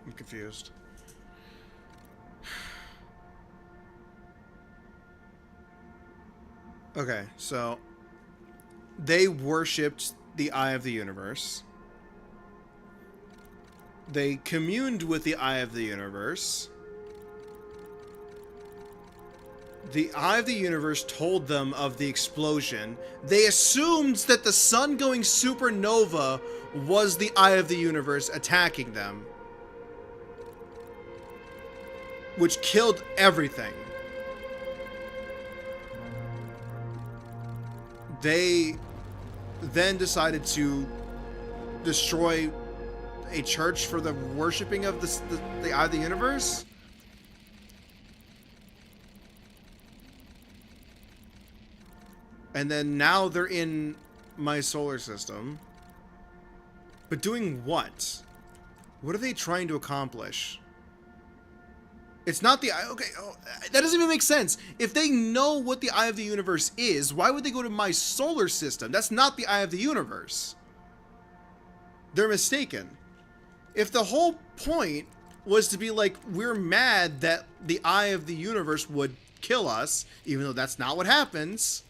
I'm confused. Okay, so they worshipped the Eye of the Universe. They communed with the Eye of the Universe. The Eye of the Universe told them of the explosion. They assumed that the sun going supernova was the Eye of the Universe attacking them, which killed everything. They then decided to destroy a church for the worshipping of the Eye of the Universe. And then now they're in my solar system. But doing what? What are they trying to accomplish? It's not the Eye. Okay, oh, that doesn't even make sense. If they know what the Eye of the Universe is, why would they go to my solar system? That's not the Eye of the Universe. They're mistaken. If the whole point was to be like, we're mad that the Eye of the Universe would kill us, even though that's not what happens,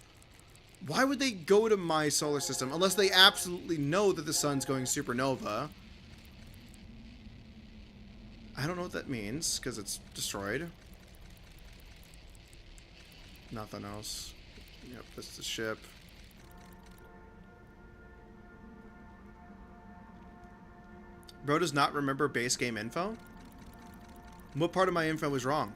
why would they go to my solar system unless they absolutely know that the sun's going supernova? I don't know what that means, because it's destroyed. Nothing else. Yep, this is the ship. Bro does not remember base game info? What part of my info was wrong?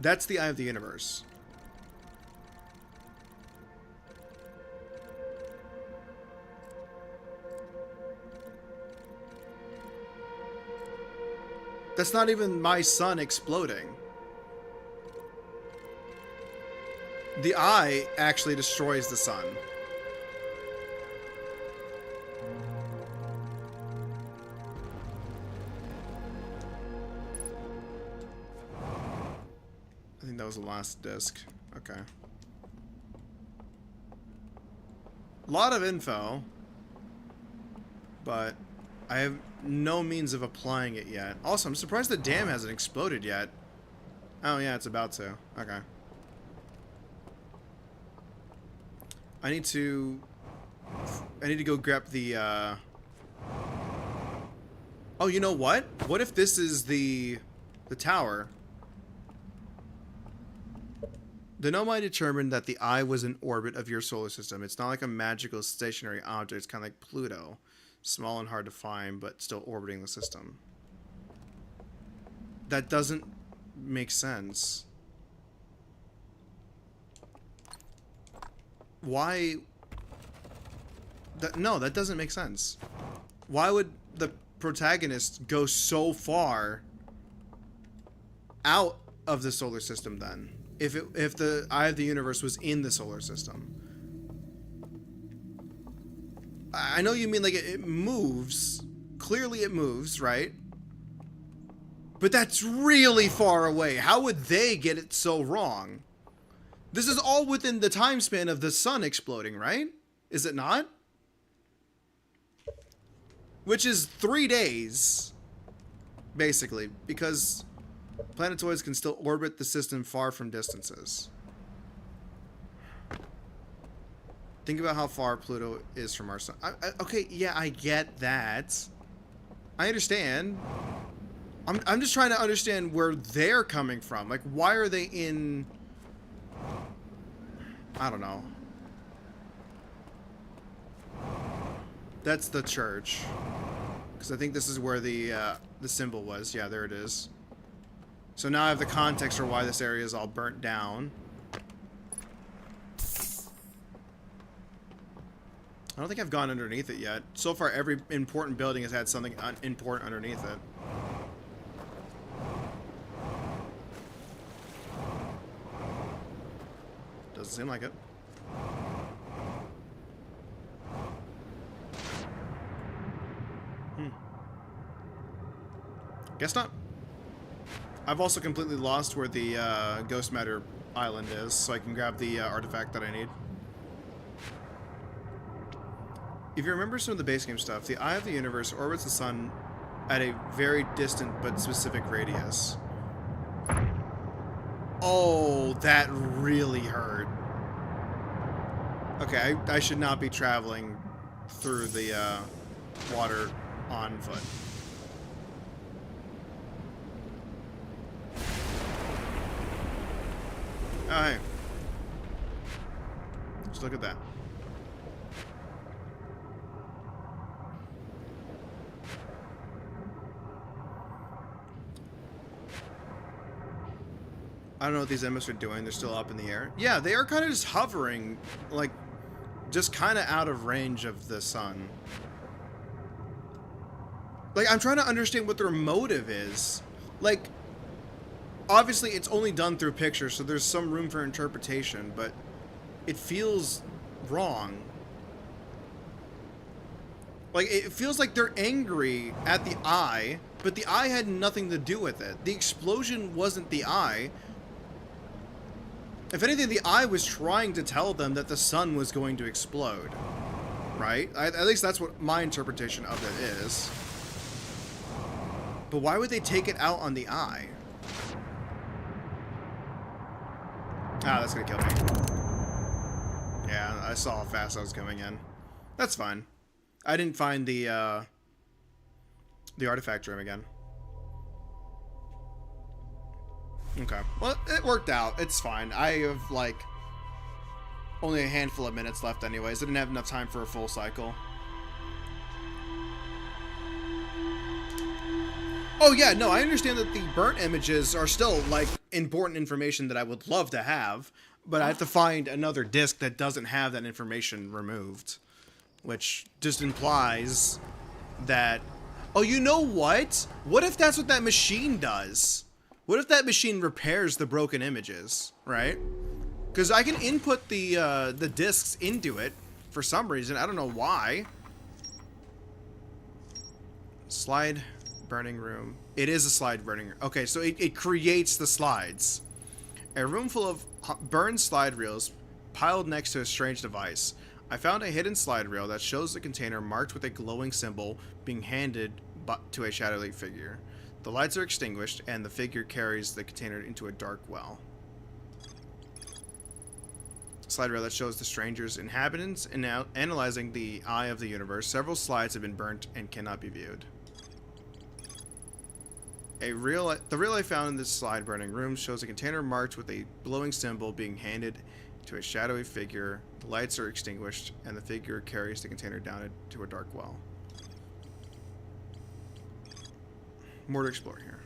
That's the Eye of the Universe. That's not even my sun exploding. The Eye actually destroys the sun. I think that was the last disc. Okay. A lot of info, but I have no means of applying it yet. Also, I'm surprised the dam hasn't exploded yet. Oh yeah, it's about to. Okay. I need to go grab the, Oh, you know what? What if this is the tower? The Nomai determined that the eye was in orbit of your solar system. It's not like a magical stationary object. It's kind of like Pluto. Small and hard to find, but still orbiting the system. That doesn't make sense. Why? No, that doesn't make sense. Why would the protagonist go so far out of the solar system then? If the Eye of the Universe was in the solar system. I know you mean like it moves. Clearly it moves, right? But that's really far away. How would they get it so wrong? This is all within the time span of the sun exploding, right? Is it not? Which is 3 days, basically, because planetoids can still orbit the system far from distances. Think about how far Pluto is from our sun. Okay, yeah, I get that. I understand. I'm just trying to understand where they're coming from. Like, why are they in... I don't know. That's the church. Because I think this is where the symbol was. Yeah, there it is. So now I have the context for why this area is all burnt down. I don't think I've gone underneath it yet. So far, every important building has had something important underneath it. Doesn't seem like it. Guess not. I've also completely lost where the Ghost Matter Island is, so I can grab the artifact that I need. If you remember some of the base game stuff, the Eye of the Universe orbits the sun at a very distant but specific radius. Oh, that really hurt. Okay, I should not be traveling through the water on foot. Oh, hey. Just look at that. I don't know what these imps are doing. They're still up in the air. Yeah, they are kind of just hovering, like, just kind of out of range of the sun. Like, I'm trying to understand what their motive is. Like, obviously it's only done through pictures, so there's some room for interpretation, but it feels wrong. Like, it feels like they're angry at the eye, but the eye had nothing to do with it. The explosion wasn't the eye. If anything, the eye was trying to tell them that the sun was going to explode. Right? At least that's what my interpretation of it is. But why would they take it out on the eye? Ah, that's gonna kill me. Yeah, I saw how fast I was coming in. That's fine. I didn't find the artifact room again. Okay. Well, it worked out. It's fine. I have, like, only a handful of minutes left anyways. I didn't have enough time for a full cycle. Oh, yeah, no, I understand that the burnt images are still, like, important information that I would love to have, but I have to find another disc that doesn't have that information removed. Which just implies that... Oh, you know what? What if that's what that machine does? What if that machine repairs the broken images, right? Because I can input the discs into it for some reason. I don't know why. Slide burning room. It is a slide burning room. Okay, so it creates the slides. A room full of Burned slide reels piled next to a strange device. I found a hidden slide reel that shows the container marked with a glowing symbol being handed to a shadowy figure. The lights are extinguished, and the figure carries the container into a dark well. Slide reel that shows the stranger's inhabitants, and now analyzing the eye of the universe. Several slides have been burnt and cannot be viewed. The reel I found in this slide burning room shows a container marked with a glowing symbol being handed to a shadowy figure. The lights are extinguished, and the figure carries the container down to a dark well. More to explore here.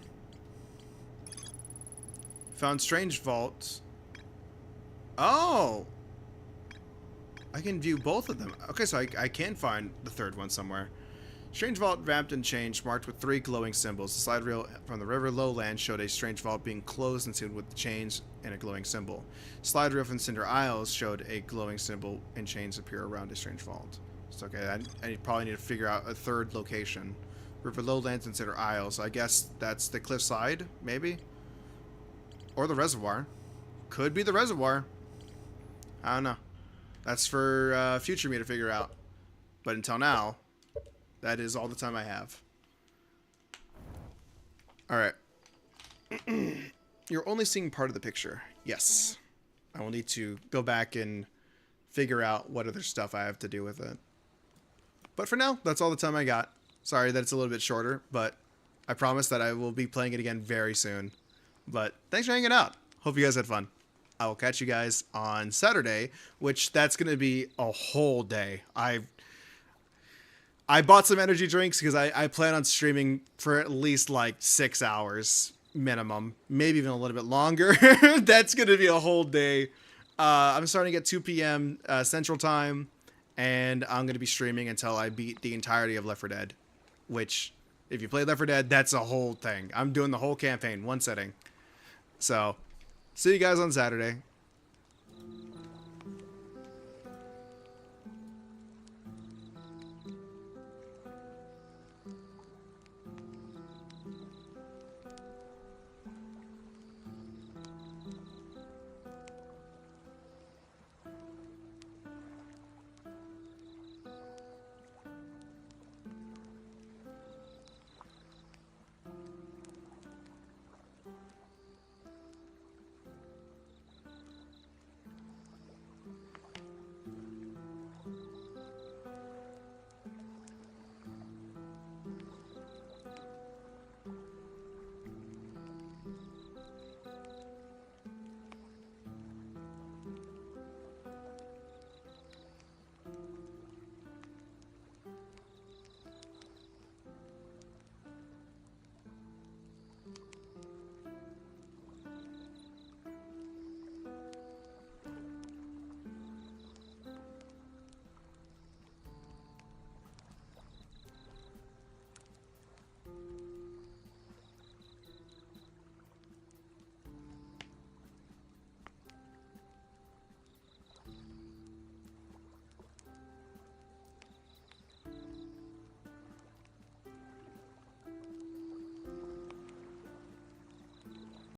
Found strange vaults. Oh! I can view both of them. Okay, so I can find the third one somewhere. Strange vault wrapped in chains marked with 3 glowing symbols. The slide reel from the river lowland showed a strange vault being closed and sealed with chains and a glowing symbol. Slide reel from Cinder Isles showed a glowing symbol and chains appear around a strange vault. So okay, I probably need to figure out a third location. River lowlands and Cinder Isles. I guess that's the cliffside, maybe? Or the reservoir. Could be the reservoir. I don't know. That's for future me to figure out. But until now, that is all the time I have. Alright. You're only seeing part of the picture. Yes. I will need to go back and figure out what other stuff I have to do with it. But for now, that's all the time I got. Sorry that it's a little bit shorter, but I promise that I will be playing it again very soon. But thanks for hanging out. Hope you guys had fun. I will catch you guys on Saturday, which that's going to be a whole day. I bought some energy drinks because I plan on streaming for at least like 6 hours minimum, maybe even a little bit longer. That's going to be a whole day. I'm starting at 2 p.m. Central Time, and I'm going to be streaming until I beat the entirety of Left 4 Dead, which, if you play Left 4 Dead, that's a whole thing. I'm doing the whole campaign, one setting. So, see you guys on Saturday.